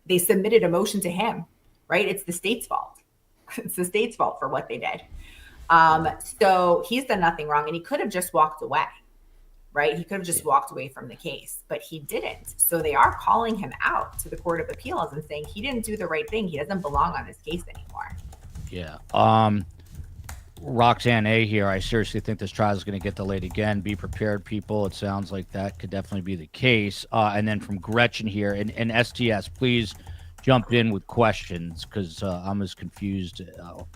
[SPEAKER 10] They submitted a motion to him, right? It's the state's fault. It's the state's fault for what they did. So he's done nothing wrong, and he could have just walked away, right? He could have just walked away from the case, but he didn't. So they are calling him out to the Court of Appeals and saying he didn't do the right thing. He doesn't belong on this case anymore.
[SPEAKER 8] Yeah. Roxanne A here. I seriously think this trial is going to get delayed again. Be prepared, people. It sounds like that could definitely be the case. And then from Gretchen here, and STS, please jump in with questions, because I'm as confused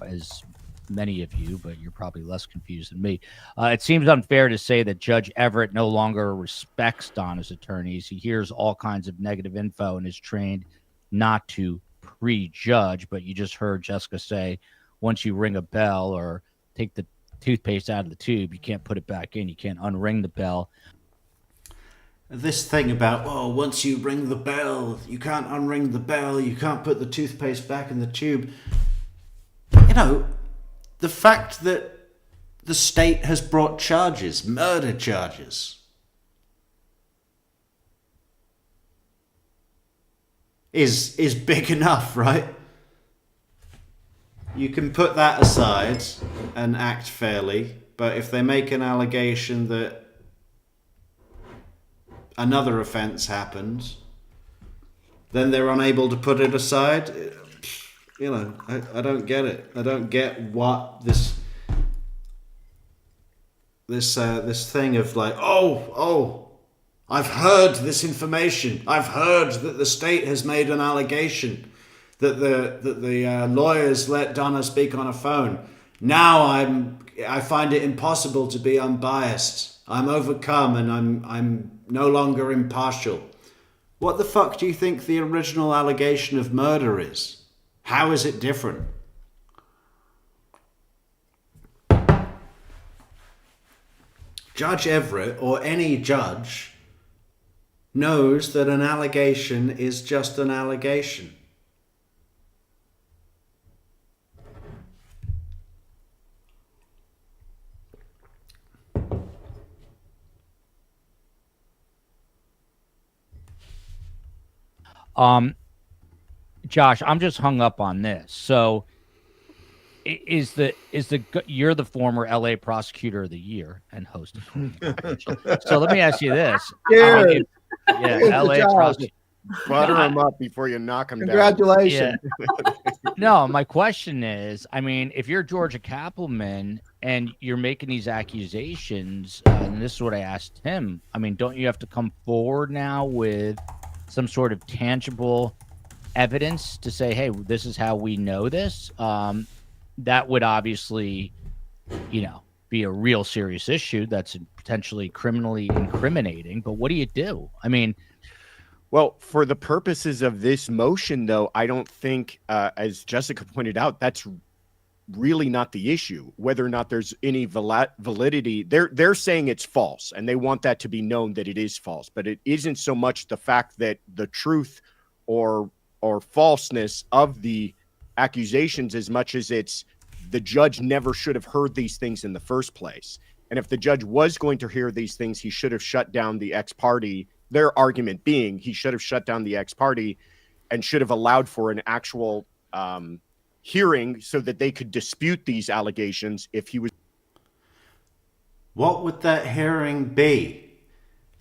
[SPEAKER 8] as many of you, but you're probably less confused than me. It seems unfair to say that Judge Everett no longer respects Donna's attorneys. He hears all kinds of negative info and is trained not to prejudge. But you just heard Jessica say, once you ring a bell or take the toothpaste out of the tube. You can't put it back in. You can't unring the bell.
[SPEAKER 1] This thing about, once you ring the bell, you can't unring the bell, you can't put the toothpaste back in the tube. You know, the fact that the state has brought charges, murder charges, is big enough, right? You can put that aside and act fairly, but if they make an allegation that another offence happened, then they're unable to put it aside. You know, I don't get it. I don't get what this thing of like, I've heard this information. I've heard that the state has made an allegation that the lawyers let Donna speak on a phone. Now I find it impossible to be unbiased. I'm overcome and I'm no longer impartial. What the fuck do you think the original allegation of murder is? How is it different? Judge Everett, or any judge, knows that an allegation is just an allegation.
[SPEAKER 8] Josh, I'm just hung up on this. So you're the former LA prosecutor of the year and host of so let me ask you this. LA prosecutor.
[SPEAKER 11] Butter him up before you knock him down.
[SPEAKER 9] Congratulations.
[SPEAKER 8] Yeah. No, my question is, I mean, if you're Georgia Kappelman and you're making these accusations, and this is what I asked him, I mean, don't you have to come forward now with some sort of tangible evidence to say, hey, this is how we know this? That would obviously, be a real serious issue that's potentially criminally incriminating. But what do you do? I mean,
[SPEAKER 11] well, for the purposes of this motion, though, I don't think, as Jessica pointed out, that's really not the issue. Whether or not there's any validity, they're saying it's false, and they want that to be known that it is false. But it isn't so much the fact that the truth or falseness of the accusations as much as it's the judge never should have heard these things in the first place. And if the judge was going to hear these things, he should have shut down the ex parte. Their argument being he should have shut down the ex parte and should have allowed for an actual hearing so that they could dispute these allegations if he was.
[SPEAKER 1] What would that hearing be?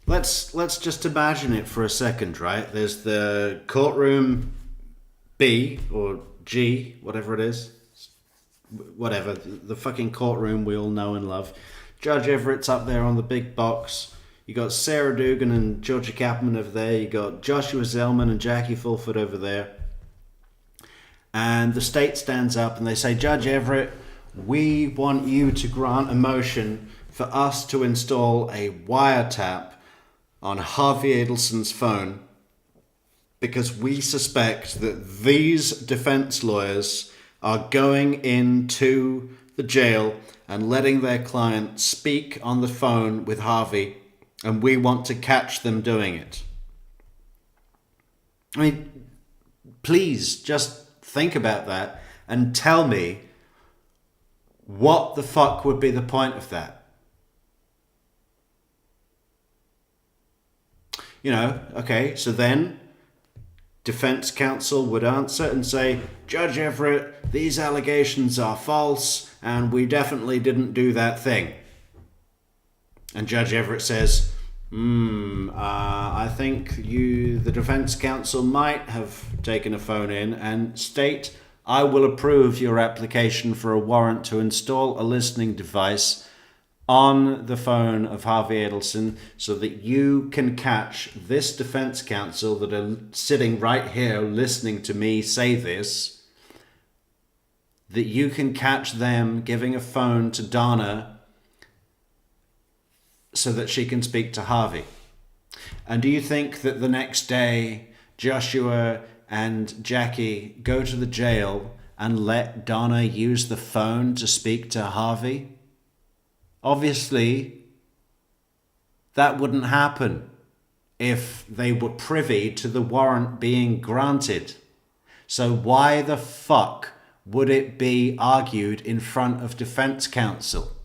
[SPEAKER 1] Let's just imagine it for a second, right? There's the courtroom B or G, whatever it is. Whatever, the fucking courtroom we all know and love. Judge Everett's up there on the big box. You got Sarah Dugan and Georgia Kappelman over there. You got Joshua Zellman and Jackie Fulford over there. And the state stands up and they say, Judge Everett, we want you to grant a motion for us to install a wiretap on Harvey Adelson's phone because we suspect that these defense lawyers are going into the jail and letting their client speak on the phone with Harvey, and we want to catch them doing it. I mean, please just think about that and tell me what the fuck would be the point of that. Okay, so then defense counsel would answer and say, Judge Everett, these allegations are false and we definitely didn't do that thing. And Judge Everett says, I think the defense counsel might have taken a phone in and state, I will approve your application for a warrant to install a listening device on the phone of Harvey Adelson so that you can catch this defense counsel that are sitting right here listening to me say this, that you can catch them giving a phone to Donna so that she can speak to Harvey. And do you think that the next day Joshua and Jackie go to the jail and let Donna use the phone to speak to Harvey? Obviously, that wouldn't happen if they were privy to the warrant being granted. So why the fuck would it be argued in front of defense counsel?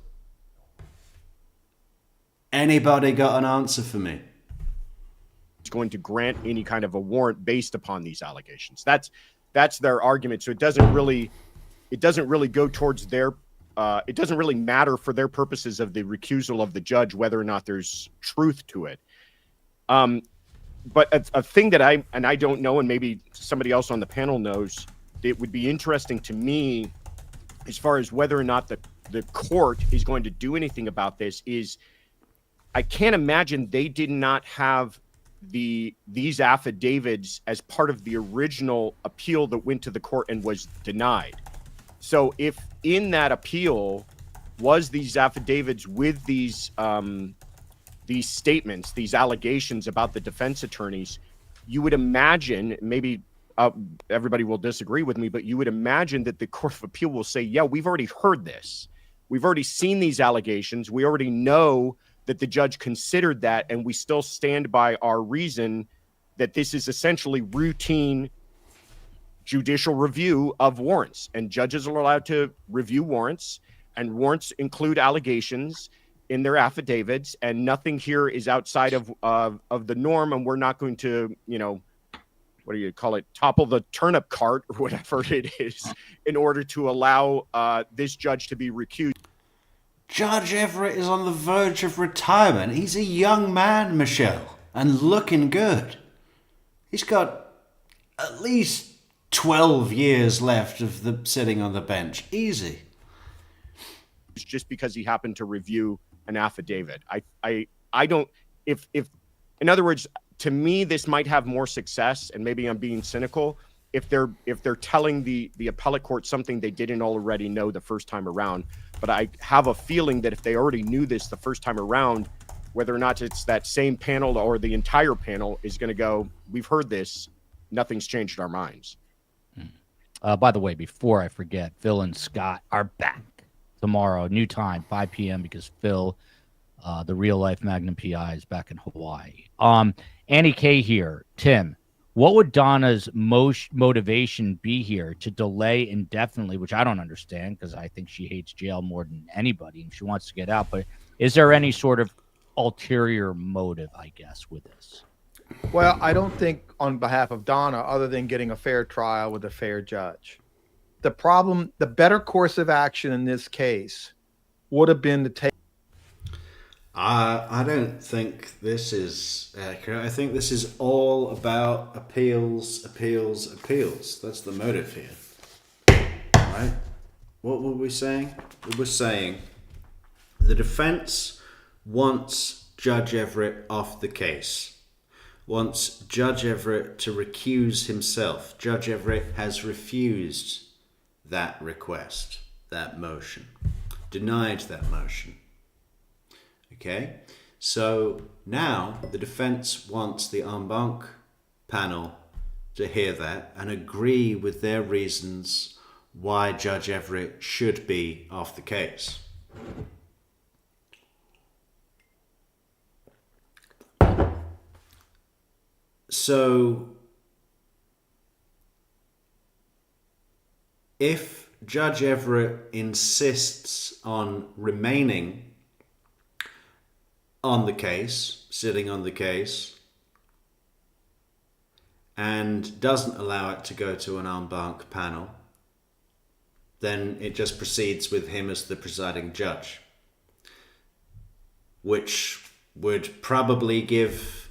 [SPEAKER 1] Anybody got an answer for me?
[SPEAKER 11] It's going to grant any kind of a warrant based upon these allegations. That's their argument. So it doesn't really go towards their it doesn't really matter for their purposes of the recusal of the judge whether or not there's truth to it. But a thing that I don't know, and maybe somebody else on the panel knows, it would be interesting to me as far as whether or not the court is going to do anything about this is I can't imagine they did not have these affidavits as part of the original appeal that went to the court and was denied. So if in that appeal was these affidavits with these statements, these allegations about the defense attorneys, you would imagine, maybe everybody will disagree with me, but you would imagine that the Court of Appeal will say, yeah, we've already heard this. We've already seen these allegations. We already know that the judge considered that, and we still stand by our reason that this is essentially routine judicial review of warrants, and judges are allowed to review warrants, and warrants include allegations in their affidavits, and nothing here is outside of the norm, and we're not going to, what do you call it, topple the turnip cart or whatever it is in order to allow this judge to be recused.
[SPEAKER 1] Judge Everett is on the verge of retirement. He's a young man, Michelle, and looking good. He's got at least 12 years left of the sitting on the bench. Easy.
[SPEAKER 11] Just because he happened to review an affidavit. I don't, if in other words, to me, this might have more success, and maybe I'm being cynical, if they're telling the appellate court something they didn't already know the first time around. But I have a feeling that if they already knew this the first time around, whether or not it's that same panel or the entire panel is going to go, we've heard this, nothing's changed our minds.
[SPEAKER 8] By the way, before I forget, Phil and Scott are back tomorrow, new time, 5 p.m. because Phil, the real life Magnum PI, is back in Hawaii. Annie K here. Tim, what would Donna's motivation be here to delay indefinitely, which I don't understand because I think she hates jail more than anybody and she wants to get out. But is there any sort of ulterior motive, I guess, with this?
[SPEAKER 9] Well, I don't think on behalf of Donna, other than getting a fair trial with a fair judge. The better course of action in this case would have been to take.
[SPEAKER 1] I don't think this is accurate. I think this is all about appeals. That's the motive here. Right? What were we saying? We were saying the defense wants Judge Everett off the case, wants Judge Everett to recuse himself. Judge Everett has refused that request, that motion, denied that motion. Okay, so now the defense wants the en banc panel to hear that and agree with their reasons why Judge Everett should be off the case. So if Judge Everett insists on remaining on the case, sitting on the case, and doesn't allow it to go to an en banc panel, then it just proceeds with him as the presiding judge, which would probably give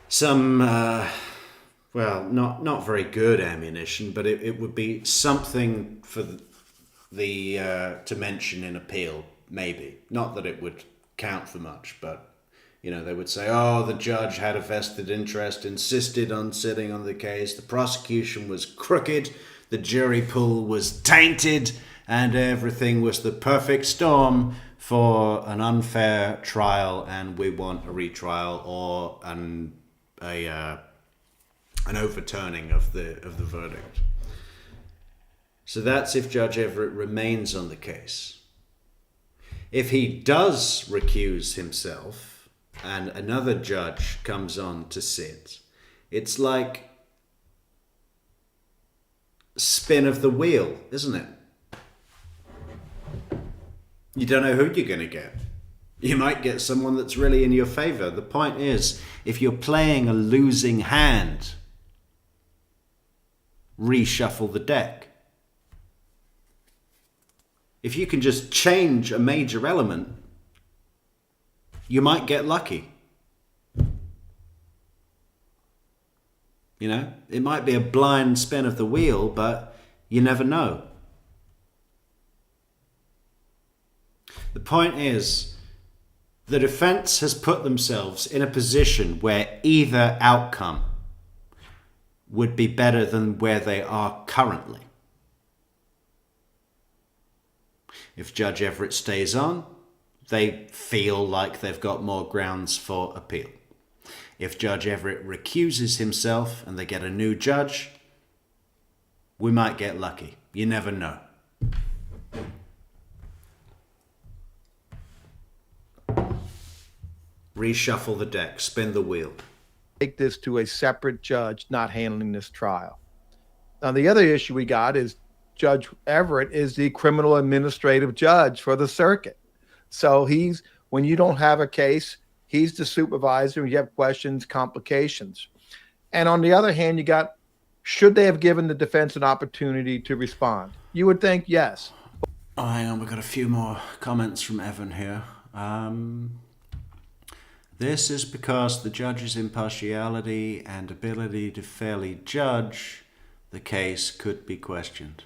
[SPEAKER 1] some, not very good ammunition, but it would be something for the to mention in appeal, maybe. Not that it would count for much, but they would say, oh, the judge had a vested interest, insisted on sitting on the case, the prosecution was crooked, the jury pool was tainted, and everything was the perfect storm for an unfair trial, and we want a retrial or an overturning of the verdict. So that's if Judge Everett remains on the case. If he does recuse himself and another judge comes on to sit, it's like spin of the wheel, isn't it? You don't know who you're going to get. You might get someone that's really in your favor. The point is, if you're playing a losing hand, reshuffle the deck. If you can just change a major element, you might get lucky. You know, it might be a blind spin of the wheel, but you never know. The point is, the defense has put themselves in a position where either outcome would be better than where they are currently. If Judge Everett stays on, they feel like they've got more grounds for appeal. If Judge Everett recuses himself and they get a new judge, we might get lucky. You never know. Reshuffle the deck, spin the wheel.
[SPEAKER 9] Take this to a separate judge not handling this trial. Now, the other issue we got is Judge Everett is the criminal administrative judge for the circuit. So he's, when you don't have a case, he's the supervisor. You have questions, complications. And on the other hand, you got, should they have given the defense an opportunity to respond? You would think yes.
[SPEAKER 1] Oh, hang on, we've got a few more comments from Evan here. This is because the judge's impartiality and ability to fairly judge the case could be questioned.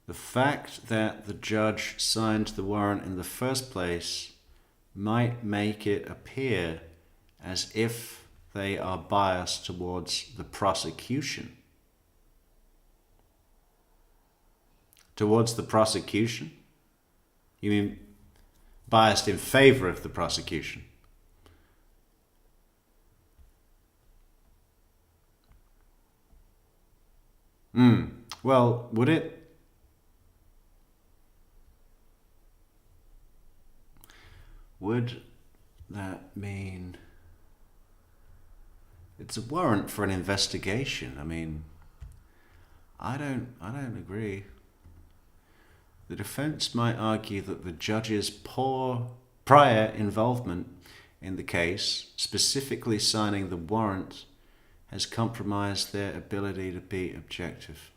[SPEAKER 1] The fact that the judge signed the warrant in the first place might make it appear as if they are biased towards the prosecution. Towards the prosecution? You mean biased in favor of the prosecution? Well, would it? Would that mean it's a warrant for an investigation? I mean, I don't agree. The defense might argue that the judge's prior involvement in the case, specifically signing the warrant, has compromised their ability to be objective.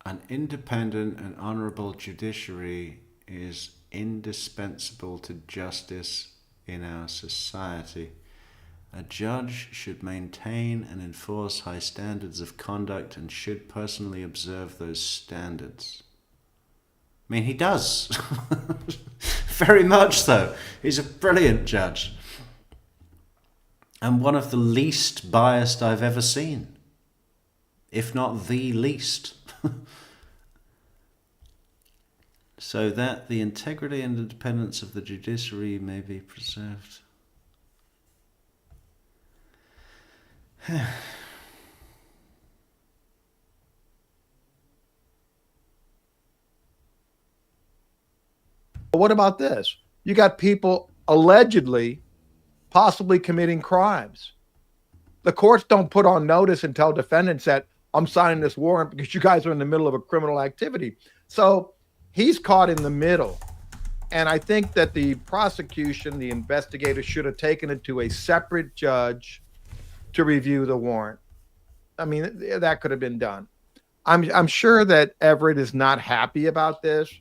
[SPEAKER 1] An independent and honorable judiciary is indispensable to justice in our society. A judge should maintain and enforce high standards of conduct and should personally observe those standards. I mean, he does. Very much so. He's a brilliant judge. And one of the least biased I've ever seen, if not the least. So that the integrity and independence of the judiciary may be preserved.
[SPEAKER 9] What about this? You got people allegedly, possibly committing crimes. The courts don't put on notice and tell defendants that I'm signing this warrant because you guys are in the middle of a criminal activity. So he's caught in the middle. And I think that the prosecution, the investigator, should have taken it to a separate judge to review the warrant. I mean, that could have been done. I'm sure that Everett is not happy about this.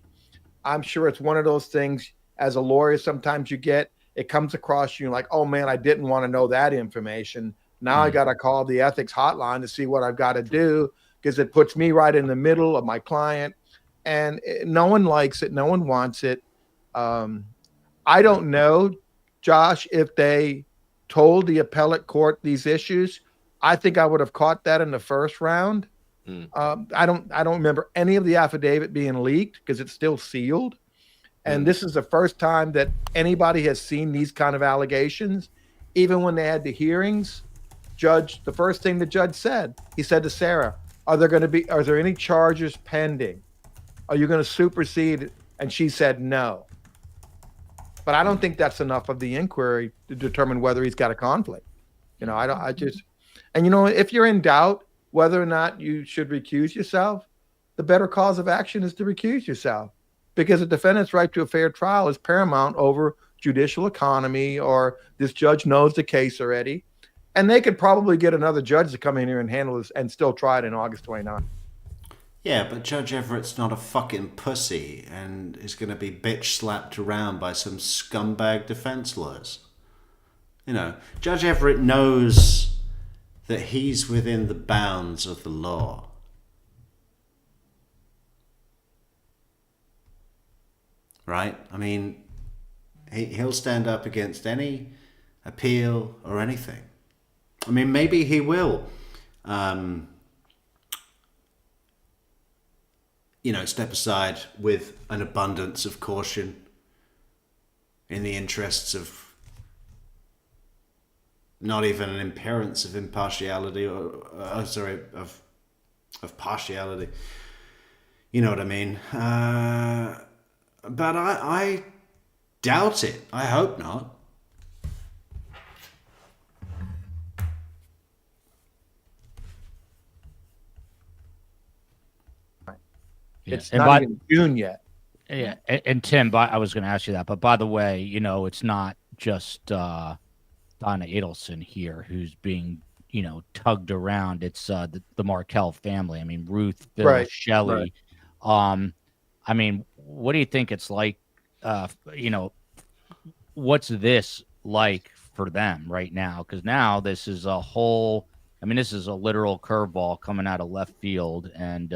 [SPEAKER 9] I'm sure it's one of those things as a lawyer, sometimes you get, it comes across you like, oh man, I didn't want to know that information. Now I got to call the ethics hotline to see what I've got to do because it puts me right in the middle of my client. And no one likes it. No one wants it. I don't know, Josh, if they told the appellate court these issues. I think I would have caught that in the first round. I don't remember any of the affidavit being leaked because it's still sealed. And this is the first time that anybody has seen these kind of allegations. Even when they had the hearings, the first thing the judge said, he said to Sarah, are there any charges pending? Are you going to supersede? And she said no. But I don't think that's enough of the inquiry to determine whether he's got a conflict. You know, and you know, if you're in doubt whether or not you should recuse yourself, the better cause of action is to recuse yourself, because a defendant's right to a fair trial is paramount over judicial economy, or this judge knows the case already. And they could probably get another judge to come in here and handle this and still try it in August 29th.
[SPEAKER 1] Yeah, but Judge Everett's not a fucking pussy and is going to be bitch slapped around by some scumbag defense lawyers. You know, Judge Everett knows that he's within the bounds of the law. Right? I mean, he'll stand up against any appeal or anything. I mean, maybe he will, step aside with an abundance of caution in the interests of not even an appearance of impartiality of partiality. You know what I mean? But I doubt it. I hope not.
[SPEAKER 9] It's
[SPEAKER 8] and
[SPEAKER 9] not even June yet.
[SPEAKER 8] Yeah, and Tim, I was going to ask you that, but by the way, you know, it's not just Donna Adelson here who's being, you know, tugged around. It's the Markel family. I mean, Ruth, Phil,
[SPEAKER 9] Right,
[SPEAKER 8] Shelley.
[SPEAKER 9] right.
[SPEAKER 8] I mean, what do you think it's like? What's this like for them right now? Because now this is a whole. I mean, this is a literal curveball coming out of left field, and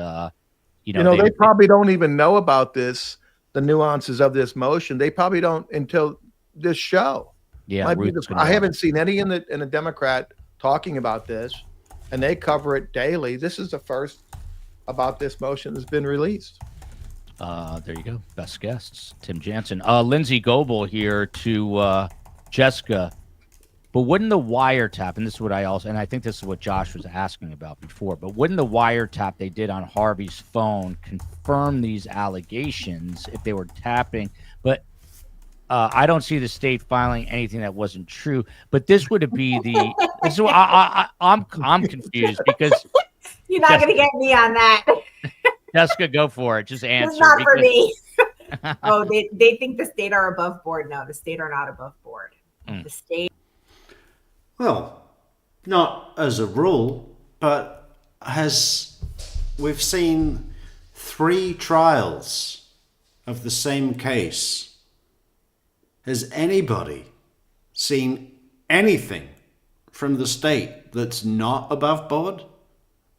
[SPEAKER 9] they probably don't even know about this, the nuances of this motion. They probably don't until this show.
[SPEAKER 8] Yeah,
[SPEAKER 9] I haven't seen any in the Democrat talking about this, and they cover it daily. This is the first about this motion that's been released.
[SPEAKER 8] There you go. Best guests, Tim Jansen. Lindsay Goebel here to Jessica. But wouldn't the wiretap, and this is what I think this is what Josh was asking about before, but wouldn't the wiretap they did on Harvey's phone confirm these allegations if they were tapping? But I don't see the state filing anything that wasn't true. But this would be the. So I'm confused because
[SPEAKER 10] you're not going to get me on that.
[SPEAKER 8] Jessica, go for it. Just answer.
[SPEAKER 10] It's not for me. Oh, they think the state are above board. No, the state are not above board. The state.
[SPEAKER 1] Well, not as a rule, but we've seen 3 trials of the same case. Has anybody seen anything from the state that's not above board?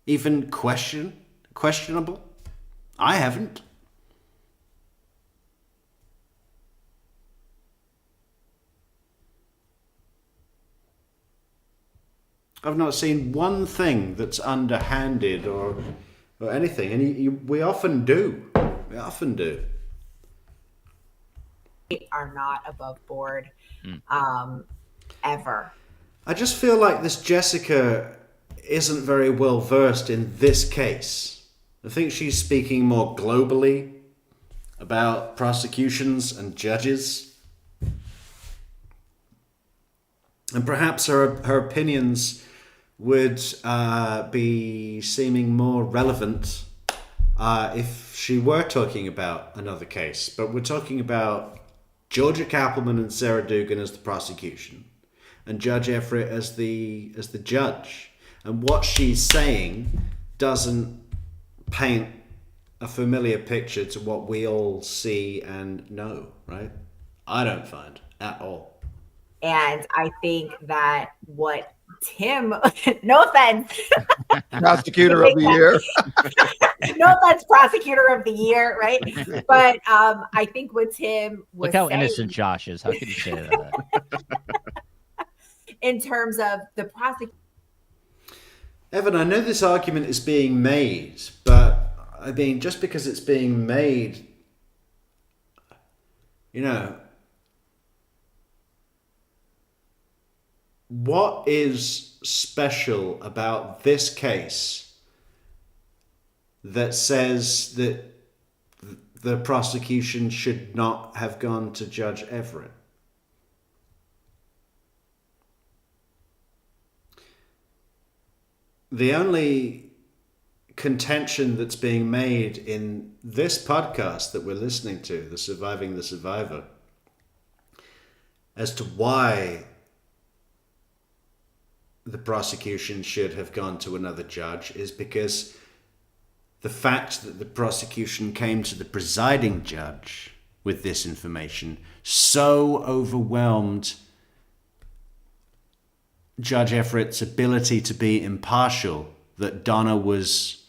[SPEAKER 1] Even questionable? I haven't. I've not seen one thing that's underhanded or anything, and we often do. We often do.
[SPEAKER 10] Are not above board, ever.
[SPEAKER 1] I just feel like this Jessica isn't very well versed in this case. I think she's speaking more globally about prosecutions and judges, and perhaps her opinions would be seeming more relevant if she were talking about another case. But we're talking about Georgia Kappelman and Sarah Dugan as the prosecution, and Judge Everett as the judge. And what she's saying doesn't paint a familiar picture to what we all see and know, right? I don't find at all.
[SPEAKER 10] And I think that what Tim, no offense,
[SPEAKER 9] prosecutor of the year.
[SPEAKER 10] No offense, prosecutor of the year, right? But I think what Tim was
[SPEAKER 8] look how
[SPEAKER 10] saying,
[SPEAKER 8] innocent Josh is. How could you say that?
[SPEAKER 10] in terms of the prosecution.
[SPEAKER 1] Evan, I know this argument is being made, but I mean, just because it's being made, You know, what is special about this case that says that the prosecution should not have gone to Judge Everett? The only contention that's being made in this podcast that we're listening to, the Surviving the Survivor, as to why the prosecution should have gone to another judge, is because the fact that the prosecution came to the presiding judge with this information so overwhelmed Judge Everett's ability to be impartial that Donna was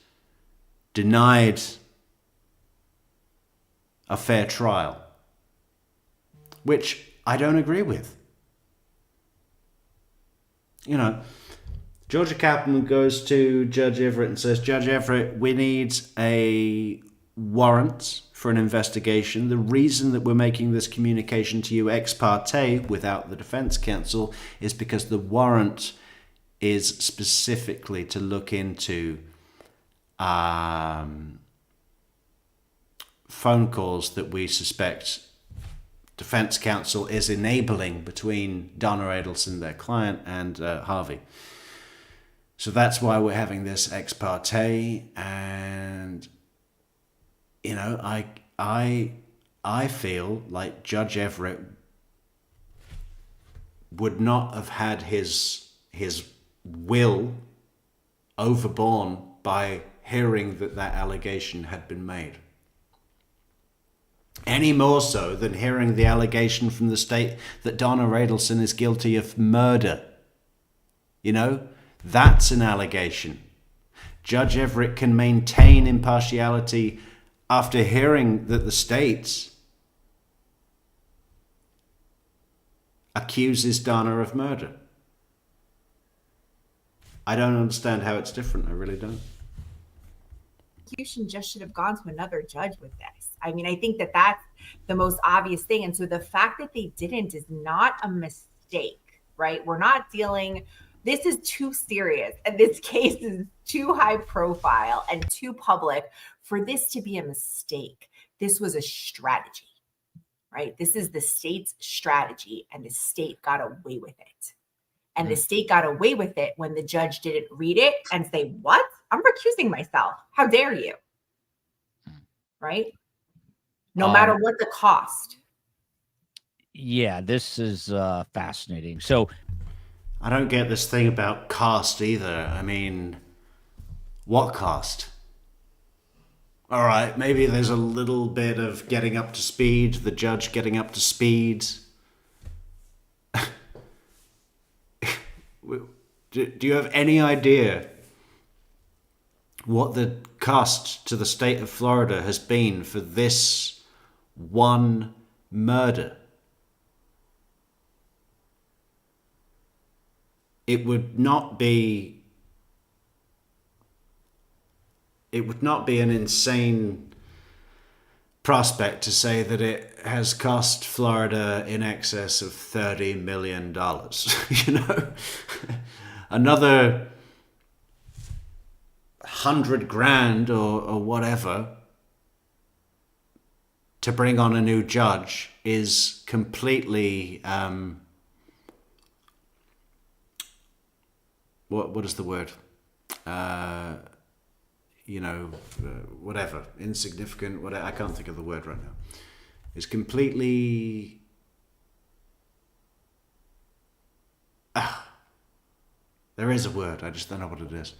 [SPEAKER 1] denied a fair trial, which I don't agree with. You know, Georgia Kaplan goes to Judge Everett and says, Judge Everett, we need a warrant for an investigation. The reason that we're making this communication to you ex parte without the defense counsel is because the warrant is specifically to look into phone calls that we suspect defense counsel is enabling between Donna Adelson, their client, and Harvey. So that's why we're having this ex parte, and you know, I feel like Judge Everett would not have had his will overborne by hearing that allegation had been made. Any more so than hearing the allegation from the state that Donna Adelson is guilty of murder. You know, that's an allegation. Judge Everett can maintain impartiality after hearing that the state accuses Donna of murder. I don't understand how it's different. I really don't.
[SPEAKER 10] Prosecution just should have gone to another judge with this. I mean, I think that that's the most obvious thing. And so the fact that they didn't is not a mistake, right? We're not dealing, this is too serious. And this case is too high profile and too public for this to be a mistake. This was a strategy, right? This is the state's strategy, and the state got away with it. And the state got away with it when the judge didn't read it and say, what? I'm recusing myself. How dare you? Right? No matter what the cost.
[SPEAKER 8] Yeah, this is fascinating. So
[SPEAKER 1] I don't get this thing about cost either. I mean, what cost? All right, maybe there's a little bit of getting up to speed, the judge getting up to speed. Do you have any idea what the cost to the state of Florida has been for this one murder? It would not be an insane prospect to say that it has cost Florida in excess of $30 million. You know, another $100,000 or whatever to bring on a new judge is completely what is the word? Whatever, insignificant, whatever, I can't think of the word right now. It's completely... there is a word, I just don't know what it is.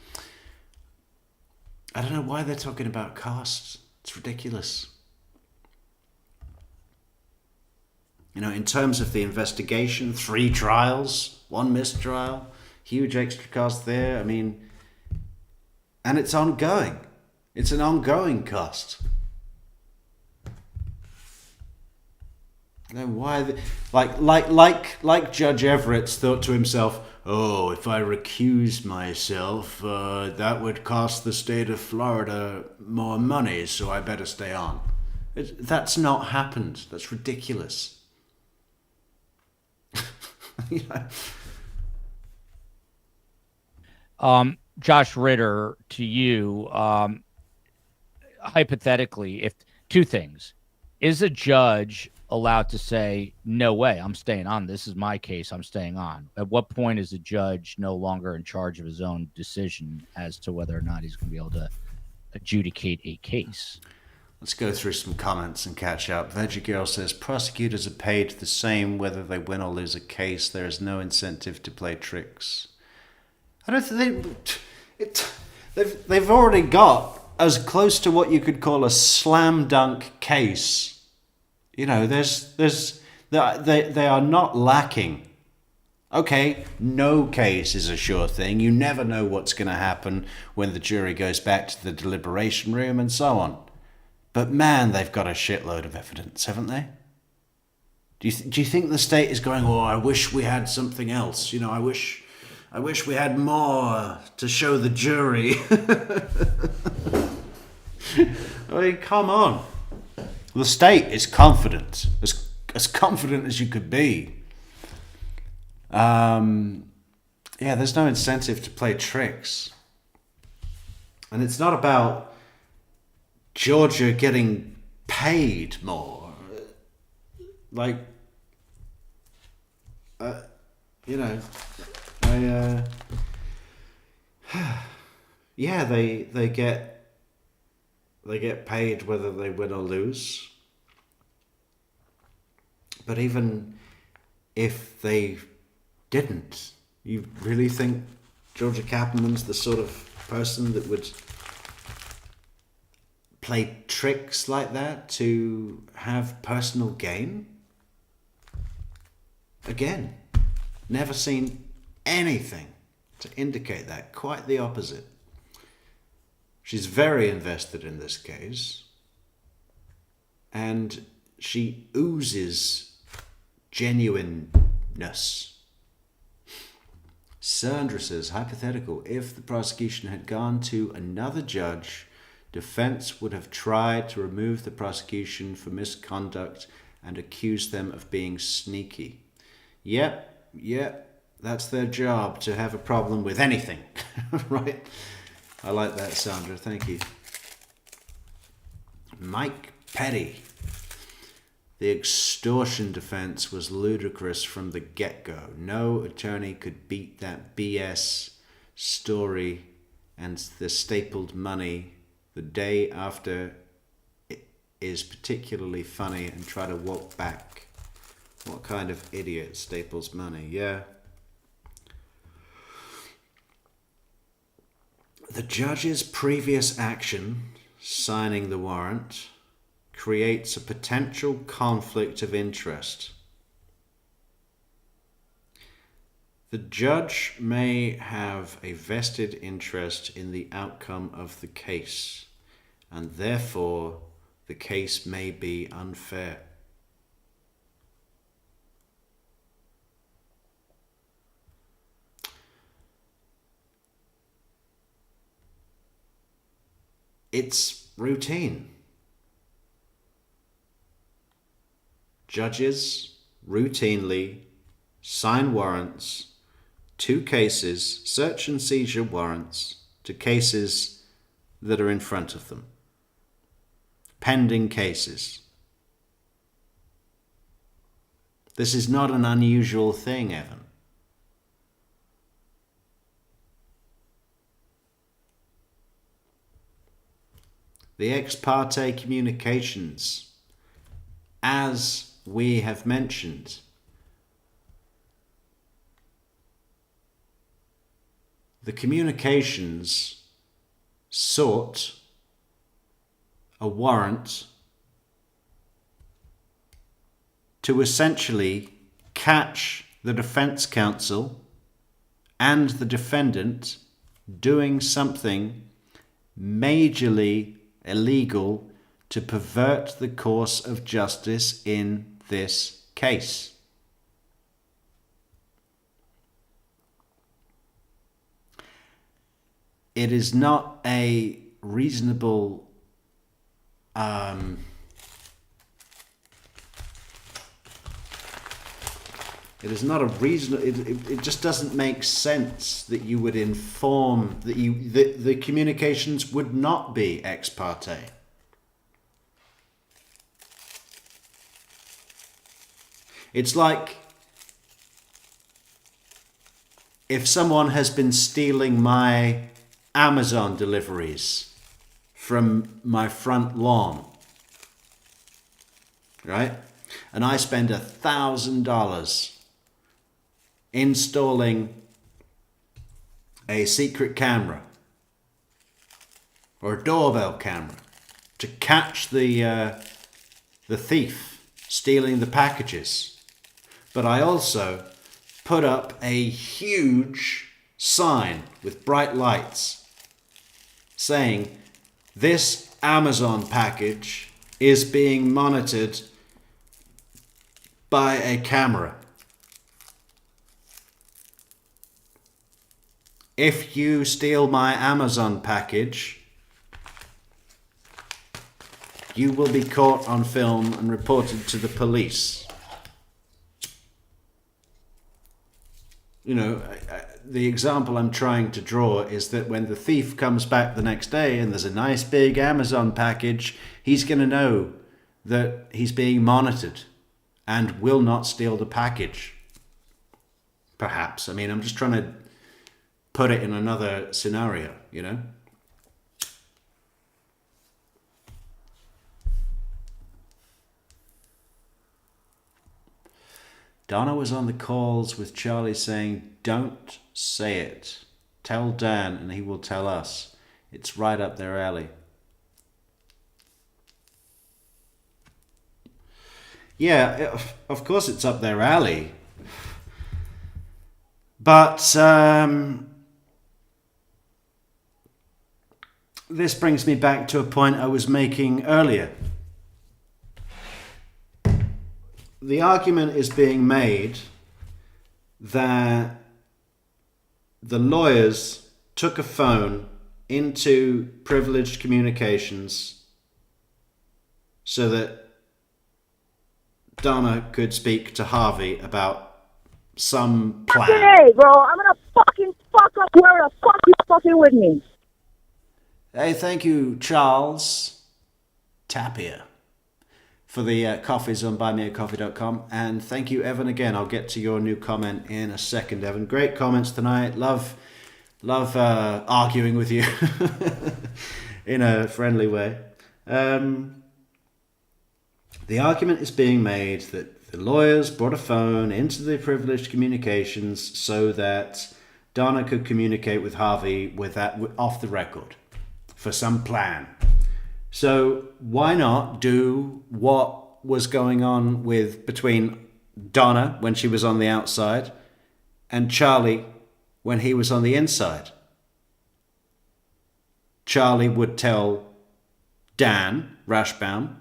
[SPEAKER 1] I don't know why they're talking about costs. It's ridiculous. You know, in terms of the investigation, 3 trials, 1 mistrial, huge extra cost there. I mean... and it's ongoing. It's an ongoing cost. Then why? Like Judge Everett's thought to himself, "Oh, if I recuse myself, that would cost the state of Florida more money, so I better stay on." That's not happened. That's ridiculous. You know?
[SPEAKER 8] Josh Ritter, to you, hypothetically, if two things, is a judge allowed to say, no way, I'm staying on, this is my case, I'm staying on? At what point is the judge no longer in charge of his own decision as to whether or not he's going to be able to adjudicate a case?
[SPEAKER 1] Let's go through some comments and catch up. Veggie Girl says, prosecutors are paid the same whether they win or lose a case. There is no incentive to play tricks. I don't think they've already got as close to what you could call a slam dunk case. You know, they are not lacking. Okay, no case is a sure thing. You never know what's going to happen when the jury goes back to the deliberation room and so on. But man, they've got a shitload of evidence, haven't they? Do you think the state is going, oh, I wish we had something else. You know, I wish we had more to show the jury. I mean, come on. The state is confident, as confident as you could be. Yeah, there's no incentive to play tricks. And it's not about Georgia getting paid more. Like, you know, yeah, they get paid whether they win or lose. But even if they didn't, you really think Georgia Kaplan's the sort of person that would play tricks like that to have personal gain? Again, never seen anything to indicate that. Quite the opposite. She's very invested in this case, and she oozes genuineness. Sandra says, hypothetical, if the prosecution had gone to another judge, defense would have tried to remove the prosecution for misconduct and accuse them of being sneaky. Yep, that's their job, to have a problem with anything. Right? I like that, Sandra. Thank you. Mike Petty. The extortion defense was ludicrous from the get-go. No attorney could beat that BS story and the stapled money the day after it is particularly funny and try to walk back. What kind of idiot staples money? Yeah. The judge's previous action, signing the warrant, creates a potential conflict of interest. The judge may have a vested interest in the outcome of the case, and therefore the case may be unfair. It's routine. Judges routinely sign warrants to cases, search and seizure warrants, to cases that are in front of them. Pending cases. This is not an unusual thing, Evan. The ex parte communications, as we have mentioned, the communications sought a warrant to essentially catch the defense counsel and the defendant doing something majorly illegal to pervert the course of justice in this case. It is not a reasonable It is not a reason. It just doesn't make sense that you would inform that the communications would not be ex parte. It's like if someone has been stealing my Amazon deliveries from my front lawn, right? And I spend $1,000 installing a secret camera or a doorbell camera to catch the thief stealing the packages. But I also put up a huge sign with bright lights saying this Amazon package is being monitored by a camera. If you steal my Amazon package, you will be caught on film and reported to the police. You know, the example I'm trying to draw is that when the thief comes back the next day and there's a nice big Amazon package, he's going to know that he's being monitored and will not steal the package. Perhaps. I mean, I'm just trying to put it in another scenario, you know? Donna was on the calls with Charlie saying, don't say it. Tell Dan and he will tell us. It's right up their alley. Yeah, of course it's up their alley. But this brings me back to a point I was making earlier. The argument is being made that the lawyers took a phone into privileged communications so that Donna could speak to Harvey about some plan.
[SPEAKER 7] Hey, bro, I'm gonna fucking fuck up whoever the fuck you fucking with me.
[SPEAKER 1] Hey, thank you, Charles Tapia, for the coffees on buymeacoffee.com. And thank you, Evan, again. I'll get to your new comment in a second, Evan. Great comments tonight. Love arguing with you in a friendly way. The argument is being made that the lawyers brought a phone into the privileged communications so that Donna could communicate with Harvey with that off the record for some plan. So why not do what was going on between Donna when she was on the outside and Charlie when he was on the inside? Charlie would tell Dan Rashbaum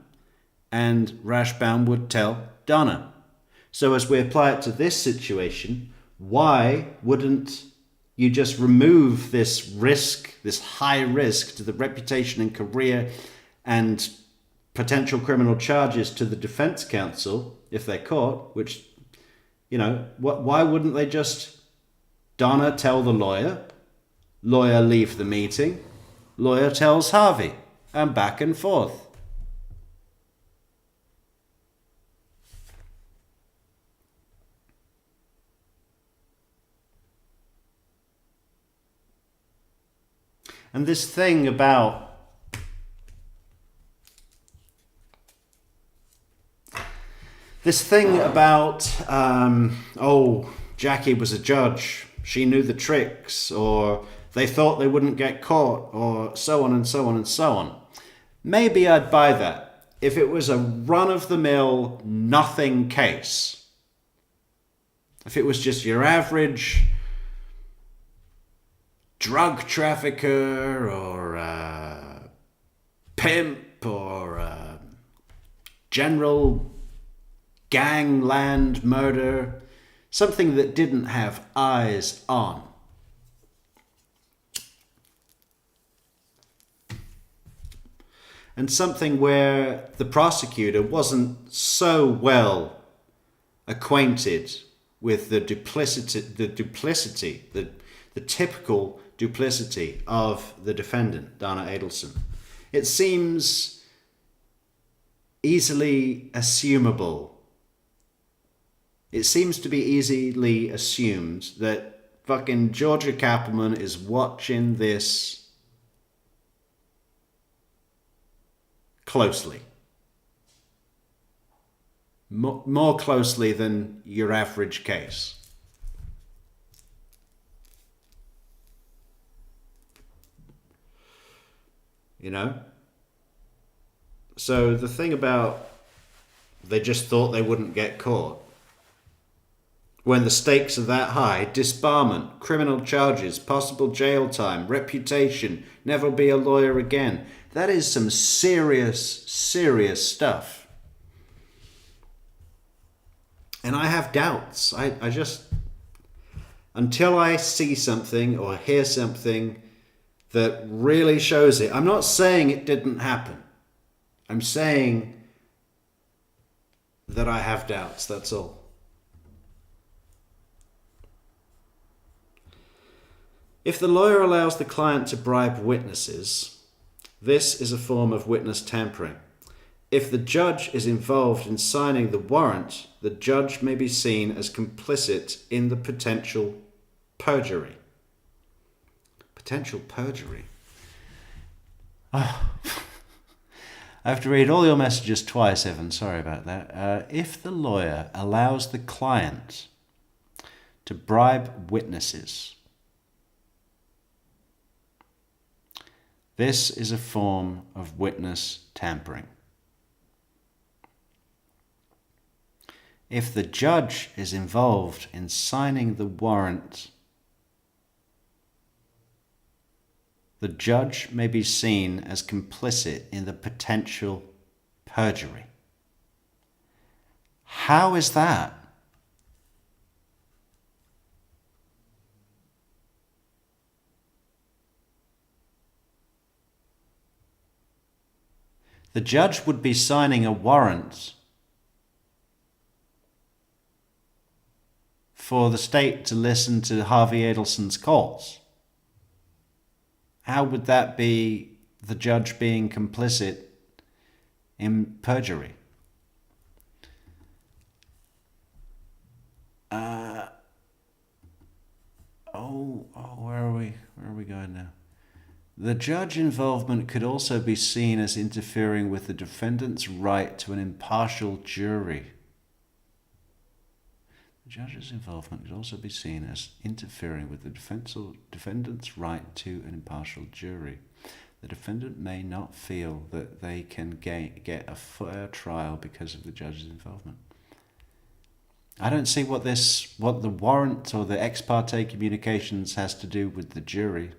[SPEAKER 1] and Rashbaum would tell Donna. So as we apply it to this situation, why wouldn't you just remove this risk, this high risk to the reputation and career and potential criminal charges to the defense counsel if they're caught, which, you know, why wouldn't they just, Donna tell the lawyer leave the meeting, lawyer tells Harvey, and back and forth. And this thing about Jackie was a judge, she knew the tricks, or they thought they wouldn't get caught, or so on and so on and so on. Maybe I'd buy that if it was a run-of-the-mill nothing case. If it was just your average drug trafficker or pimp or general gangland murder, something that didn't have eyes on. And something where the prosecutor wasn't so well acquainted with the typical duplicity of the defendant, Donna Adelson. It seems easily assumable. It seems to be easily assumed that fucking Georgia Kappelman is watching this closely. More closely than your average case. You know? So the thing about they just thought they wouldn't get caught. When the stakes are that high, disbarment, criminal charges, possible jail time, reputation, never be a lawyer again. That is some serious, serious stuff. And I have doubts. I just, until I see something or hear something that really shows it. I'm not saying it didn't happen. I'm saying that I have doubts, that's all. If the lawyer allows the client to bribe witnesses, this is a form of witness tampering. If the judge is involved in signing the warrant, the judge may be seen as complicit in the potential perjury. Potential perjury? Oh. I have to read all your messages twice, Evan. Sorry about that. If the lawyer allows the client to bribe witnesses, this is a form of witness tampering. If the judge is involved in signing the warrant, the judge may be seen as complicit in the potential perjury. How is that? The judge would be signing a warrant for the state to listen to Harvey Adelson's calls. How would that be the judge being complicit in perjury? Where are we going now? The judge involvement could also be seen as interfering with the defendant's right to an impartial jury. The judge's involvement could also be seen as interfering with the defendant's right to an impartial jury. The defendant may not feel that they can get a fair trial because of the judge's involvement. I don't see what the warrant or the ex parte communications has to do with the jury.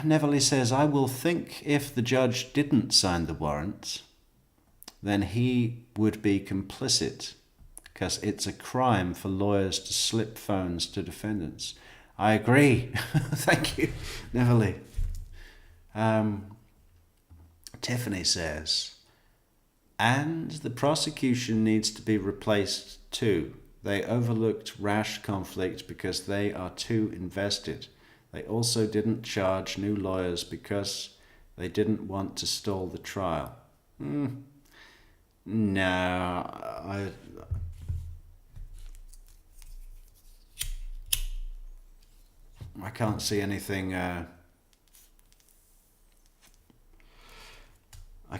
[SPEAKER 1] Neverly says, I will think if the judge didn't sign the warrant, then he would be complicit, because it's a crime for lawyers to slip phones to defendants. I agree. Thank you, Neverly. Tiffany says, and the prosecution needs to be replaced too. They overlooked rash conflict because they are too invested. They also didn't charge new lawyers because they didn't want to stall the trial. No, I can't see anything. I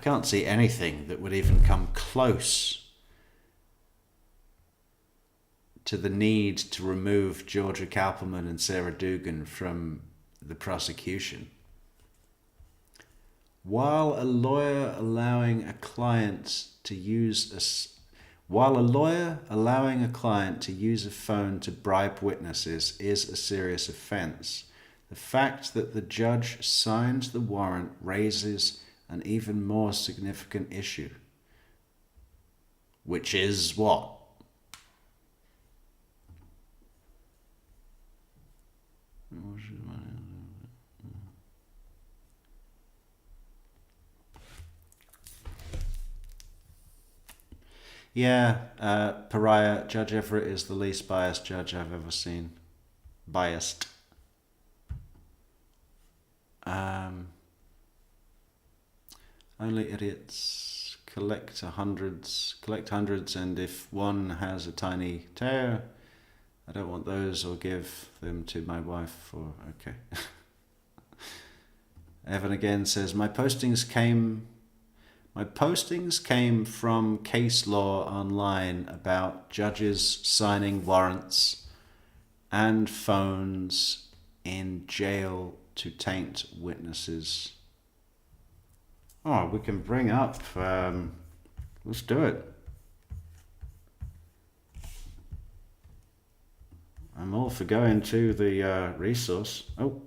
[SPEAKER 1] can't see anything that would even come close to the need to remove Georgia Kappelman and Sarah Dugan from the prosecution. While a lawyer allowing a client to use a phone to bribe witnesses is a serious offence, the fact that the judge signed the warrant raises an even more significant issue, which is what? Yeah, Pariah, Judge Everett is the least biased judge I've ever seen. Biased. Only idiots collect hundreds, and if one has a tiny tear, I don't want those or give them to my wife or, okay. Evan again says, my postings came from case law online about judges signing warrants and phones in jail to taint witnesses. Oh, we can bring up, let's do it. I'm all for going to the resource. Oh.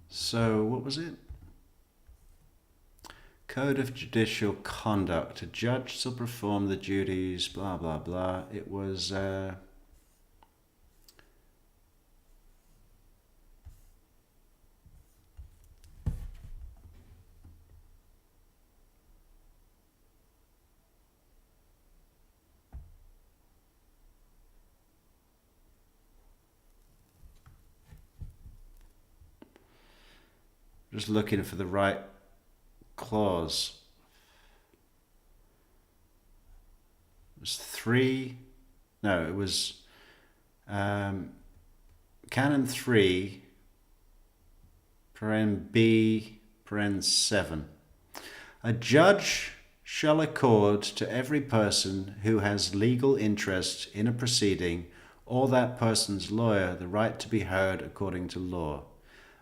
[SPEAKER 1] So, what was it? Code of Judicial Conduct. A judge shall perform the duties, blah, blah, blah. It was... just looking for the right clause. It was 3. No, it was Canon 3, paren B, paren 7. A judge shall accord to every person who has legal interest in a proceeding or that person's lawyer the right to be heard according to law.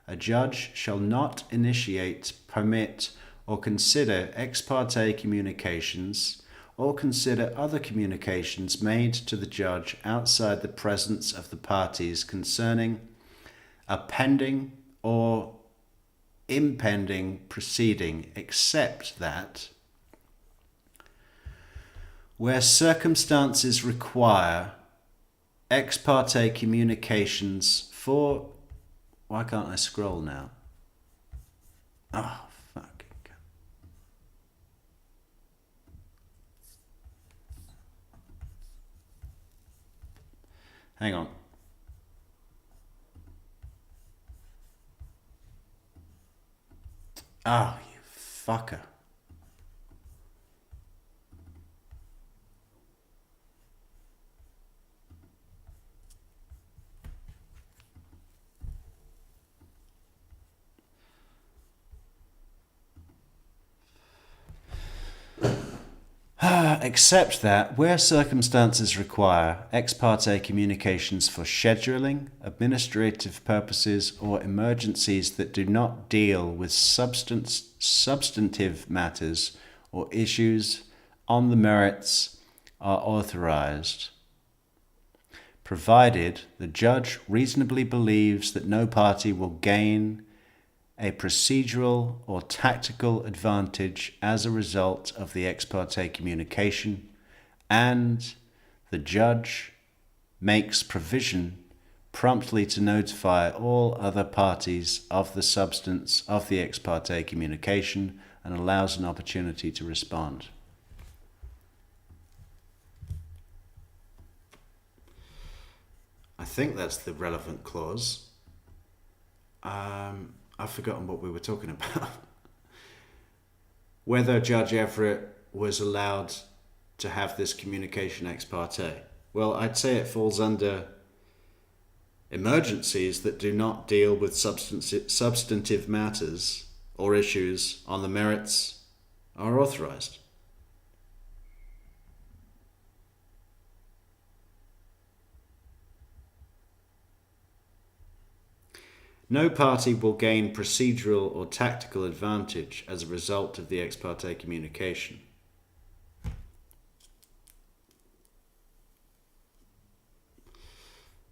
[SPEAKER 1] A judge shall not initiate, permit, or consider ex parte communications or consider other communications made to the judge outside the presence of the parties concerning a pending or impending proceeding, except that where circumstances require ex parte communications for... Why can't I scroll now? Oh, fucking God. Hang on. Oh, you fucker. Except that, where circumstances require ex parte communications for scheduling, administrative purposes, or emergencies that do not deal with substantive matters or issues on the merits are authorized, provided the judge reasonably believes that no party will gain a procedural or tactical advantage as a result of the ex parte communication, and the judge makes provision promptly to notify all other parties of the substance of the ex parte communication and allows an opportunity to respond. I think that's the relevant clause. I've forgotten what we were talking about. Whether Judge Everett was allowed to have this communication ex parte. Well, I'd say it falls under emergencies that do not deal with substantive matters or issues on the merits are authorized. No party will gain procedural or tactical advantage as a result of the ex parte communication.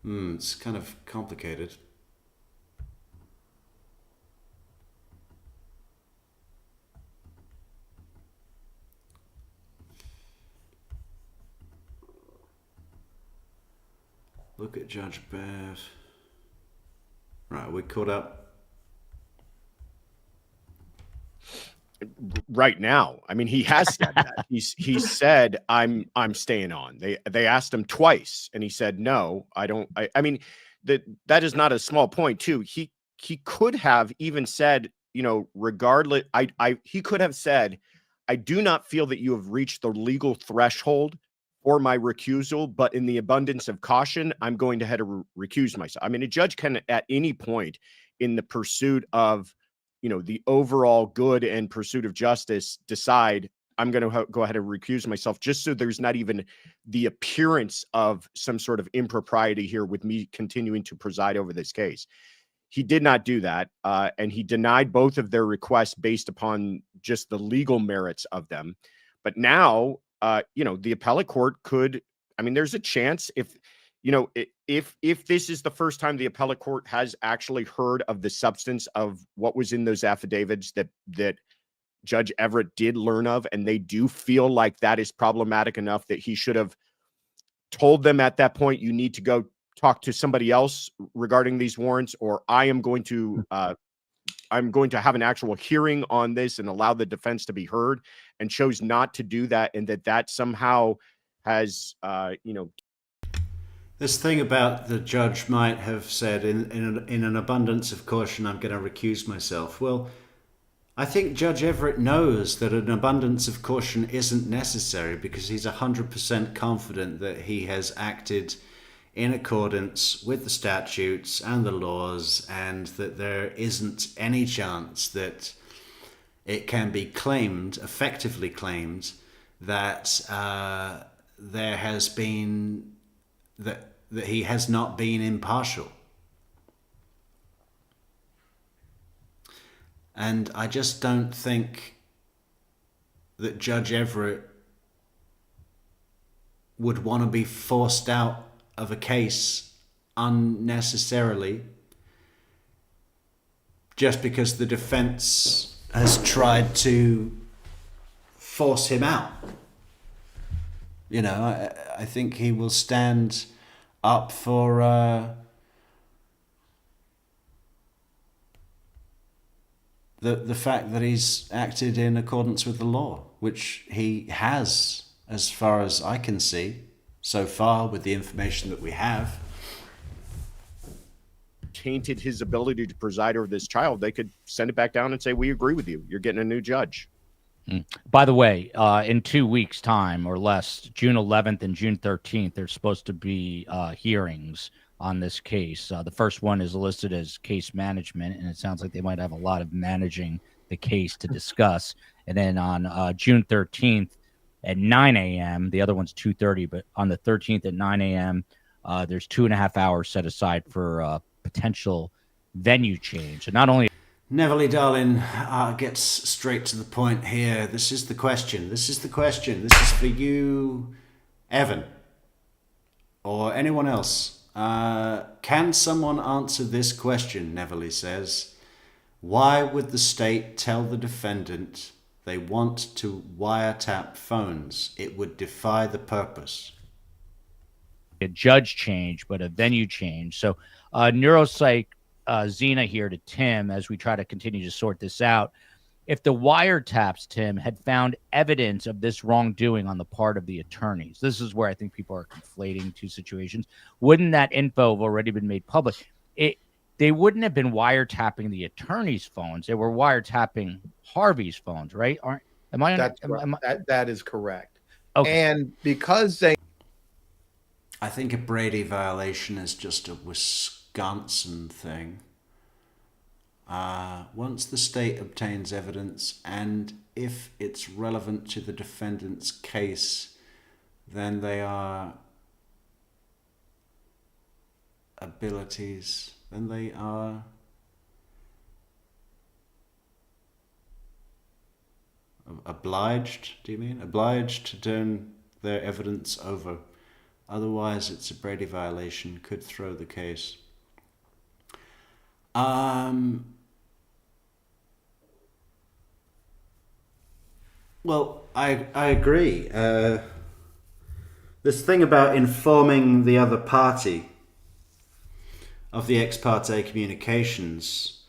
[SPEAKER 1] It's kind of complicated. Look at Judge Bev. Right, we caught up.
[SPEAKER 11] Right now, I mean, he has said that. He said, I'm staying on. They asked him twice, and he said, no, I don't. I mean, that is not a small point too. He could have even said, you know, regardless, he could have said, I do not feel that you have reached the legal threshold for my recusal, but in the abundance of caution, I'm going to have to recuse myself. I mean, a judge can at any point in the pursuit of, you know, the overall good and pursuit of justice decide I'm going to go ahead and recuse myself, just so there's not even the appearance of some sort of impropriety here with me continuing to preside over this case. He did not do that, and he denied both of their requests based upon just the legal merits of them. But now, you know, the appellate court could, I mean, there's a chance if, you know, if this is the first time the appellate court has actually heard of the substance of what was in those affidavits that Judge Everett did learn of, and they do feel like that is problematic enough that he should have told them at that point, you need to go talk to somebody else regarding these warrants, or I'm going to have an actual hearing on this and allow the defense to be heard, and chose not to do that, and that somehow has, you know,
[SPEAKER 1] This thing about the judge might have said, in an abundance of caution, I'm going to recuse myself. Well, I think Judge Everett knows that an abundance of caution isn't necessary, because he's 100% confident that he has acted in accordance with the statutes and the laws, and that there isn't any chance that it can be claimed, effectively claimed, that there has been, that he has not been impartial. And I just don't think that Judge Everett would want to be forced out of a case unnecessarily just because the defense has tried to force him out. You know, I think he will stand up for the fact that he's acted in accordance with the law, which he has, as far as I can see, so far with the information that we have.
[SPEAKER 11] Tainted his ability to preside over this child. They could send it back down and say, we agree with you. You're getting a new judge.
[SPEAKER 8] By the way, in 2 weeks' time or less, June 11th and June 13th, there's supposed to be hearings on this case. The first one is listed as case management, and it sounds like they might have a lot of managing the case to discuss. And then on June 13th at 9 a.m., the other one's 2:30, but on the 13th at 9 a.m., there's 2.5 hours set aside for potential venue change. And not only
[SPEAKER 1] Neville, darling, gets straight to the point here. This is the question. This is for you, Evan, or anyone else. Can someone answer this question? Neville says, why would the state tell the defendant they want to wiretap phones? It would defy the purpose.
[SPEAKER 8] a judge change, but a venue change. So neuropsych Zena here to Tim as we try to continue to sort this out. If the wiretaps, Tim, had found evidence of this wrongdoing on the part of the attorneys, this is where I think people are conflating two situations. Wouldn't that info have already been made public? They wouldn't have been wiretapping the attorney's phones. They were wiretapping Harvey's phones, right?
[SPEAKER 9] That is correct.
[SPEAKER 8] Okay.
[SPEAKER 9] And because they,
[SPEAKER 1] I think a Brady violation is just a Wisconsin thing. Once the state obtains evidence, and if it's relevant to the defendant's case, then they are abilities. Then they are obliged. Do you mean obliged to turn their evidence over Otherwise, it's a Brady violation. Could throw the case. Well, I agree. This thing about informing the other party of the ex parte communications,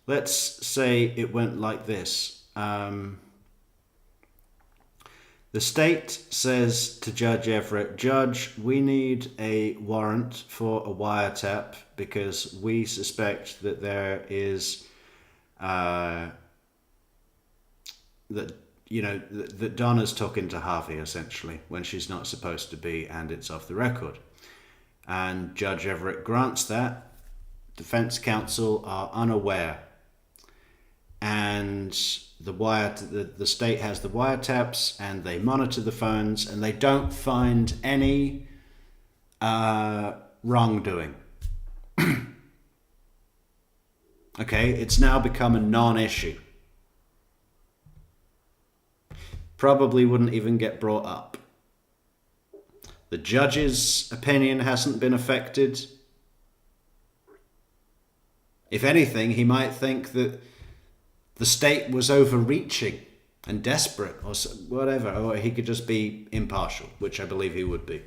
[SPEAKER 1] let's say it went like this. The state says to Judge Everett, Judge, we need a warrant for a wiretap because we suspect that there is that Donna's talking to Harvey essentially when she's not supposed to be, and it's off the record. And Judge Everett grants that. Defense counsel are unaware, and the state has the wiretaps, and they monitor the phones, and they don't find any wrongdoing. Okay, it's now become a non-issue. Probably wouldn't even get brought up. The judge's opinion hasn't been affected. If anything, he might think that the state was overreaching and desperate or whatever, or he could just be impartial, which I believe he would be.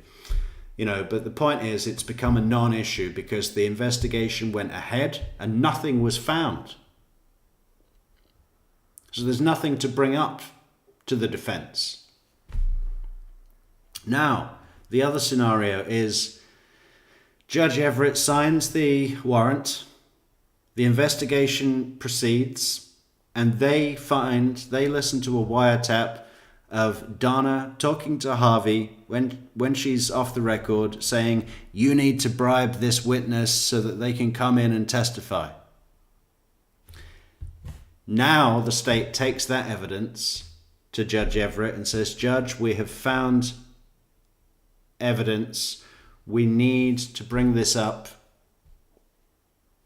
[SPEAKER 1] But the point is, it's become a non-issue because the investigation went ahead and nothing was found. So there's nothing to bring up to the defense. Now, the other scenario is Judge Everett signs the warrant, the investigation proceeds, and they listen to a wiretap of Donna talking to Harvey when she's off the record saying, you need to bribe this witness so that they can come in and testify. Now the state takes that evidence to Judge Everett and says, Judge, we have found evidence. We need to bring this up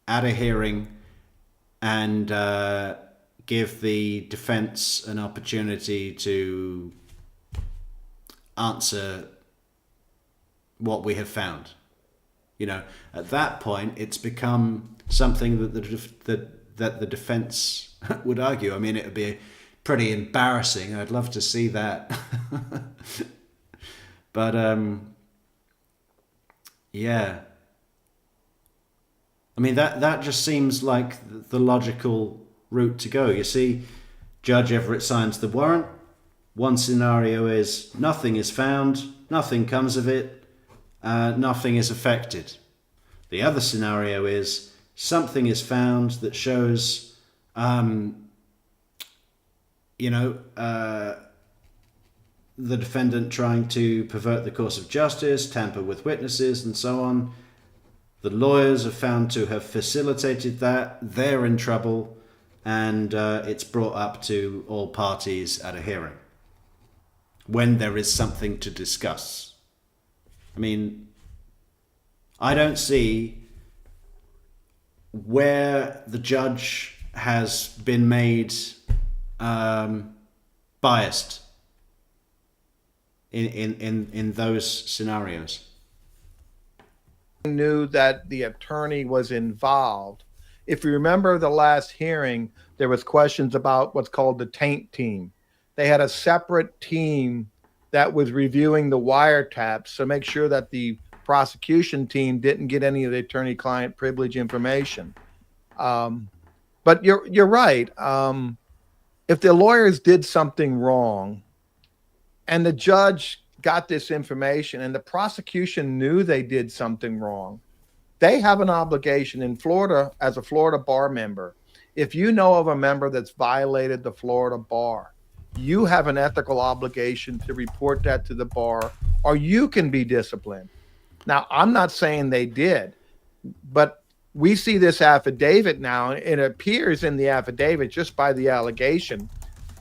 [SPEAKER 1] at a hearing and give the defense an opportunity to answer what we have found. At that point, it's become something that the defense would argue. I mean, it would be pretty embarrassing. I'd love to see that. But yeah. I mean, that just seems like the logical route to go. You see, Judge Everett signs the warrant. One scenario is nothing is found, nothing comes of it, nothing is affected. The other scenario is something is found that shows, the defendant trying to pervert the course of justice, tamper with witnesses, and so on. The lawyers are found to have facilitated that. They're in trouble, and it's brought up to all parties at a hearing when there is something to discuss. I mean, I don't see where the judge has been made biased in those scenarios.
[SPEAKER 9] Knew that the attorney was involved. If you remember the last hearing, there was questions about what's called the taint team. They had a separate team that was reviewing the wiretaps to make sure that the prosecution team didn't get any of the attorney-client privilege information. But you're right. If the lawyers did something wrong and the judge got this information and the prosecution knew they did something wrong, they have an obligation in Florida as a Florida bar member. If you know of a member that's violated the Florida bar, you have an ethical obligation to report that to the bar, or you can be disciplined. Now, I'm not saying they did, but we see this affidavit now, and it appears in the affidavit just by the allegation.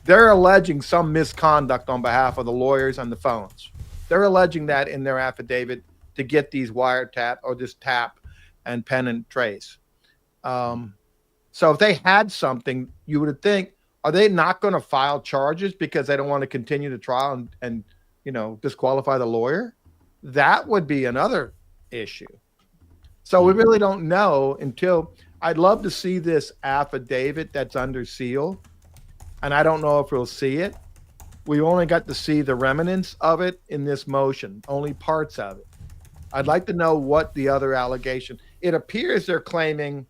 [SPEAKER 9] They're alleging some misconduct on behalf of the lawyers on the phones. They're alleging that in their affidavit to get these wiretap or this tap and pen and trace. So if they had something, you would think, are they not going to file charges because they don't want to continue the trial and disqualify the lawyer? that would be another issue. So we really don't know until I'd love to see this affidavit that's under seal. And I don't know if we'll see it. We only got to see the remnants of it in this motion, only parts of it. I'd like to know what the other allegation. It appears they're claiming,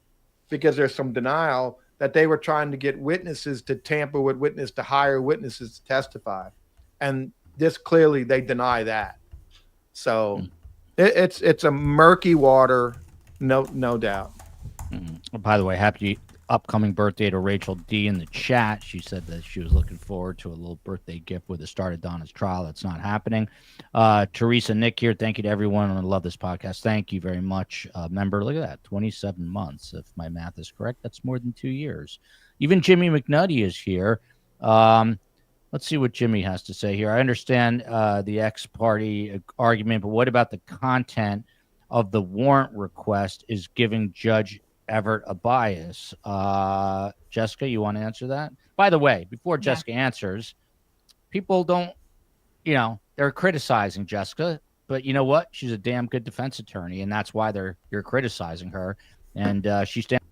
[SPEAKER 9] because there's some denial, that they were trying to get witnesses to tamper with witness, to hire witnesses to testify. And this clearly they deny that. So it's a murky water, no doubt.
[SPEAKER 8] By the way, happy upcoming birthday to Rachel D in the chat. She said that she was looking forward to a little birthday gift with the start of Donna's trial. That's not happening. Teresa, Nick here. Thank you to everyone. I love this podcast. Thank you very much. Member, look at that. 27 months. If my math is correct, that's more than 2 years. Even Jimmy McNutty is here. Let's see what Jimmy has to say here. I understand the ex-party argument, but what about the content of the warrant request is giving Judge Everett a bias? Jessica, you want to answer that? By the way, before Jessica answers, people don't, they're criticizing Jessica, but you know what? She's a damn good defense attorney, and that's why you're criticizing her. And she stands.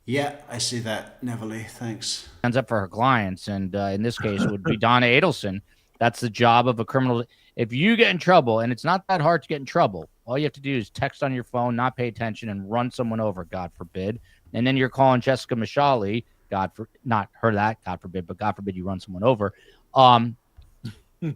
[SPEAKER 1] Yeah, I see that, Neverly. Thanks.
[SPEAKER 8] Stands up for her clients, and in this case, it would be Donna Adelson. That's the job of a criminal. If you get in trouble, and it's not that hard to get in trouble, all you have to do is text on your phone, not pay attention, and run someone over, God forbid. And then you're calling Jessica Mashali, not her that, God forbid, but God forbid you run someone over.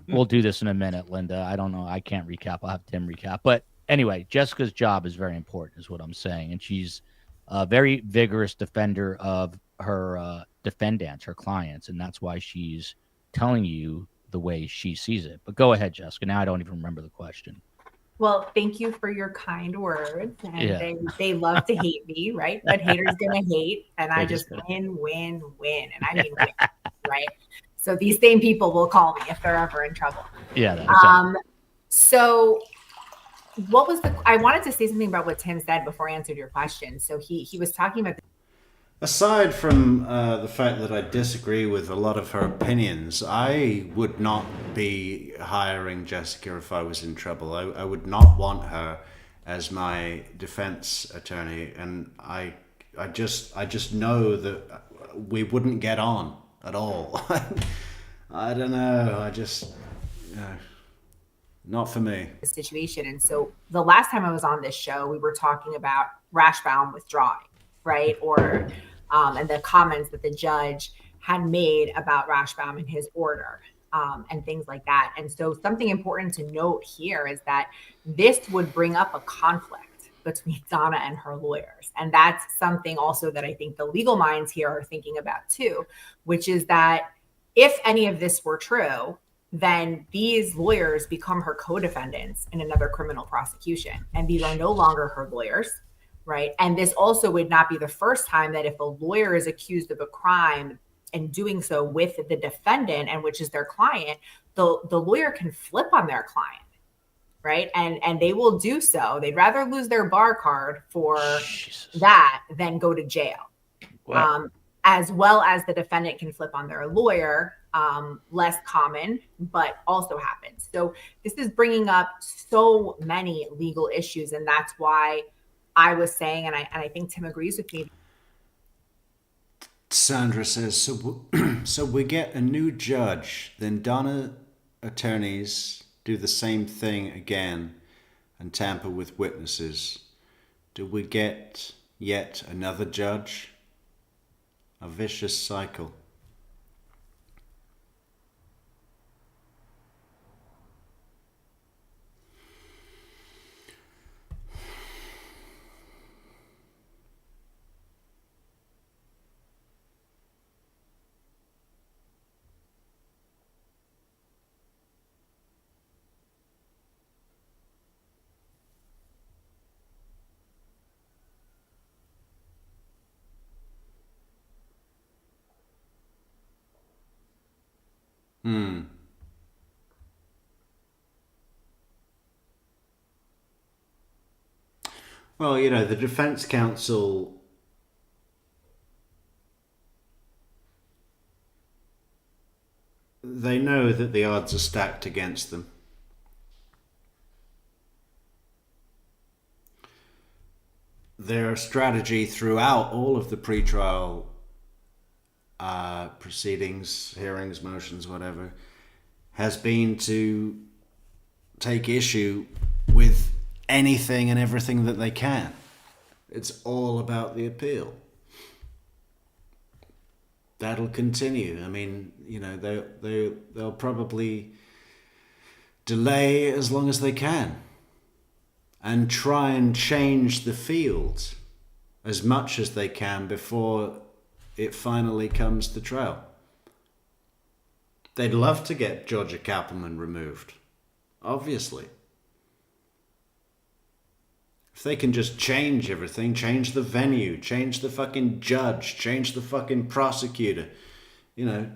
[SPEAKER 8] We'll do this in a minute, Linda. I don't know. I can't recap. I'll have Tim recap. But anyway, Jessica's job is very important, is what I'm saying. And she's a very vigorous defender of her defendants, her clients. And that's why she's telling you the way she sees it. But go ahead, Jessica. Now I don't even remember the question.
[SPEAKER 10] Well, thank you for your kind words. And they love to hate me, right? But haters gonna hate, and I just win, and I mean win, right? So these same people will call me if they're ever in trouble.
[SPEAKER 8] Yeah.
[SPEAKER 10] So what was I wanted to say something about what Tim said before I answered your question. So he was talking about
[SPEAKER 1] aside from the fact that I disagree with a lot of her opinions, I would not be hiring Jessica if I was in trouble. I would not want her as my defense attorney, and I just know that we wouldn't get on at all. I don't know. Not for me.
[SPEAKER 10] The situation. And so the last time I was on this show, we were talking about Rashbaum withdrawing, right? Or and the comments that the judge had made about Rashbaum and his order, and things like that. And so something important to note here is that this would bring up a conflict between Donna and her lawyers. And that's something also that I think the legal minds here are thinking about too, which is that if any of this were true, then these lawyers become her co-defendants in another criminal prosecution. And these are no longer her lawyers. Right. And this also would not be the first time that if a lawyer is accused of a crime and doing so with the defendant, and which is their client, the lawyer can flip on their client. Right. And they will do so. They'd rather lose their bar card for that than go to jail.
[SPEAKER 8] Wow.
[SPEAKER 10] As well as the defendant can flip on their lawyer. Less common, but also happens. So this is bringing up so many legal issues. And that's why I was saying, and I think Tim agrees with me.
[SPEAKER 1] Sandra says, so we get a new judge, then Donna attorneys do the same thing again and tamper with witnesses. Do we get yet another judge? A vicious cycle. Well, the defense counsel, they know that the odds are stacked against them. their strategy throughout all of the pretrial proceedings, hearings, motions, whatever, has been to take issue with anything and everything that they can. It's all about the appeal. That'll continue. I mean, you know, they'll probably delay as long as they can and try and change the field as much as they can before it finally comes to trial. They'd love to get Georgia Cappleman removed, obviously. If they can just change everything, change the venue, change the fucking judge, change the fucking prosecutor, you know.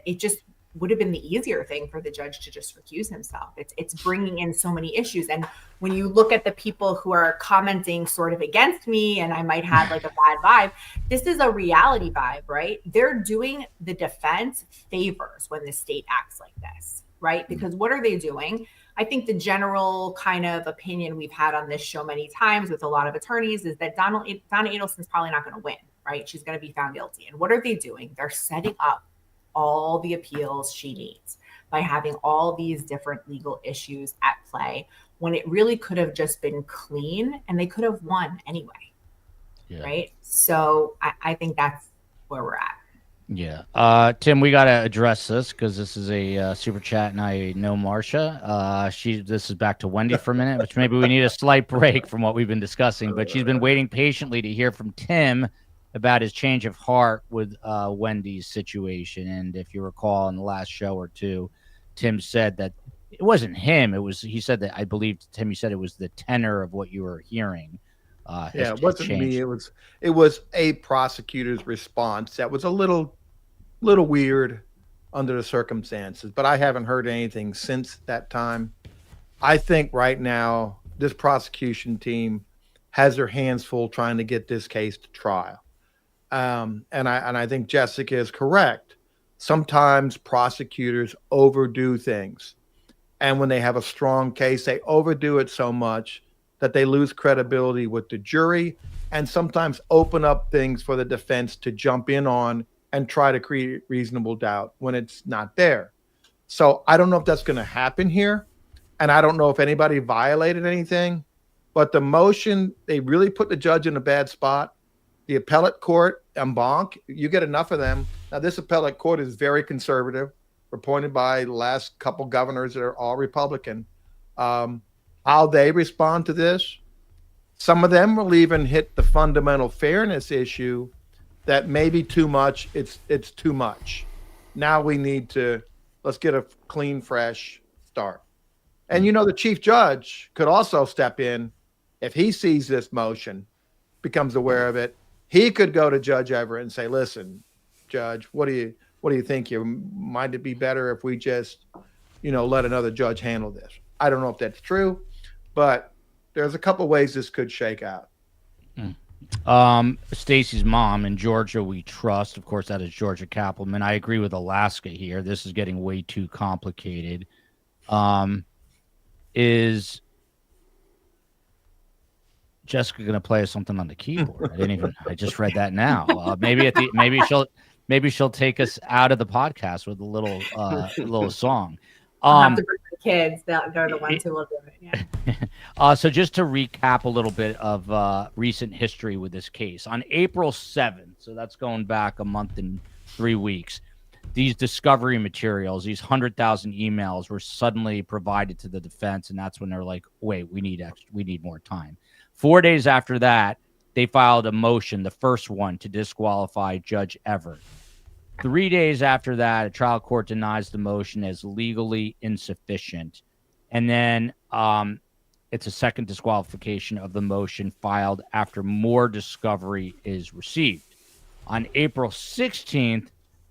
[SPEAKER 10] It just would have been the easier thing for the judge to just recuse himself. It's bringing in so many issues. And when you look at the people who are commenting sort of against me, and I might have like a bad vibe, this is a reality vibe, right? They're doing the defense favors when the state acts like this, right? Because what are they doing? I think the general kind of opinion we've had on this show many times with a lot of attorneys is that Donna Adelson's probably not going to win, right? She's going to be found guilty. And what are they doing? They're setting up all the appeals she needs by having all these different legal issues at play when it really could have just been clean and they could have won anyway. Yeah. Right. So I think that's where we're at.
[SPEAKER 8] Yeah. Tim, we got to address this because this is a super chat and I know Marcia. This is back to Wendy for a minute, which maybe we need a slight break from what we've been discussing, but she's been waiting patiently to hear from Tim about his change of heart with Wendy's situation. And if you recall in the last show or two, Tim said that it wasn't him. He said that, I believe, Tim, you said it was the tenor of what you were hearing.
[SPEAKER 9] It wasn't me. It was a prosecutor's response that was a little weird under the circumstances, but I haven't heard anything since that time. I think right now this prosecution team has their hands full trying to get this case to trial. And I think Jessica is correct. Sometimes prosecutors overdo things. And when they have a strong case, they overdo it so much that they lose credibility with the jury and sometimes open up things for the defense to jump in on and try to create reasonable doubt when it's not there. So I don't know if that's going to happen here. And I don't know if anybody violated anything, but the motion, they really put the judge in a bad spot. The appellate court, en banc, you get enough of them. Now, this appellate court is very conservative, appointed by the last couple governors that are all Republican. How they respond to this, some of them will even hit the fundamental fairness issue that maybe too much, it's too much. Now we need to, let's get a clean, fresh start. And, you know, the chief judge could also step in if he sees this motion, becomes aware of it. He could go to Judge Everett and say, listen, Judge, what do you think here? Might it be better if we just, let another judge handle this? I don't know if that's true, but there's a couple ways this could shake out.
[SPEAKER 8] Stacy's mom in Georgia, we trust. Of course, that is Georgia Cappleman. I agree with Alaska here. This is getting way too complicated. Is Jessica going to play us something on the keyboard? I just read that now. Maybe she'll take us out of the podcast with a little song.
[SPEAKER 10] I'll have to bring the kids. They're the ones who will do it. Yeah.
[SPEAKER 8] So just to recap a little bit of recent history with this case, on April 7th, so that's going back a month and 3 weeks, these discovery materials, these 100,000 emails were suddenly provided to the defense, and that's when they're like, wait, we need more time. 4 days after that, they filed a motion, the first one, to disqualify Judge Everett. 3 days after that, a trial court denies the motion as legally insufficient. And then it's a second disqualification of the motion filed after more discovery is received. On April 16th,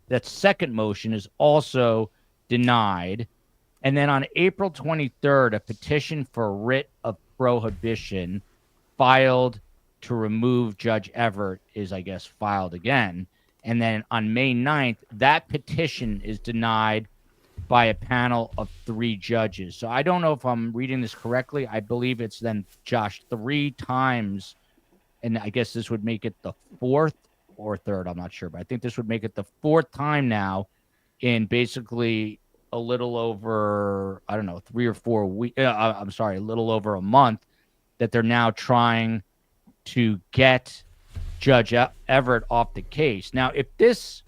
[SPEAKER 8] that second motion is also denied. And then on April 23rd, a petition for writ of prohibition filed to remove Judge Everett is, I guess, filed again. And then on May 9th, that petition is denied by a panel of 3 judges. So I don't know if I'm reading this correctly. I believe it's then, Josh, 3 times, and I guess this would make it the 4th or 3rd. I'm not sure, but I think this would make it the 4th time now in basically a little over, I don't know, 3 or 4 weeks. I'm sorry, a little over a month that they're now trying to get Judge Everett off the case. Now, if this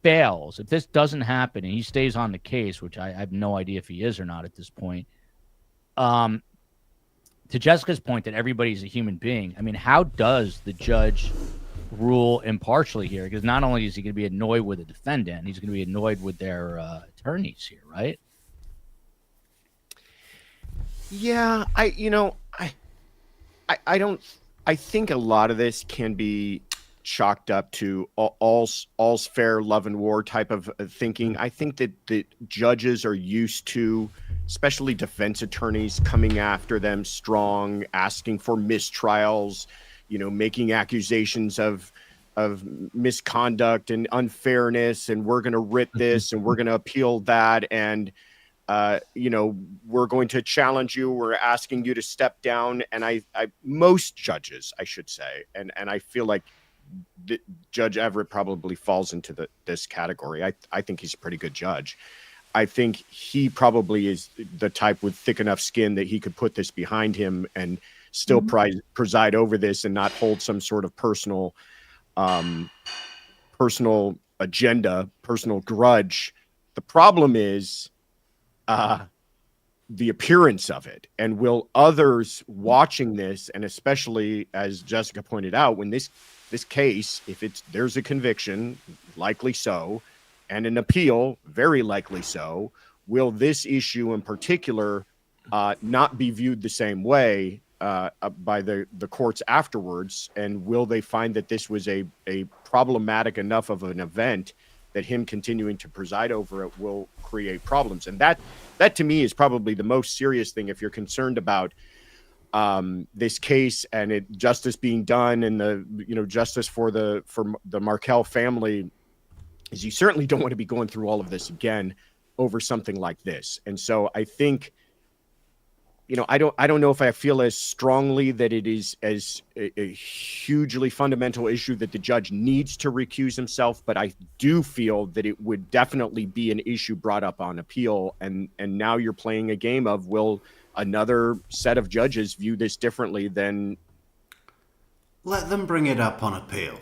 [SPEAKER 8] fails, if this doesn't happen and he stays on the case, which I have no idea if he is or not at this point, to Jessica's point that everybody's a human being, I mean, how does the judge rule impartially here? Because not only is he going to be annoyed with the defendant, he's going to be annoyed with their attorneys here, right?
[SPEAKER 11] Yeah, I think a lot of this can be chalked up to all's fair, love and war type of thinking. I think that the judges are used to, especially defense attorneys, coming after them strong, asking for mistrials, making accusations of misconduct and unfairness, and we're going to writ this and we're going to appeal that, and we're going to challenge you. We're asking you to step down. And most judges, I should say, and I feel like Judge Everett probably falls into this category. I think he's a pretty good judge. I think he probably is the type with thick enough skin that he could put this behind him and still preside over this and not hold some sort of personal agenda, personal grudge. The problem is the appearance of it. And will others watching this, and especially as Jessica pointed out, when this case, if there's a conviction, likely so, and an appeal, very likely so, will this issue in particular not be viewed the same way by the courts afterwards? And will they find that this was a problematic enough of an event that him continuing to preside over it will create problems? And that to me is probably the most serious thing if you're concerned about this case and justice being done and the justice for the Markel family, is you certainly don't want to be going through all of this again over something like this. And so I think, I don't know if I feel as strongly that it is as a hugely fundamental issue that the judge needs to recuse himself, but I do feel that it would definitely be an issue brought up on appeal. And now you're playing a game of, will another set of judges view this differently than...
[SPEAKER 1] Let them bring it up on appeal.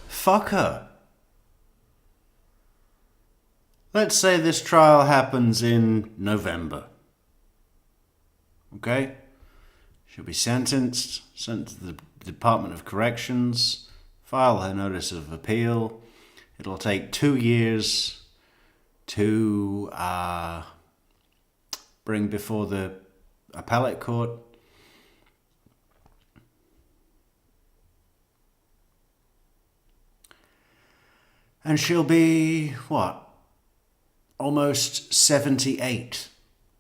[SPEAKER 1] Fuck her. Let's say this trial happens in November. Okay? She'll be sentenced, sent to the Department of Corrections, file her notice of appeal. It'll take 2 years to bring before the appellate court. And she'll be, what? Almost 78.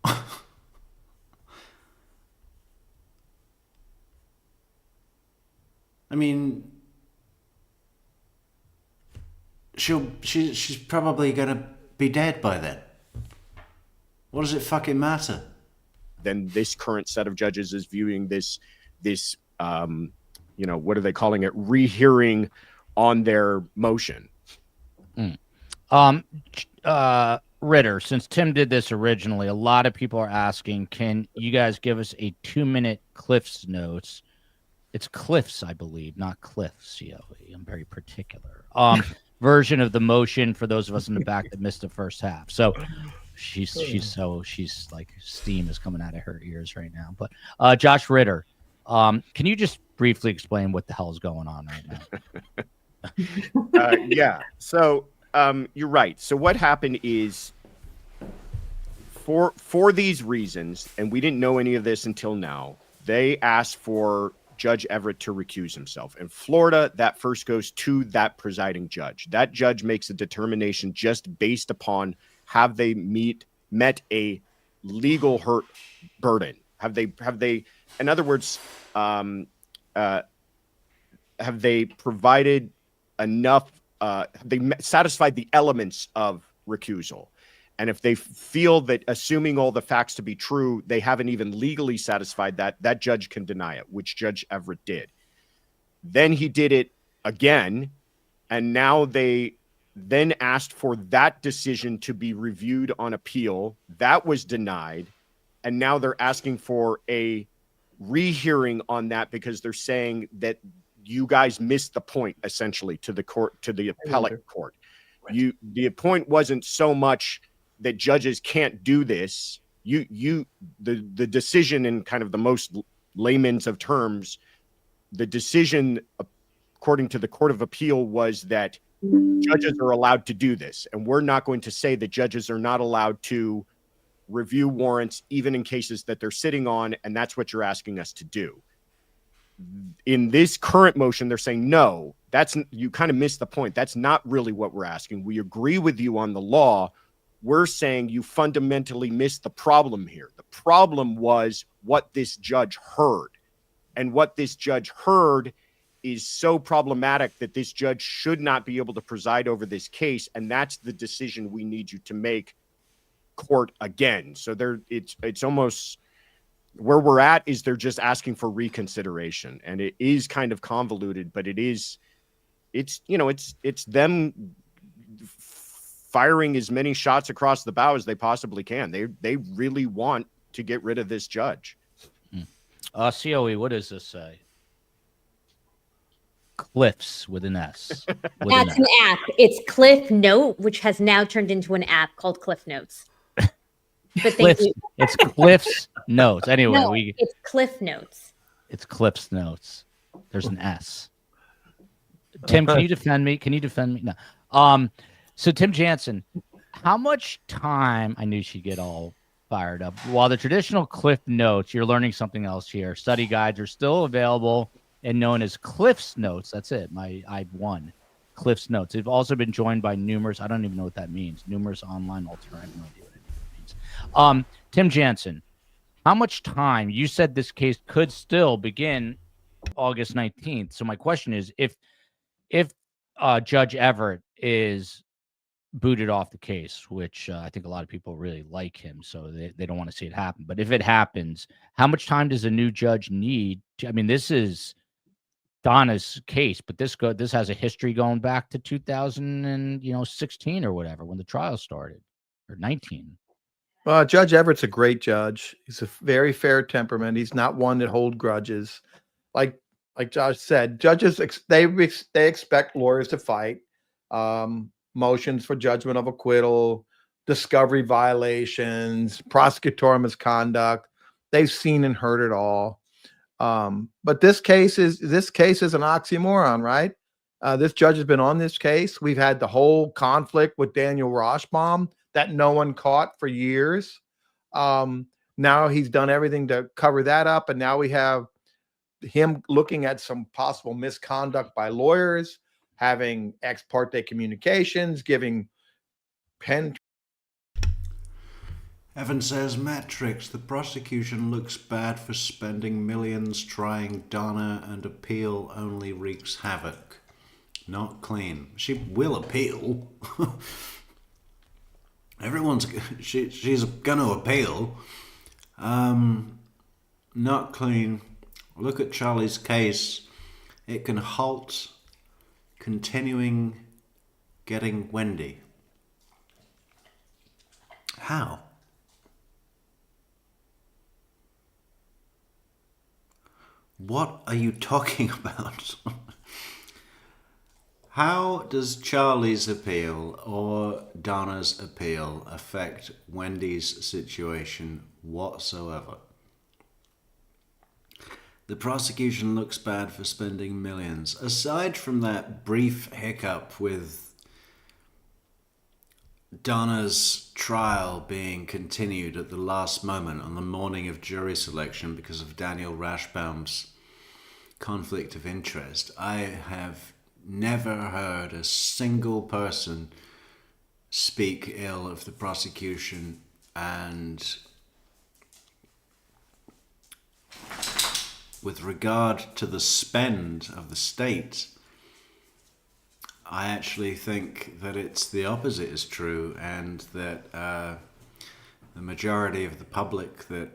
[SPEAKER 1] I mean, she's probably gonna be dead by then. What does it fucking matter?
[SPEAKER 11] Then this current set of judges is viewing this what are they calling it? Rehearing on their motion.
[SPEAKER 8] Ritter, since Tim did this originally, a lot of people are asking, can you guys give us a 2-minute Cliff's notes? It's Cliff's, I believe, not Cliff's. I'm very particular. Version of the motion for those of us in the back that missed the first half. So she's like steam is coming out of her ears right now. But Josh Ritter, can you just briefly explain what the hell is going on right now?
[SPEAKER 11] Yeah. So you're right. So what happened is, for these reasons, and we didn't know any of this until now, they asked for Judge Everett to recuse himself. In Florida, that first goes to that presiding judge. That judge makes a determination just based upon, have they met a legal hurt burden? Have they, in other words, have they provided enough satisfied the elements of recusal. And if they feel that, assuming all the facts to be true, they haven't even legally satisfied that, that judge can deny it, which Judge Everett did. Then he did it again, and now they then asked for that decision to be reviewed on appeal. That was denied, and now they're asking for a rehearing on that because they're saying that you guys missed the point, essentially, to the court, to the appellate court. The point wasn't so much that judges can't do this. The decision, in kind of the most layman's of terms, the decision, according to the Court of Appeal, was that judges are allowed to do this. And we're not going to say that judges are not allowed to review warrants, even in cases that they're sitting on, and that's what you're asking us to do. In this current motion, they're saying, no, you kind of missed the point. That's not really what we're asking. We agree with you on the law. We're saying you fundamentally missed the problem here. The problem was what this judge heard. And what this judge heard is so problematic that this judge should not be able to preside over this case. And that's the decision we need you to make, court, again. So it's almost where we're at is they're just asking for reconsideration. And it is kind of convoluted, but it's them firing as many shots across the bow as they possibly can. They really want to get rid of this judge.
[SPEAKER 8] COE, what does this say? Cliffs with an S.
[SPEAKER 12] That's an app. It's Cliff Note, which has now turned into an app called Cliff Notes. But
[SPEAKER 8] Cliffs, it's Cliff's Notes. Anyway,
[SPEAKER 12] no, it's Cliff Notes.
[SPEAKER 8] It's Cliff's Notes. There's an S. Tim, can you defend me? No. So Tim Jansen, how much time? I knew she'd get all fired up. While the traditional Cliff Notes, you're learning something else here. Study guides are still available and known as Cliff's Notes. That's it. I won. Cliff's Notes. They've also been joined by numerous. I don't even know what that means. Numerous online alternatives. No idea what it means. Tim Jansen, how much time? You said this case could still begin August 19th. So my question is, if Judge Everett is booted off the case, which I think a lot of people really like him, so they don't want to see it happen. But if it happens, how much time does a new judge need? This is Donna's case, but this has a history going back to 2016 or whatever, when the trial started, or 19.
[SPEAKER 9] Judge Everett's a great judge. He's a very fair temperament. He's not one that hold grudges. Like Josh said, judges they expect lawyers to fight. Motions for judgment of acquittal, discovery violations, prosecutorial misconduct. They've seen and heard it all. But this case is an oxymoron, right? This judge has been on this case. We've had the whole conflict with Daniel Rashbaum that no one caught for years. Now he's done everything to cover that up, and now we have him looking at some possible misconduct by lawyers, having ex parte communications, giving pen.
[SPEAKER 1] Evan says, Metrix, the prosecution looks bad for spending millions trying Donna, and appeal only wreaks havoc. Not clean. She will appeal. She's going to appeal. Not clean. Look at Charlie's case. It can halt continuing getting Wendy. How? What are you talking about? How does Charlie's appeal or Donna's appeal affect Wendy's situation whatsoever? The prosecution looks bad for spending millions. Aside from that brief hiccup with Donna's trial being continued at the last moment on the morning of jury selection because of Daniel Rashbaum's conflict of interest, I have never heard a single person speak ill of the prosecution, and with regard to the spend of the state, I actually think that it's the opposite is true, and that the majority of the public that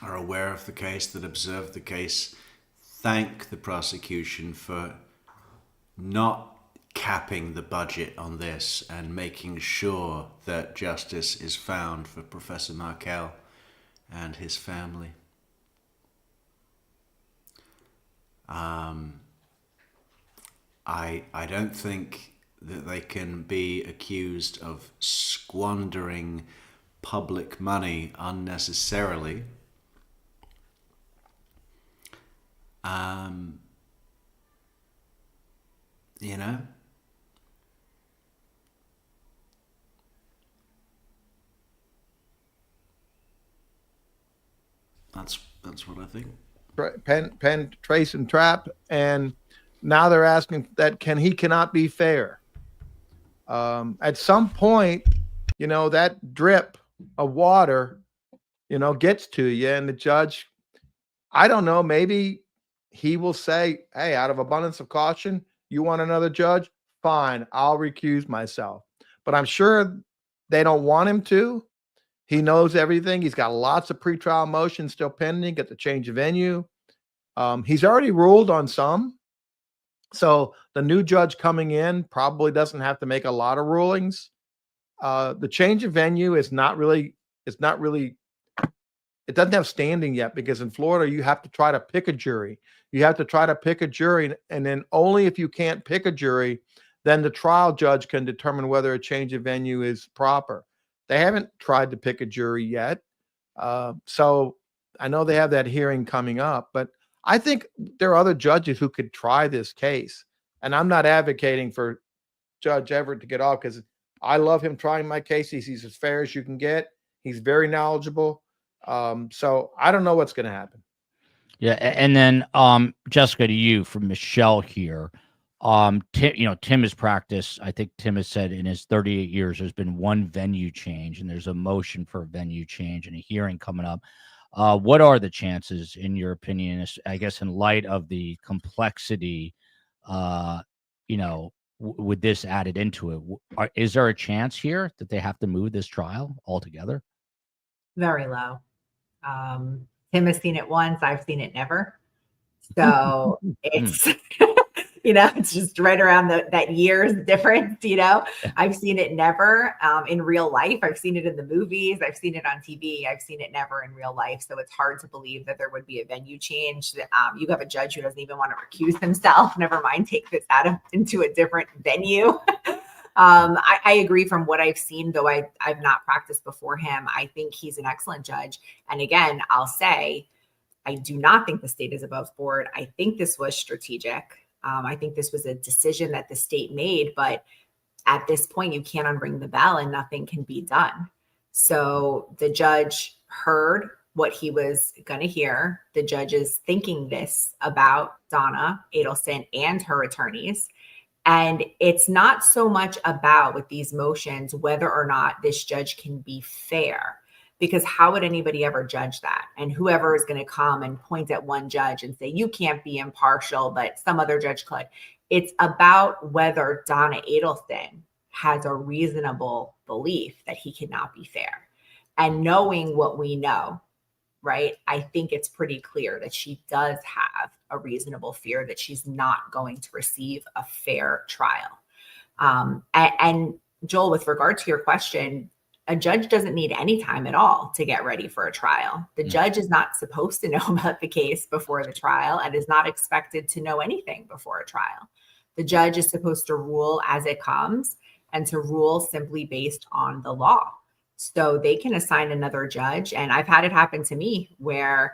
[SPEAKER 1] are aware of the case, that observe the case, thank the prosecution for not capping the budget on this and making sure that justice is found for Professor Markel and his family. I don't think that they can be accused of squandering public money unnecessarily. You know? That's what I think.
[SPEAKER 9] Pen, trace, and trap, and now they're asking that he cannot be fair. At some point, that drip of water, gets to you, and the judge, I don't know, maybe he will say, hey, out of abundance of caution, you want another judge? Fine, I'll recuse myself. But I'm sure they don't want him to. He knows everything. He's got lots of pretrial motions still pending, get the change of venue. He's already ruled on some. So the new judge coming in probably doesn't have to make a lot of rulings. The change of venue is not really, it doesn't have standing yet, because in Florida, you have to try to pick a jury. You have to try to pick a jury, and then only if you can't pick a jury, then the trial judge can determine whether a change of venue is proper. They haven't tried to pick a jury yet. So I know they have that hearing coming up, but I think there are other judges who could try this case. And I'm not advocating for Judge Everett to get off, because I love him trying my case. He's as fair as you can get. He's very knowledgeable. So I don't know what's going to happen.
[SPEAKER 8] Yeah. And then, Jessica, to you from Michelle here. Tim has practiced. I think Tim has said in his 38 years, there's been one venue change, and there's a motion for a venue change and a hearing coming up. What are the chances, in your opinion, I guess, in light of the complexity, with this added into it? Is there a chance here that they have to move this trial altogether?
[SPEAKER 10] Very low. Tim has seen it once. I've seen it never. So it's, it's just right around that year's difference. I've seen it never in real life. I've seen it in the movies. I've seen it on TV. I've seen it never in real life. So it's hard to believe that there would be a venue change. You have a judge who doesn't even want to recuse himself. Never mind, take this into a different venue. I agree from what I've seen, though I've not practiced before him. I think he's an excellent judge. And again, I'll say, I do not think the state is above board. I think this was strategic. I think this was a decision that the state made, but at this point, you can't unring the bell and nothing can be done. So the judge heard what he was going to hear. The judge is thinking this about Donna Adelson and her attorneys. And it's not so much about, with these motions, whether or not this judge can be fair, because how would anybody ever judge that? And whoever is going to come and point at one judge and say, you can't be impartial, but some other judge could. It's about whether Donna Adelson has a reasonable belief that he cannot be fair. And knowing what we know, right, I think it's pretty clear that she does have a reasonable fear that she's not going to receive a fair trial. And Joel, with regard to your question, a judge doesn't need any time at all to get ready for a trial. The judge is not supposed to know about the case before the trial and is not expected to know anything before a trial. The judge is supposed to rule as it comes and to rule simply based on the law. So they can assign another judge. And I've had it happen to me where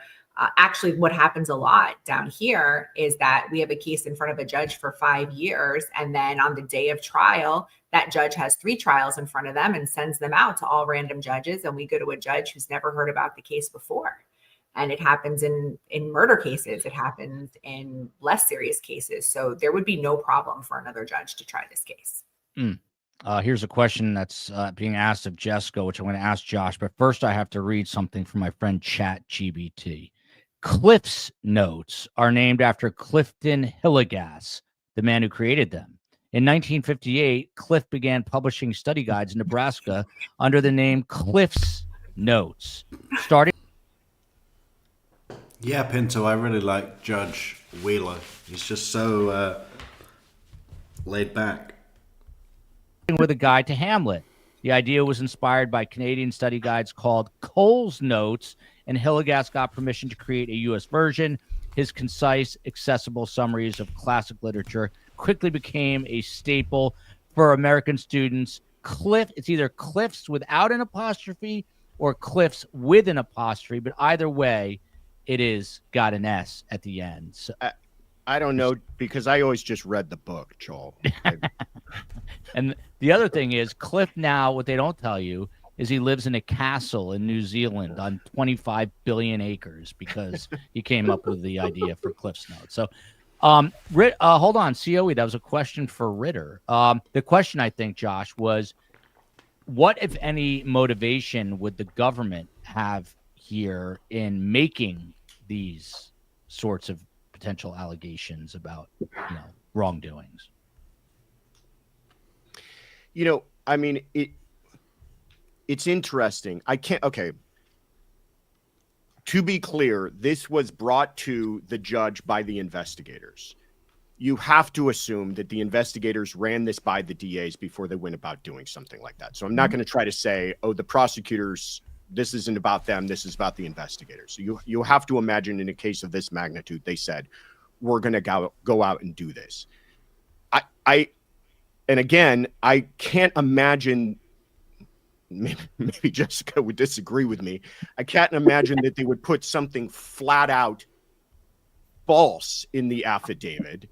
[SPEAKER 10] actually what happens a lot down here is that we have a case in front of a judge for 5 years. And then on the day of trial, that judge has 3 trials in front of them and sends them out to all random judges. And we go to a judge who's never heard about the case before. And it happens in murder cases. It happens in less serious cases. So there would be no problem for another judge to try this case.
[SPEAKER 8] Here's a question that's being asked of Jessica, which I'm going to ask Josh. But first, I have to read something from my friend ChatGPT. Cliff's Notes are named after Clifton Hillegas, the man who created them. In 1958, Cliff began publishing study guides in Nebraska under the name Cliff's Notes. Starting
[SPEAKER 1] Yeah, Pinto, I really like Judge Wheeler. He's just so laid back.
[SPEAKER 8] with a guide to Hamlet. The idea was inspired by Canadian study guides called Cole's Notes, and Hilligas got permission to create a U.S. version. His concise, accessible summaries of classic literature quickly became a staple for American students. It's either Cliffs without an apostrophe or Cliffs with an apostrophe, but either way, it is got an S at the end. So,
[SPEAKER 11] I don't know, because I always just read the book, Joel.
[SPEAKER 8] and the other thing is, Cliff now, what they don't tell you is he lives in a castle in New Zealand on 25 billion acres because he came up with the idea for Cliff's Notes. So, hold on, COE, that was a question for Ritter. The question, I think, Josh, was what, if any, motivation would the government have here in making these sorts of potential allegations about, wrongdoings?
[SPEAKER 11] I mean, it's interesting. To be clear, this was brought to the judge by the investigators. You have to assume that the investigators ran this by the DAs before they went about doing something like that. So I'm not going to try to say, oh, the prosecutors, this isn't about them, this is about the investigators. So you have to imagine, in a case of this magnitude, they said, we're going to go out and do this. And again, I can't imagine, maybe Jessica would disagree with me, I can't imagine that they would put something flat out false in the affidavit,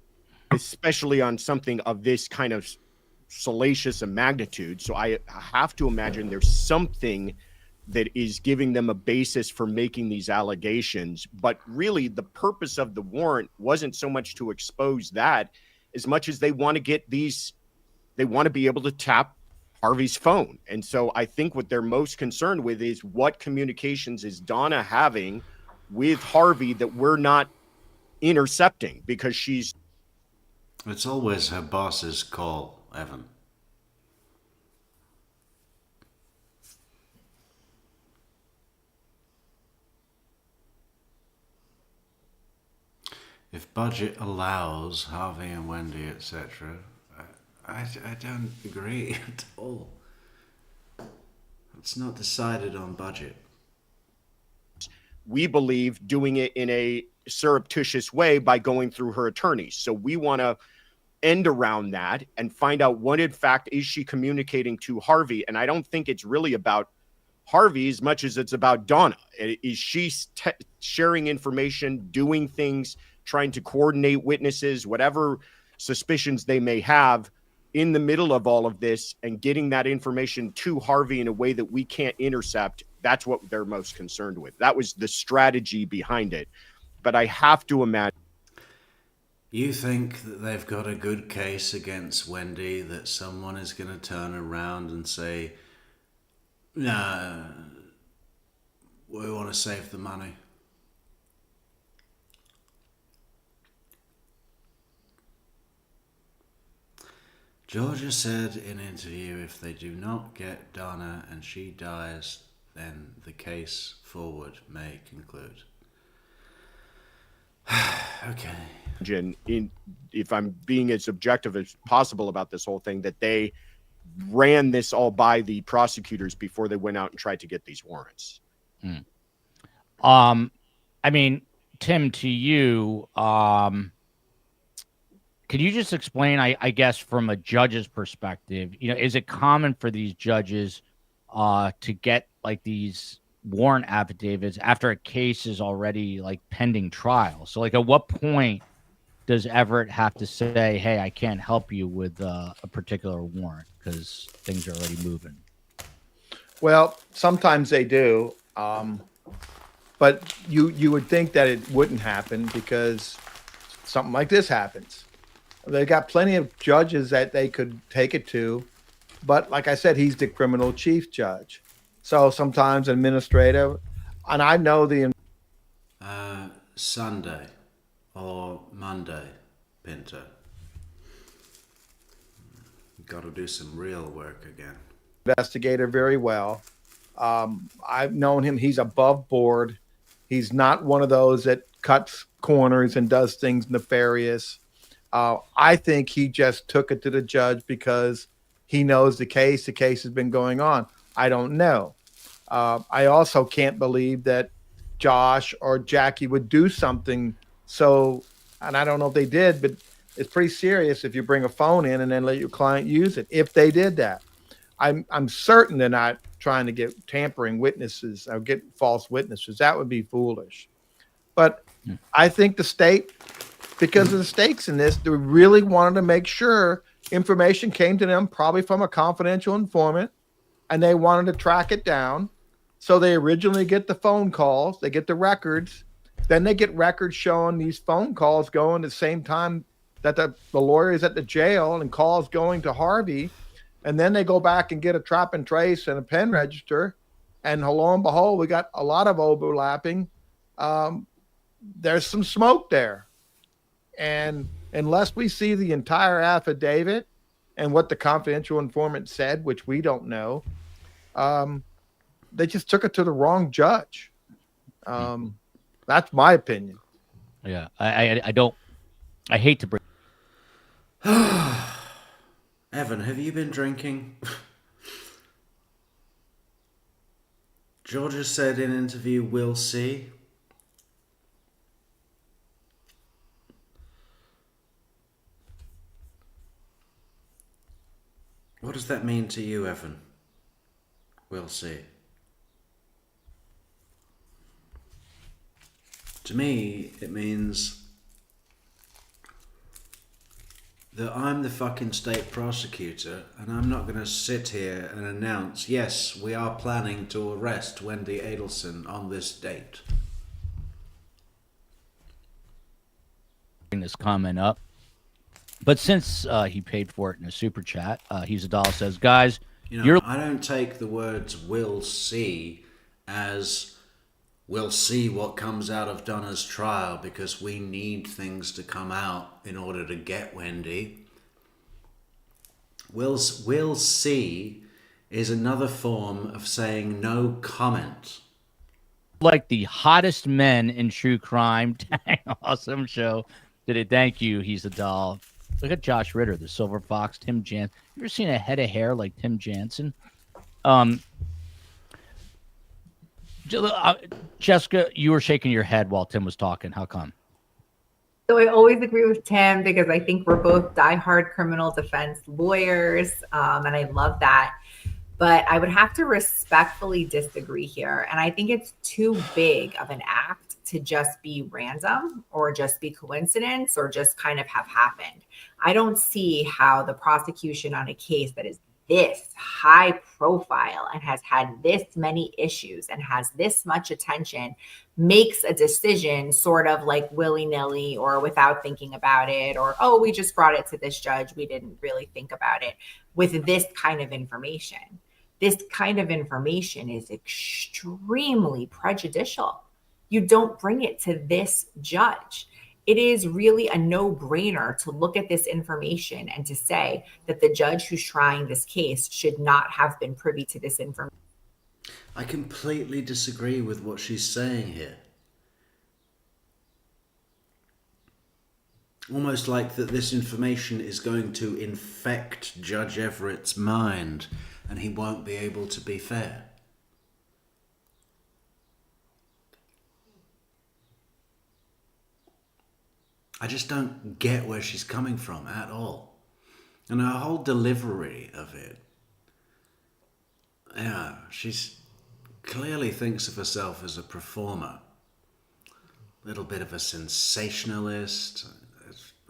[SPEAKER 11] especially on something of this kind of salacious a magnitude. So I have to imagine there's something that is giving them a basis for making these allegations. But really, the purpose of the warrant wasn't so much to expose that as much as they want to get these, they want to be able to tap Harvey's phone. And so I think what they're most concerned with is what communications is Donna having with Harvey that we're not intercepting, because she's...
[SPEAKER 1] It's always her boss's call, Evan. If budget allows Harvey and Wendy, etc., I don't agree at all. It's not decided on budget.
[SPEAKER 11] We believe doing it in a surreptitious way by going through her attorneys. So we want to end around that and find out what, in fact, is she communicating to Harvey. And I don't think it's really about Harvey as much as it's about Donna. Is she sharing information, doing things, trying to coordinate witnesses, whatever suspicions they may have in the middle of all of this, and getting that information to Harvey in a way that we can't intercept? That's what they're most concerned with. That was the strategy behind it. But I have to imagine.
[SPEAKER 1] You think that they've got a good case against Wendy, that someone is going to turn around and say, nah, we want to save the money? Georgia said in an interview, if they do not get Donna and she dies, then the case forward may conclude. Okay.
[SPEAKER 11] If I'm being as objective as possible about this whole thing, that they ran this all by the prosecutors before they went out and tried to get these warrants.
[SPEAKER 8] I mean, Tim, to you, could you just explain, I guess, from a judge's perspective, is it common for these judges to get like these warrant affidavits after a case is already like pending trial? So like at what point does Everett have to say, hey, I can't help you with a particular warrant because things are already moving?
[SPEAKER 9] Well, sometimes they do. But you would think that it wouldn't happen because something like this happens. They got plenty of judges that they could take it to. But like I said, he's the criminal chief judge. So sometimes administrative, and I know the...
[SPEAKER 1] Sunday or Monday, Pinto. Got to do some real work again.
[SPEAKER 9] Investigator very well. I've known him. He's above board. He's not one of those that cuts corners and does things nefarious. I think he just took it to the judge because he knows the case. The case has been going on. I don't know. I also can't believe that Josh or Jackie would do something so, and I don't know if they did, but it's pretty serious if you bring a phone in and then let your client use it. If they did that, I'm certain they're not trying to get tampering witnesses or get false witnesses. That would be foolish. But I think the state, because of the stakes in this, they really wanted to make sure information came to them, probably from a confidential informant, and they wanted to track it down. So they originally get the phone calls, they get the records, then they get records showing these phone calls going at the same time that the lawyer is at the jail and calls going to Harvey. And then they go back and get a trap and trace and a pen register. And lo and behold, we got a lot of overlapping. There's some smoke there. And unless we see the entire affidavit and what the confidential informant said, which we don't know, they just took it to the wrong judge. That's my opinion.
[SPEAKER 8] Yeah, I hate to bring.
[SPEAKER 1] Evan, have you been drinking? Georgia said in an interview, "We'll see." What does that mean to you, Evan? We'll see. To me, it means that I'm the fucking state prosecutor and I'm not going to sit here and announce, yes, we are planning to arrest Wendy Adelson on this date.
[SPEAKER 8] Bring this comment up. But since he paid for it in a super chat, He's a Doll says, guys,
[SPEAKER 1] I don't take the words "we'll see" as we'll see what comes out of Donna's trial because we need things to come out in order to get Wendy. We'll see is another form of saying no comment.
[SPEAKER 8] like the hottest men in true crime. Dang, awesome show. Did it? Thank you. He's a doll. Look at Josh Ritter, the Silver Fox, Tim Jansen. You ever seen a head of hair like Tim Jansen? Jessica, you were shaking your head while Tim was talking. How come?
[SPEAKER 10] So I always agree with Tim because I think we're both diehard criminal defense lawyers, and I love that. But I would have to respectfully disagree here. And I think it's too big of an act to just be random or just be coincidence or just kind of have happened. I don't see how the prosecution on a case that is this high profile and has had this many issues and has this much attention makes a decision sort of like willy-nilly or without thinking about it, or, oh, we just brought it to this judge, we didn't really think about it, with this kind of information. This kind of information is extremely prejudicial. You don't bring it to this judge. It is really a no-brainer to look at this information and to say that the judge who's trying this case should not have been privy to this information.
[SPEAKER 1] I completely disagree with what she's saying here. Almost like that this information is going to infect Judge Everett's mind and he won't be able to be fair. I just don't get where she's coming from at all. And her whole delivery of it, yeah, she's clearly thinks of herself as a performer. A little bit of a sensationalist.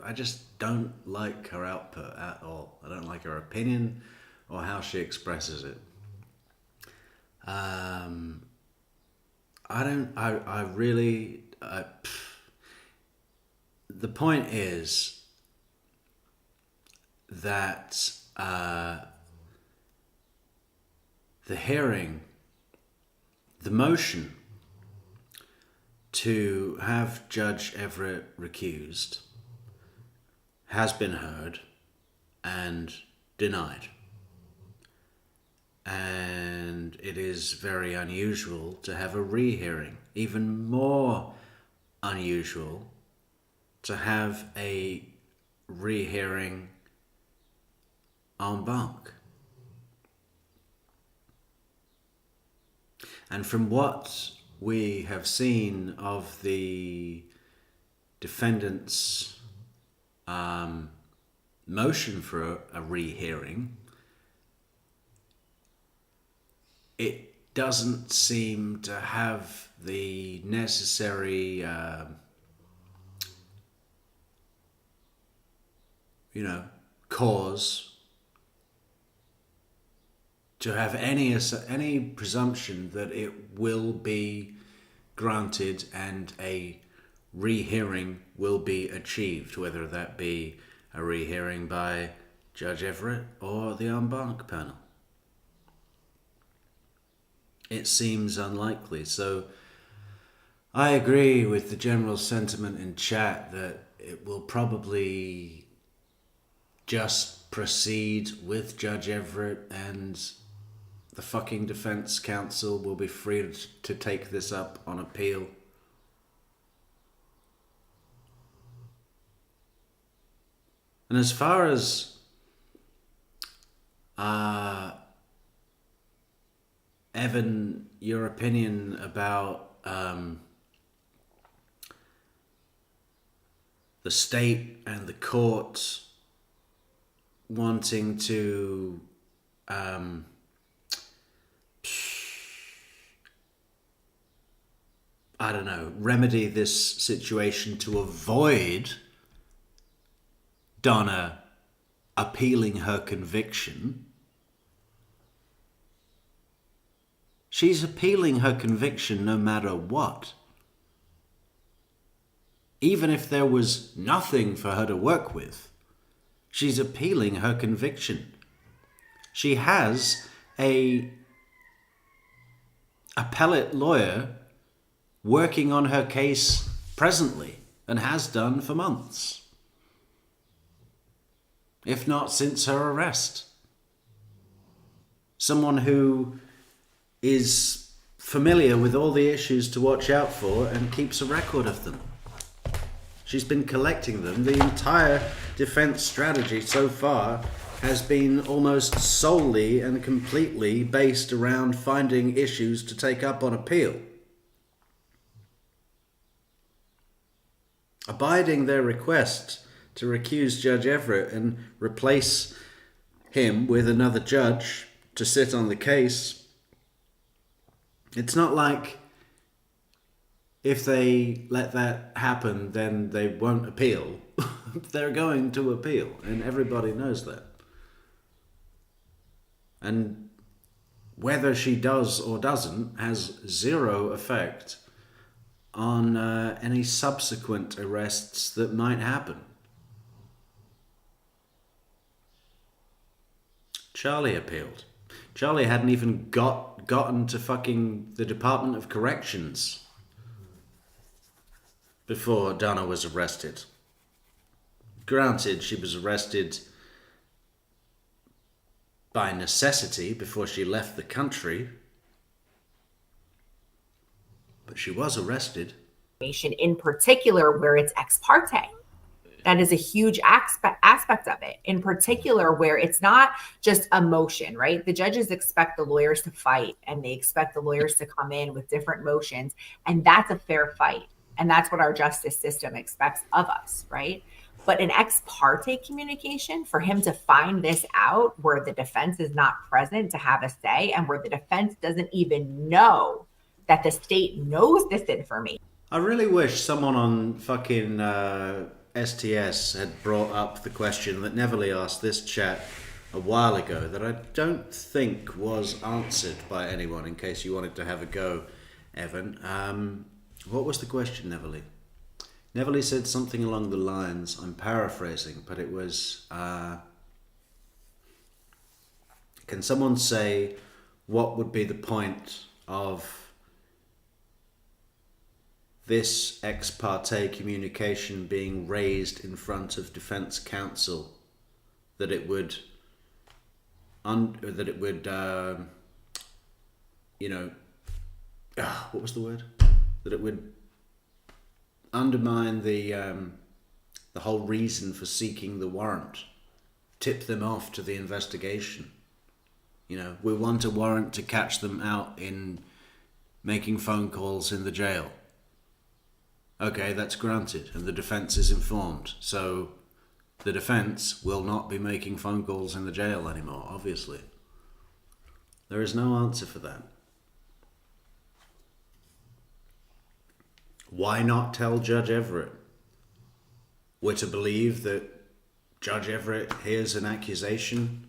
[SPEAKER 1] I just don't like her output at all. I don't like her opinion or how she expresses it. The point is that the hearing, the motion to have Judge Everett recused has been heard and denied. And it is very unusual to have a rehearing. Even more unusual to have a rehearing en banc. And from what we have seen of the defendant's motion for a rehearing, it doesn't seem to have the necessary, cause to have any presumption that it will be granted and a rehearing will be achieved, whether that be a rehearing by Judge Everett or the en banc panel. It seems unlikely. So I agree with the general sentiment in chat that it will probably just proceed with Judge Everett, and the fucking defense counsel will be free to take this up on appeal. And as far as Evan, your opinion about the state and the courts wanting to remedy this situation to avoid Donna appealing her conviction. She's appealing her conviction no matter what. Even if there was nothing for her to work with, she's appealing her conviction. She has a appellate lawyer working on her case presently and has done for months, if not since her arrest. Someone who is familiar with all the issues to watch out for and keeps a record of them. She's been collecting them. The entire defense strategy so far has been almost solely and completely based around finding issues to take up on appeal. Abiding their request to recuse Judge Everett and replace him with another judge to sit on the case. It's not like if they let that happen, then they won't appeal. They're going to appeal, and everybody knows that. And whether she does or doesn't has zero effect on any subsequent arrests that might happen. Charlie appealed. Charlie hadn't even gotten to fucking the Department of Corrections before Donna was arrested. Granted, she was arrested by necessity before she left the country, but she was arrested.
[SPEAKER 10] In particular, where it's ex parte. That is a huge aspect of it. In particular, where it's not just a motion, right? The judges expect the lawyers to fight, and they expect the lawyers to come in with different motions, and that's a fair fight. And that's what our justice system expects of us, right? But an ex parte communication, for him to find this out where the defense is not present to have a say, and where the defense doesn't even know that the state knows this information.
[SPEAKER 1] I really wish someone on fucking STS had brought up the question that Neverly asked this chat a while ago that I don't think was answered by anyone, in case you wanted to have a go, Evan. What was the question, Neverly? Neverly said something along the lines, I'm paraphrasing, but it was, can someone say what would be the point of this ex parte communication being raised in front of defense counsel, that it would that it would, what was the word? That it would undermine the whole reason for seeking the warrant, tip them off to the investigation. We want a warrant to catch them out in making phone calls in the jail. Okay, that's granted, and the defense is informed. So the defense will not be making phone calls in the jail anymore, obviously. There is no answer for that. Why not tell Judge Everett? We're to believe that Judge Everett hears an accusation,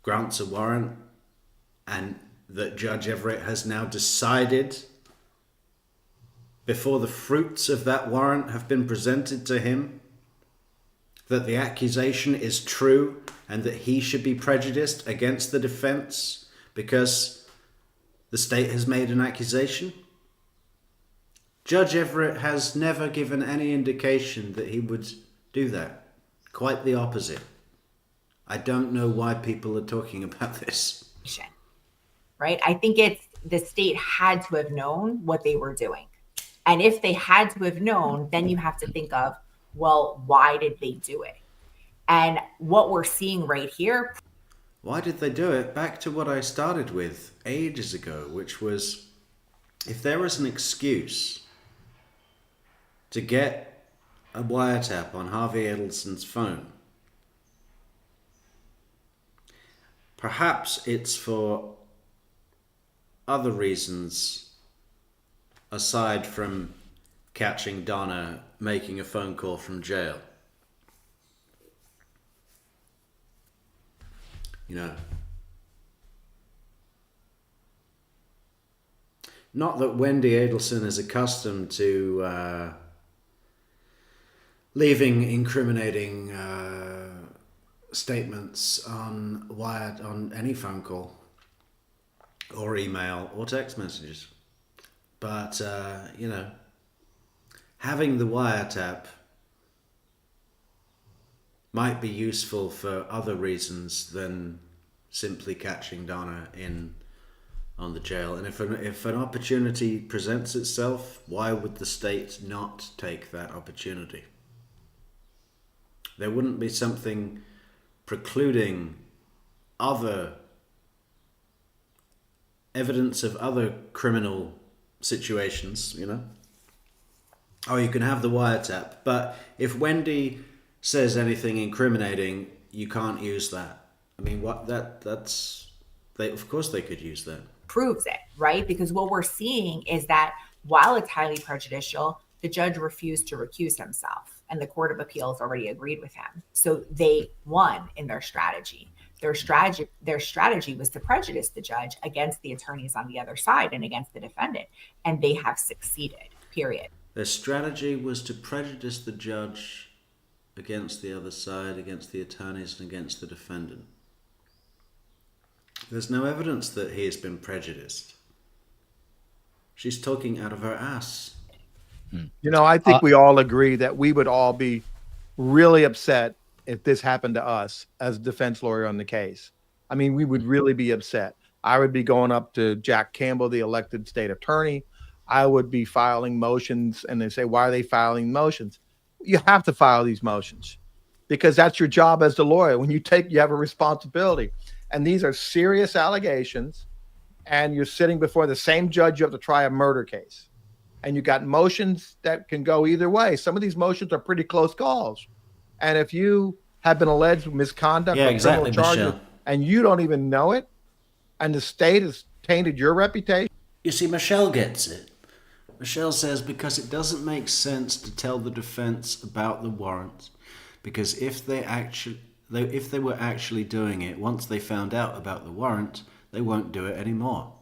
[SPEAKER 1] grants a warrant, and that Judge Everett has now decided, before the fruits of that warrant have been presented to him, that the accusation is true and that he should be prejudiced against the defense because the state has made an accusation? Judge Everett has never given any indication that he would do that. Quite the opposite. I don't know why people are talking about this.
[SPEAKER 10] Right? I think it's the state had to have known what they were doing. And if they had to have known, then you have to think of, well, why did they do it? And what we're seeing right here.
[SPEAKER 1] Why did they do it? Back to what I started with ages ago, which was, if there was an excuse to get a wiretap on Harvey Adelson's phone, perhaps it's for other reasons aside from catching Donna making a phone call from jail. Not that Wendy Adelson is accustomed to leaving incriminating statements on any phone call or email or text messages. But, having the wiretap might be useful for other reasons than simply catching Donna in on the jail. And if an opportunity presents itself, why would the state not take that opportunity? There wouldn't be something precluding other evidence of other criminal situations, Oh, you can have the wiretap, but if Wendy says anything incriminating, you can't use that. I mean, of course they could use that.
[SPEAKER 10] Proves it, right? Because what we're seeing is that while it's highly prejudicial, the judge refused to recuse himself, and the Court of Appeals already agreed with him. So they won in their strategy. Their strategy was to prejudice the judge against the attorneys on the other side and against the defendant, and they have succeeded, period.
[SPEAKER 1] Their strategy was to prejudice the judge against the other side, against the attorneys, and against the defendant. There's no evidence that he has been prejudiced. She's talking out of her ass.
[SPEAKER 9] I think we all agree that we would all be really upset if this happened to us as a defense lawyer on the case. I mean, we would really be upset. I would be going up to Jack Campbell, the elected state attorney. I would be filing motions, and they say, why are they filing motions? You have to file these motions because that's your job as the lawyer. When you have a responsibility, and these are serious allegations, and you're sitting before the same judge. You have to try a murder case, and you got motions that can go either way. Some of these motions are pretty close calls. And if you have been alleged with misconduct or criminal charges, Michelle, and you don't even know it, and the state has tainted your reputation.
[SPEAKER 1] You see, Michelle gets it. Michelle says because it doesn't make sense to tell the defense about the warrant, because if they were actually doing it, once they found out about the warrant, they won't do it anymore.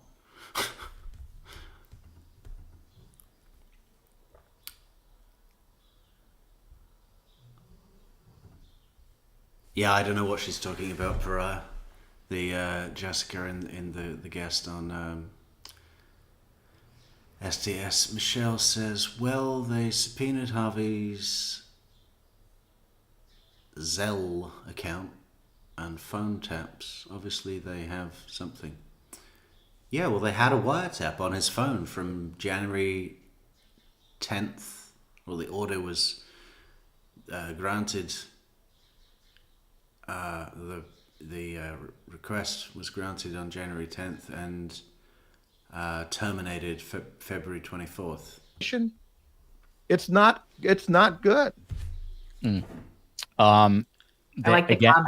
[SPEAKER 1] Yeah, I don't know what she's talking about, Pariah. The Jessica in the guest on STS. Michelle says, well, they subpoenaed Harvey's Zelle account and phone taps. Obviously, they have something. Yeah, well, they had a wiretap on his phone from January 10th. Well, the order was granted. The request was granted on January 10th and terminated February 24th.
[SPEAKER 9] It's not good.
[SPEAKER 10] I like the
[SPEAKER 8] again,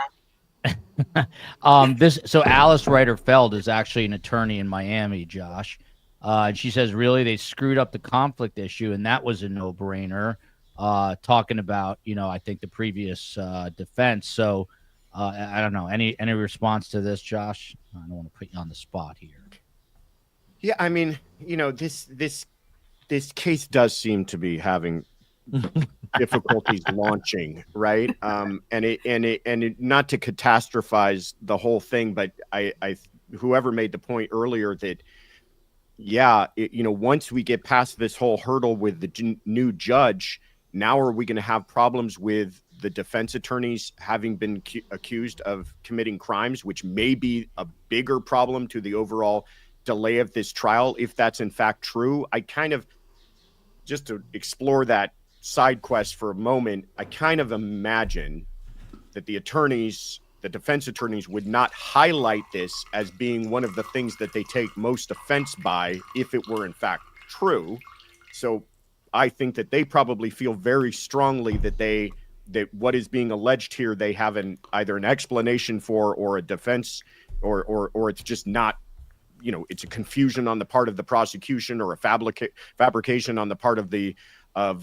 [SPEAKER 10] comment.
[SPEAKER 8] So Alice Ryder Feld is actually an attorney in Miami, Josh. And she says, really, they screwed up the conflict issue, and that was a no-brainer. Talking about, I think the previous defense. So I don't know. Any response to this, Josh? I don't want to put you on the spot here.
[SPEAKER 11] Yeah, I mean, this case does seem to be having difficulties launching, right? And it not to catastrophize the whole thing, but I whoever made the point earlier that once we get past this whole hurdle with the new judge, now are we going to have problems with the defense attorneys having been accused of committing crimes, which may be a bigger problem to the overall delay of this trial, if that's in fact true? I kind of, just to explore that side quest for a moment, I kind of imagine that the defense attorneys would not highlight this as being one of the things that they take most offense by if it were in fact true. So I think that they probably feel very strongly that what is being alleged here, they have either an explanation for, or a defense, or it's just not, it's a confusion on the part of the prosecution, or a fabrication on the part of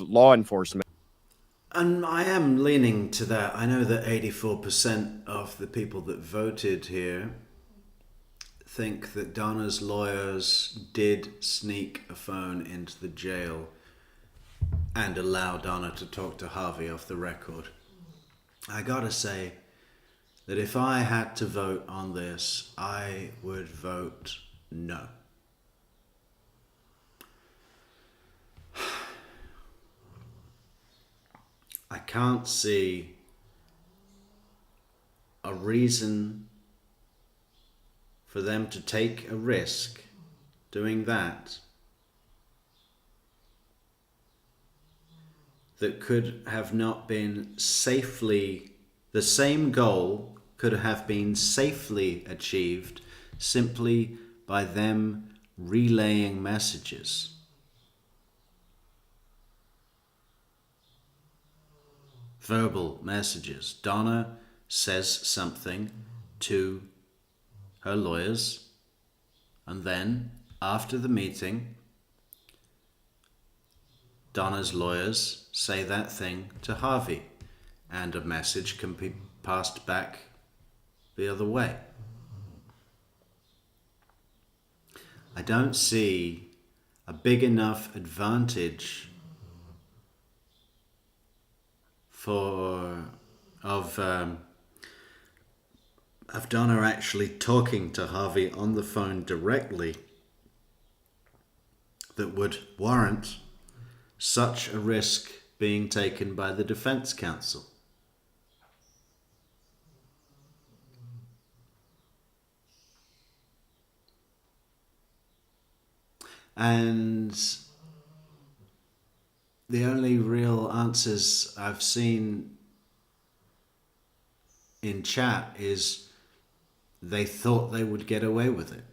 [SPEAKER 11] law enforcement.
[SPEAKER 1] And I am leaning to that. I know that 84% of the people that voted here think that Donna's lawyers did sneak a phone into the jail and allow Donna to talk to Harvey off the record. I gotta say that if I had to vote on this, I would vote no. I can't see a reason for them to take a risk doing that could have not been safely, the same goal could have been safely achieved simply by them relaying messages. Verbal messages. Donna says something to her lawyers, and then after the meeting, Donna's lawyers say that thing to Harvey, and a message can be passed back the other way. I don't see a big enough advantage of Donna actually talking to Harvey on the phone directly that would warrant such a risk being taken by the defense counsel. And the only real answers I've seen in chat is they thought they would get away with it.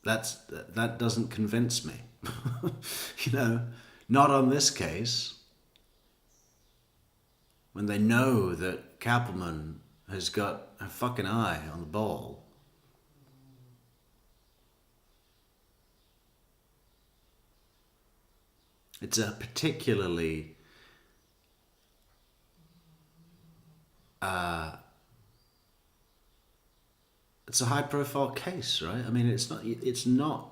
[SPEAKER 1] That doesn't convince me. Not on this case. When they know that Kappelman has got a fucking eye on the ball. It's a particularly it's a high-profile case, right? I mean, it's not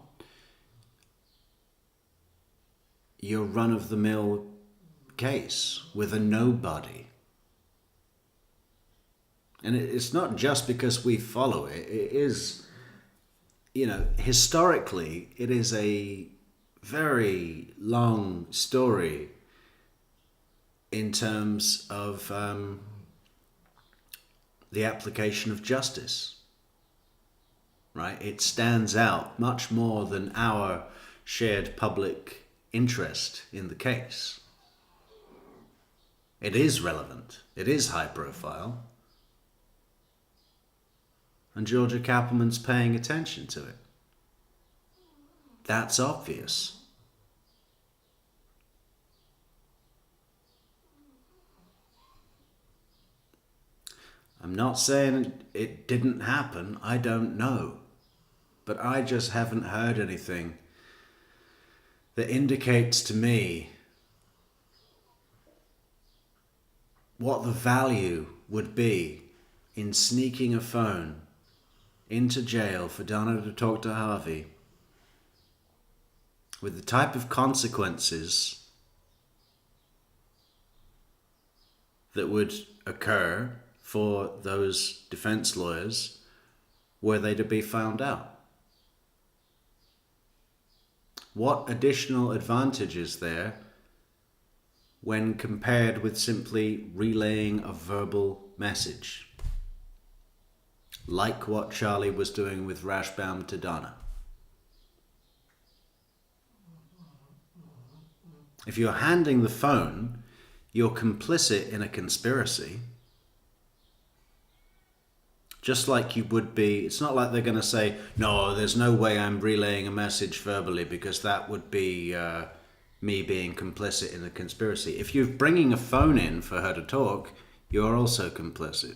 [SPEAKER 1] your run-of-the-mill case with a nobody. And it's not just because we follow it. It is, historically, it is a very long story in terms of the application of justice, right? It stands out much more than our shared public interest in the case. It is relevant. It is high profile. And Georgia Kappelman's paying attention to it. That's obvious. I'm not saying it didn't happen. I don't know. But I just haven't heard anything that indicates to me what the value would be in sneaking a phone into jail for Donna to talk to Harvey, with the type of consequences that would occur for those defense lawyers were they to be found out. What additional advantage is there when compared with simply relaying a verbal message, like what Charlie was doing with Rashbaum to Donna? If you're handing the phone, you're complicit in a conspiracy. Just like you would be. It's not like they're going to say, no, there's no way I'm relaying a message verbally, because that would be me being complicit in a conspiracy. If you're bringing a phone in for her to talk, you're also complicit.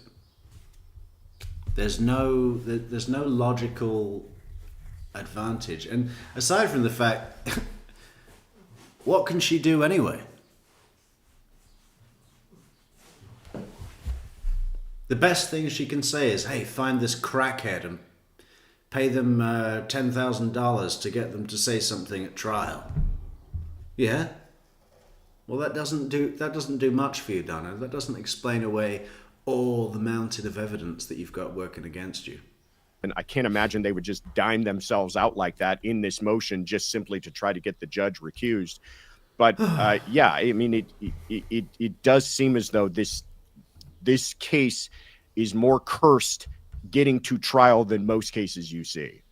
[SPEAKER 1] There's no logical advantage. And aside from the fact, what can she do anyway? The best thing she can say is, hey, find this crackhead and pay them $10,000 to get them to say something at trial. Yeah? Well, that doesn't do much for you, Donna. That doesn't explain away all the mountain of evidence that you've got working against you.
[SPEAKER 11] And I can't imagine they would just dime themselves out like that in this motion just simply to try to get the judge recused. But yeah, I mean, it does seem as though this case is more cursed getting to trial than most cases you see.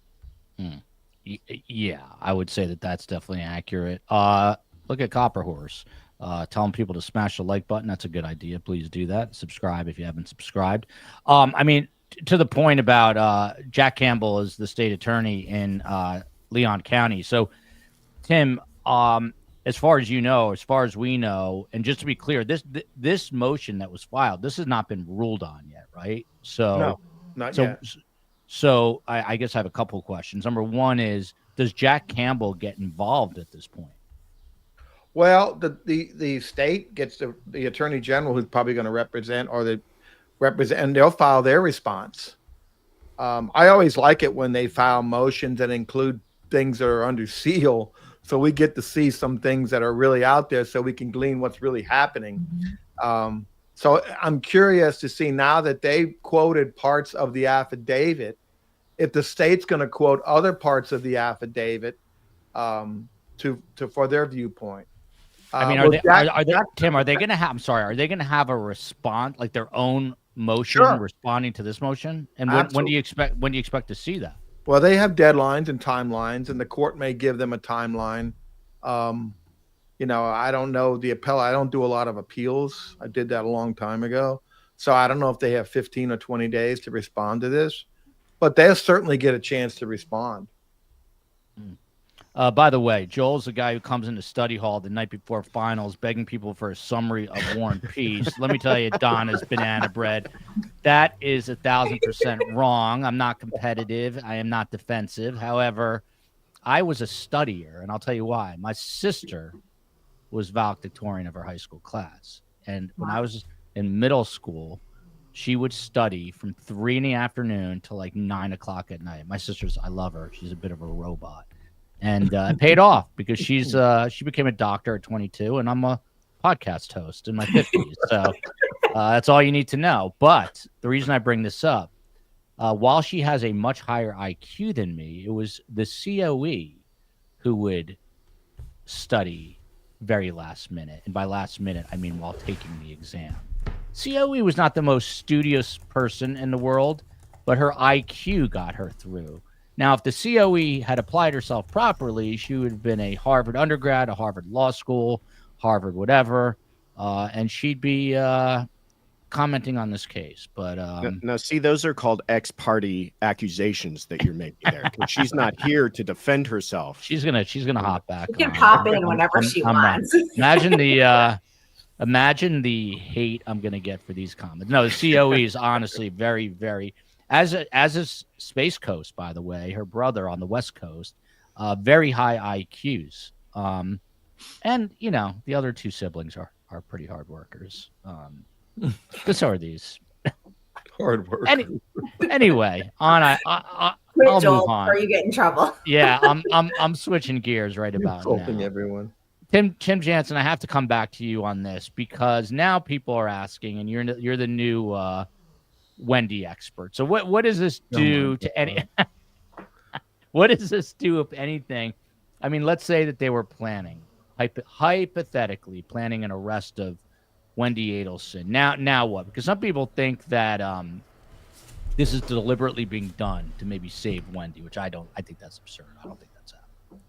[SPEAKER 8] Yeah, I would say that that's definitely accurate. Look at Copper Horse. Telling people to smash the like button. That's a good idea. Please do that. Subscribe if you haven't subscribed. I mean, to the point about Jack Campbell is the state attorney in Leon County. So, Tim, as far as you know, as far as we know, and just to be clear, this motion that was filed, this has not been ruled on yet, right? So,
[SPEAKER 9] No, not yet.
[SPEAKER 8] So I guess I have a couple of questions. Number one is, does Jack Campbell get involved at this point?
[SPEAKER 9] Well, the state gets the attorney general, who's probably going to represent, and they'll file their response. I always like it when they file motions that include things that are under seal, so we get to see some things that are really out there, so we can glean what's really happening. So I'm curious to see, now that they quoted parts of the affidavit, if the state's going to quote other parts of the affidavit for their viewpoint.
[SPEAKER 8] I mean, Tim, are they going to have? I'm sorry, are they going to have a response, like their own motion, responding to this motion? And when do you expect to see that?
[SPEAKER 9] Well, they have deadlines and timelines, and the court may give them a timeline. I don't know the appellate. I don't do a lot of appeals. I did that a long time ago. So I don't know if they have 15 or 20 days to respond to this, but they'll certainly get a chance to respond.
[SPEAKER 8] By the way, Joel's the guy who comes into study hall the night before finals begging people for a summary of War and Peace. Let me tell you, Donna's banana bread. That is 1,000% wrong. I'm not competitive. I am not defensive. However, I was a studier, and I'll tell you why. My sister was valedictorian of her high school class. And when I was in middle school, she would study from 3 p.m. till like 9 o'clock at night. My sister's, I love her. She's a bit of a robot. And it paid off, because she became a doctor at 22, and I'm a podcast host in my 50s. So that's all you need to know. But the reason I bring this up, while she has a much higher IQ than me, it was the COE who would study very last minute. And by last minute, I mean while taking the exam. COE was not the most studious person in the world, but her IQ got her through. Now, if the COE had applied herself properly, she would have been a Harvard undergrad, a Harvard law school, Harvard whatever, and she'd be commenting on this case. But
[SPEAKER 11] now, see, those are called ex parte accusations that you're making there. 'Cause she's not here to defend herself.
[SPEAKER 8] she's gonna hop back.
[SPEAKER 10] She can
[SPEAKER 8] on.
[SPEAKER 10] pop in whenever she wants.
[SPEAKER 8] Imagine the hate I'm gonna get for these comments. No, the COE is honestly very, very, as is Space Coast, by the way, her brother on the West Coast, very high IQs. And you know, the other two siblings are pretty hard workers. So are these
[SPEAKER 9] hard work.
[SPEAKER 8] Anyway, I'll
[SPEAKER 10] Joel,
[SPEAKER 8] move on.
[SPEAKER 10] before you get in trouble.
[SPEAKER 8] Yeah, I'm switching gears right about
[SPEAKER 9] Insulting
[SPEAKER 8] now.
[SPEAKER 9] everyone.
[SPEAKER 8] Tim Jansen, I have to come back to you on this because now people are asking, and you're the new Wendy expert. So what does this do to any? What does this do, if anything? I mean, let's say that they were planning, hypothetically planning an arrest of Wendy Adelson. Now what? Because some people think that this is deliberately being done to maybe save Wendy, which I don't. I think that's absurd. I don't think that's happening.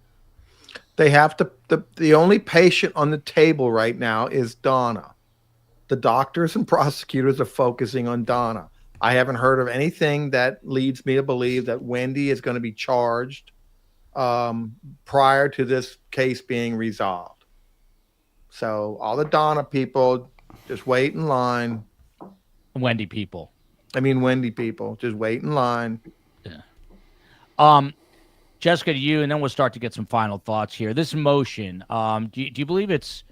[SPEAKER 9] They have to. The only patient on the table right now is Donna. The doctors and prosecutors are focusing on Donna. I haven't heard of anything that leads me to believe that Wendy is going to be charged prior to this case being resolved. So all the Donna people, just wait in line.
[SPEAKER 8] Wendy people,
[SPEAKER 9] just wait in line.
[SPEAKER 8] Yeah. Jessica, to you, and then we'll start to get some final thoughts here. This motion, do you believe it's,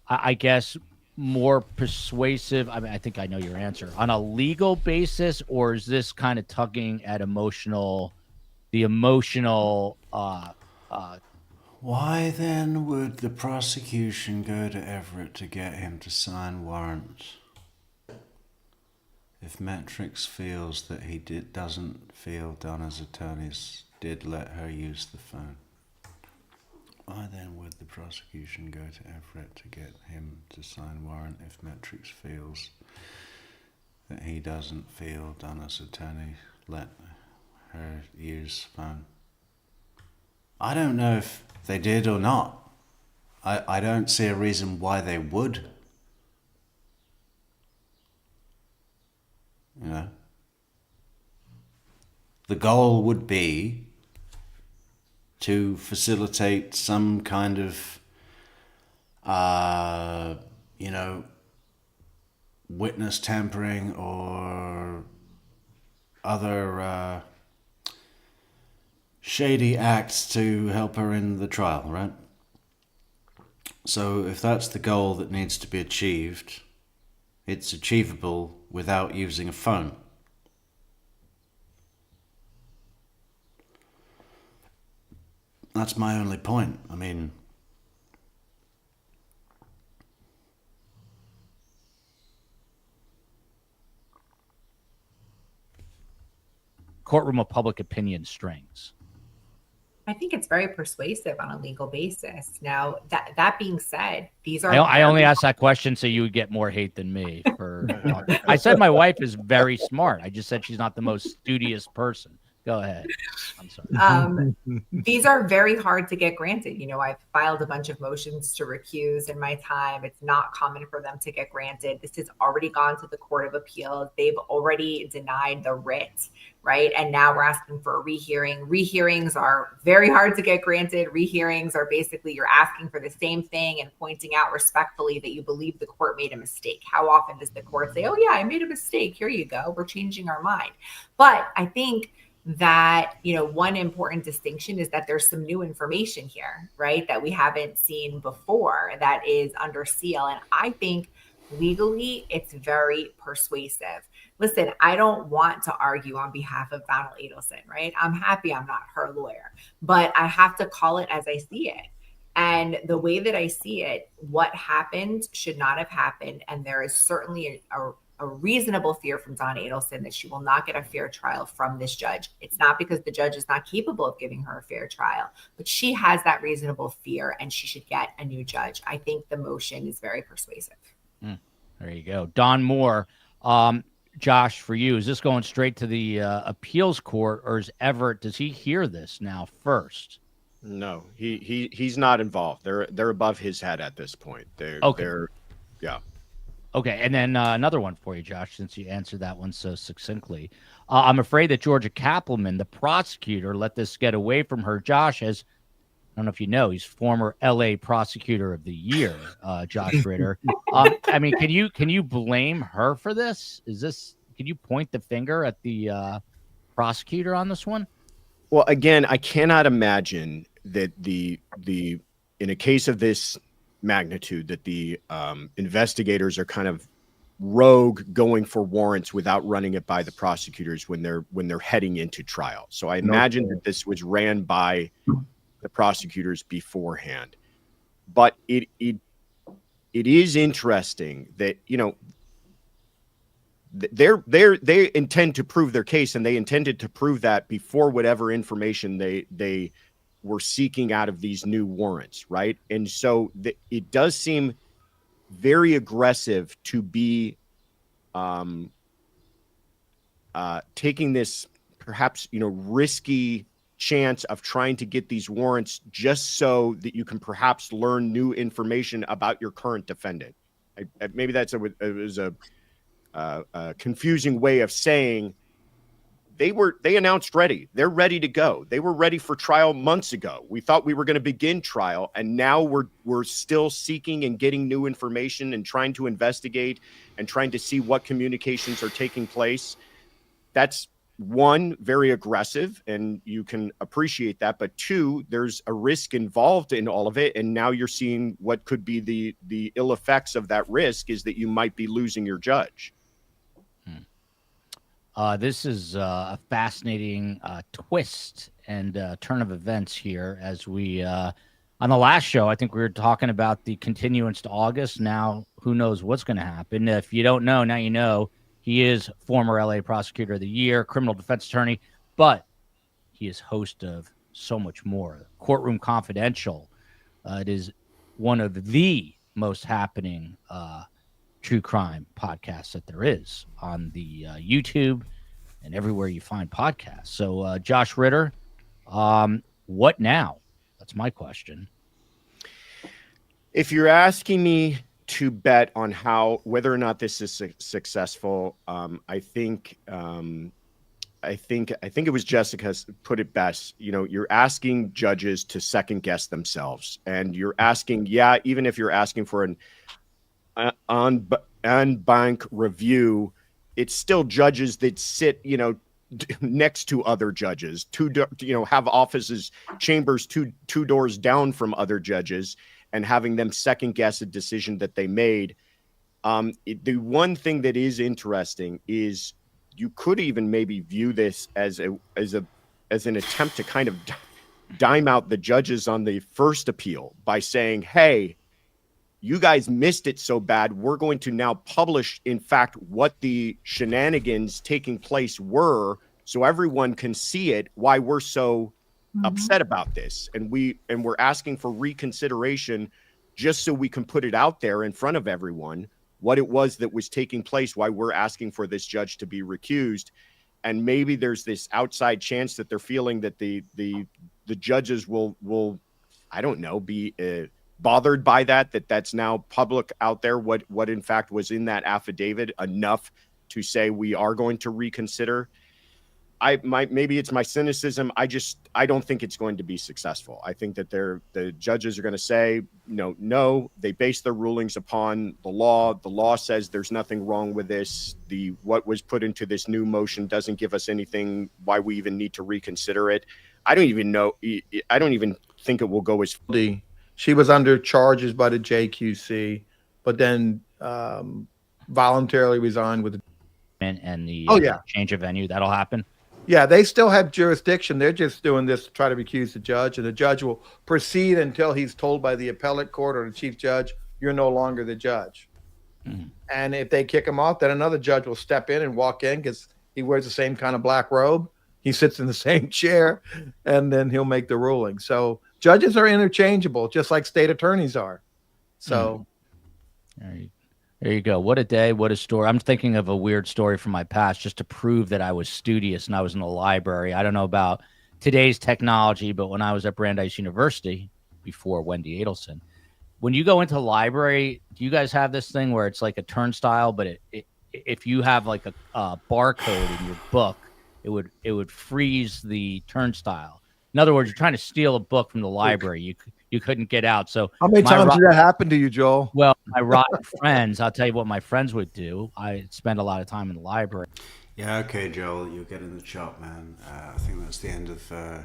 [SPEAKER 8] I guess, more persuasive? I mean, I think I know your answer. On a legal basis, or is this kind of tugging at the emotional?
[SPEAKER 1] Why then would the prosecution go to Everett to get him to sign warrants if Metrix feels that he doesn't feel Donna's attorneys did let her use the phone? Why then would the prosecution go to Everett to get him to sign warrant if Metrix feels that he doesn't feel Donna's attorney let her use phone? I don't know if they did or not. I don't see a reason why they would. You know? The goal would be to facilitate some kind of, witness tampering or other shady acts to help her in the trial, right? So if that's the goal that needs to be achieved, it's achievable without using a phone. That's my only point. I mean,
[SPEAKER 8] courtroom of public opinion strings.
[SPEAKER 10] I think it's very persuasive on a legal basis. Now, that being said, these are.
[SPEAKER 8] I only asked that question so you would get more hate than me. I said my wife is very smart. I just said she's not the most studious person. Go ahead. I'm sorry.
[SPEAKER 10] These are very hard to get granted. You know, I've filed a bunch of motions to recuse in my time. It's not common for them to get granted. This has already gone to the Court of Appeals. They've already denied the writ, right? And now we're asking for a rehearing. Rehearings are very hard to get granted. Rehearings are basically you're asking for the same thing and pointing out respectfully that you believe the court made a mistake. How often does the court say, oh yeah, I made a mistake. Here you go. We're changing our mind. But I think that, you know, one important distinction is that there's some new information here, right? That we haven't seen before that is under seal. And I think legally it's very persuasive. Listen, I don't want to argue on behalf of Donna Adelson, right? I'm happy I'm not her lawyer, but I have to call it as I see it. And the way that I see it, what happened should not have happened. And there is certainly a reasonable fear from Donna Adelson that she will not get a fair trial from this judge. It's not because the judge is not capable of giving her a fair trial, but she has that reasonable fear and she should get a new judge. I think the motion is very persuasive.
[SPEAKER 8] There you go. Don Moore, Josh, for you, is this going straight to the appeals court, or is Everett, does he hear this now first?
[SPEAKER 11] No, he's not involved. They're above his head at this point. Yeah.
[SPEAKER 8] Okay, and then another one for you, Josh, since you answered that one so succinctly. I'm afraid that Georgia Kappelman, the prosecutor, let this get away from her. Josh, as I don't know if you know, he's former LA Prosecutor of the Year, Josh Ritter. I mean, can you blame her for this? Can you point the finger at the prosecutor on this one?
[SPEAKER 11] Well, again, I cannot imagine that in a case of this magnitude that the investigators are kind of rogue, going for warrants without running it by the prosecutors when they're heading into trial. So I imagine that this was ran by the prosecutors beforehand. But it is interesting that, you know, they intend to prove their case, and they intended to prove that before whatever information they were seeking out of these new warrants, right? And so it does seem very aggressive to be taking this perhaps, you know, risky chance of trying to get these warrants just so that you can perhaps learn new information about your current defendant. Maybe that's a confusing way of saying they announced ready. They're ready to go. They were ready for trial months ago. We thought we were going to begin trial, and now we're still seeking and getting new information and trying to investigate and trying to see what communications are taking place. That's one, very aggressive, and you can appreciate that. But two, there's a risk involved in all of it, and now you're seeing what could be the ill effects of that risk is that you might be losing your judge.
[SPEAKER 8] This is a fascinating twist and turn of events here as we, on the last show, I think we were talking about the continuance to August. Now, who knows what's going to happen. If you don't know, now you know. He is former LA Prosecutor of the Year, criminal defense attorney, but he is host of so much more. Courtroom Confidential. It is one of the most happening true crime podcasts that there is on the YouTube and everywhere you find podcasts. So, Josh Ritter, what now? That's my question.
[SPEAKER 11] If you're asking me to bet on whether or not this is successful, I think it was Jessica put it best. You know, you're asking judges to second guess themselves, and you're asking, even if you're asking for an en banc review, it's still judges that sit, you know, next to other judges, have offices, chambers two doors down from other judges, and having them second guess a decision that they made. The one thing that is interesting is you could even maybe view this as an attempt to kind of dime out the judges on the first appeal by saying, hey, you guys missed it so bad, we're going to now publish, in fact, what the shenanigans taking place were, so everyone can see it, why we're so upset about this. And we're asking for reconsideration just so we can put it out there in front of everyone, what it was that was taking place, why we're asking for this judge to be recused. And maybe there's this outside chance that they're feeling that the judges will, I don't know, be bothered by that's now public out there, what in fact was in that affidavit, enough to say we are going to reconsider. Maybe it's my cynicism. I don't think it's going to be successful. I think that the judges are going to say, no, they base their rulings upon the law. The law says there's nothing wrong with this. What was put into this new motion doesn't give us anything why we even need to reconsider it. I don't even know. I don't even think it will go as
[SPEAKER 9] She was under charges by the JQC, but then voluntarily resigned with
[SPEAKER 8] and the change of venue. That'll happen.
[SPEAKER 9] Yeah, they still have jurisdiction. They're just doing this to try to recuse the judge, and the judge will proceed until he's told by the appellate court or the chief judge, you're no longer the judge. And if they kick him off, then another judge will step in and walk in because he wears the same kind of black robe. He sits in the same chair, and then he'll make the ruling. So judges are interchangeable, just like state attorneys are. So
[SPEAKER 8] there you go. What a day. What a story. I'm thinking of a weird story from my past just to prove that I was studious and I was in the library. I don't know about today's technology, but when I was at Brandeis University before Wendy Adelson, when you go into the library, do you guys have this thing where it's like a turnstile, but if you have like a barcode in your book, it would freeze the turnstile. In other words, you're trying to steal a book from the library. You couldn't get out. So
[SPEAKER 9] how many times did that happen to you, Joel?
[SPEAKER 8] Well, my rotten friends, I'll tell you what my friends would do. I spend a lot of time in the library.
[SPEAKER 1] Yeah, okay, Joel, you're getting the chop, man. I think that's the end of the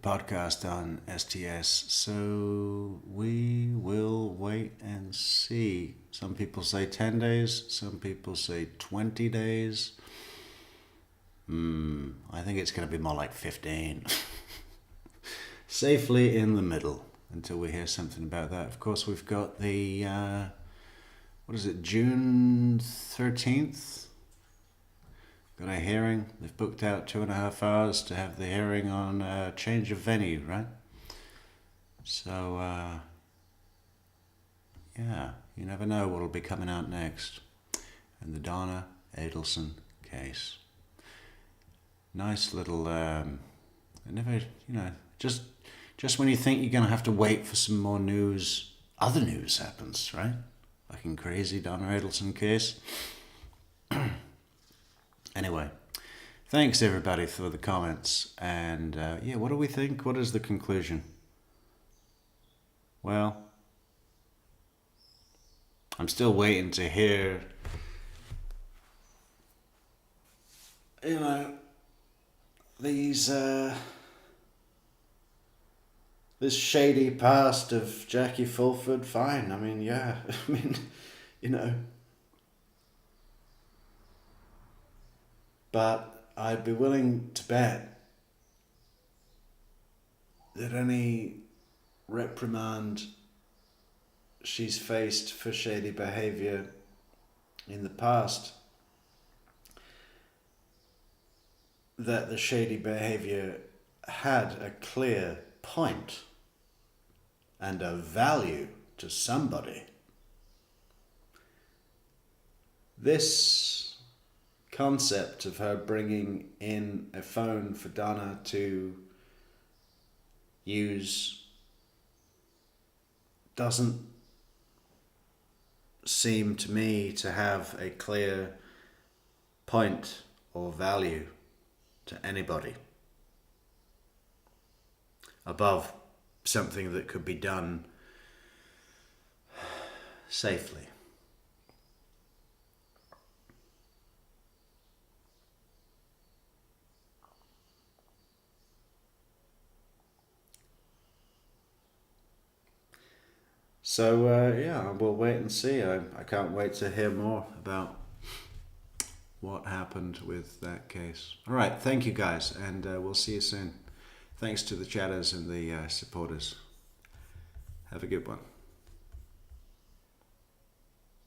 [SPEAKER 1] podcast on STS. So we will wait and see. Some people say 10 days. Some people say 20 days. I think it's going to be more like 15. Safely in the middle until we hear something about that. Of course, we've got the, June 13th? Got a hearing. They've booked out 2.5 hours to have the hearing on change of venue, right? So, yeah, you never know what'll be coming out next. And the Donna Adelson case. Nice little, just when you think you're going to have to wait for some more news, other news happens, right? Fucking crazy Donna Adelson case. Anyway, thanks everybody for the comments. And what do we think? What is the conclusion? Well, I'm still waiting to hear, these, this shady past of Jackie Fulford. Fine. I mean, yeah. But I'd be willing to bet that any reprimand she's faced for shady behavior in the past, that the shady behavior had a clear point and a value to somebody. This concept of her bringing in a phone for Donna to use doesn't seem to me to have a clear point or value to anybody above something that could be done safely. So, we'll wait and see. I can't wait to hear more about what happened with that case. All right, thank you guys, and we'll see you soon. Thanks to the chatters and the supporters. Have a good one.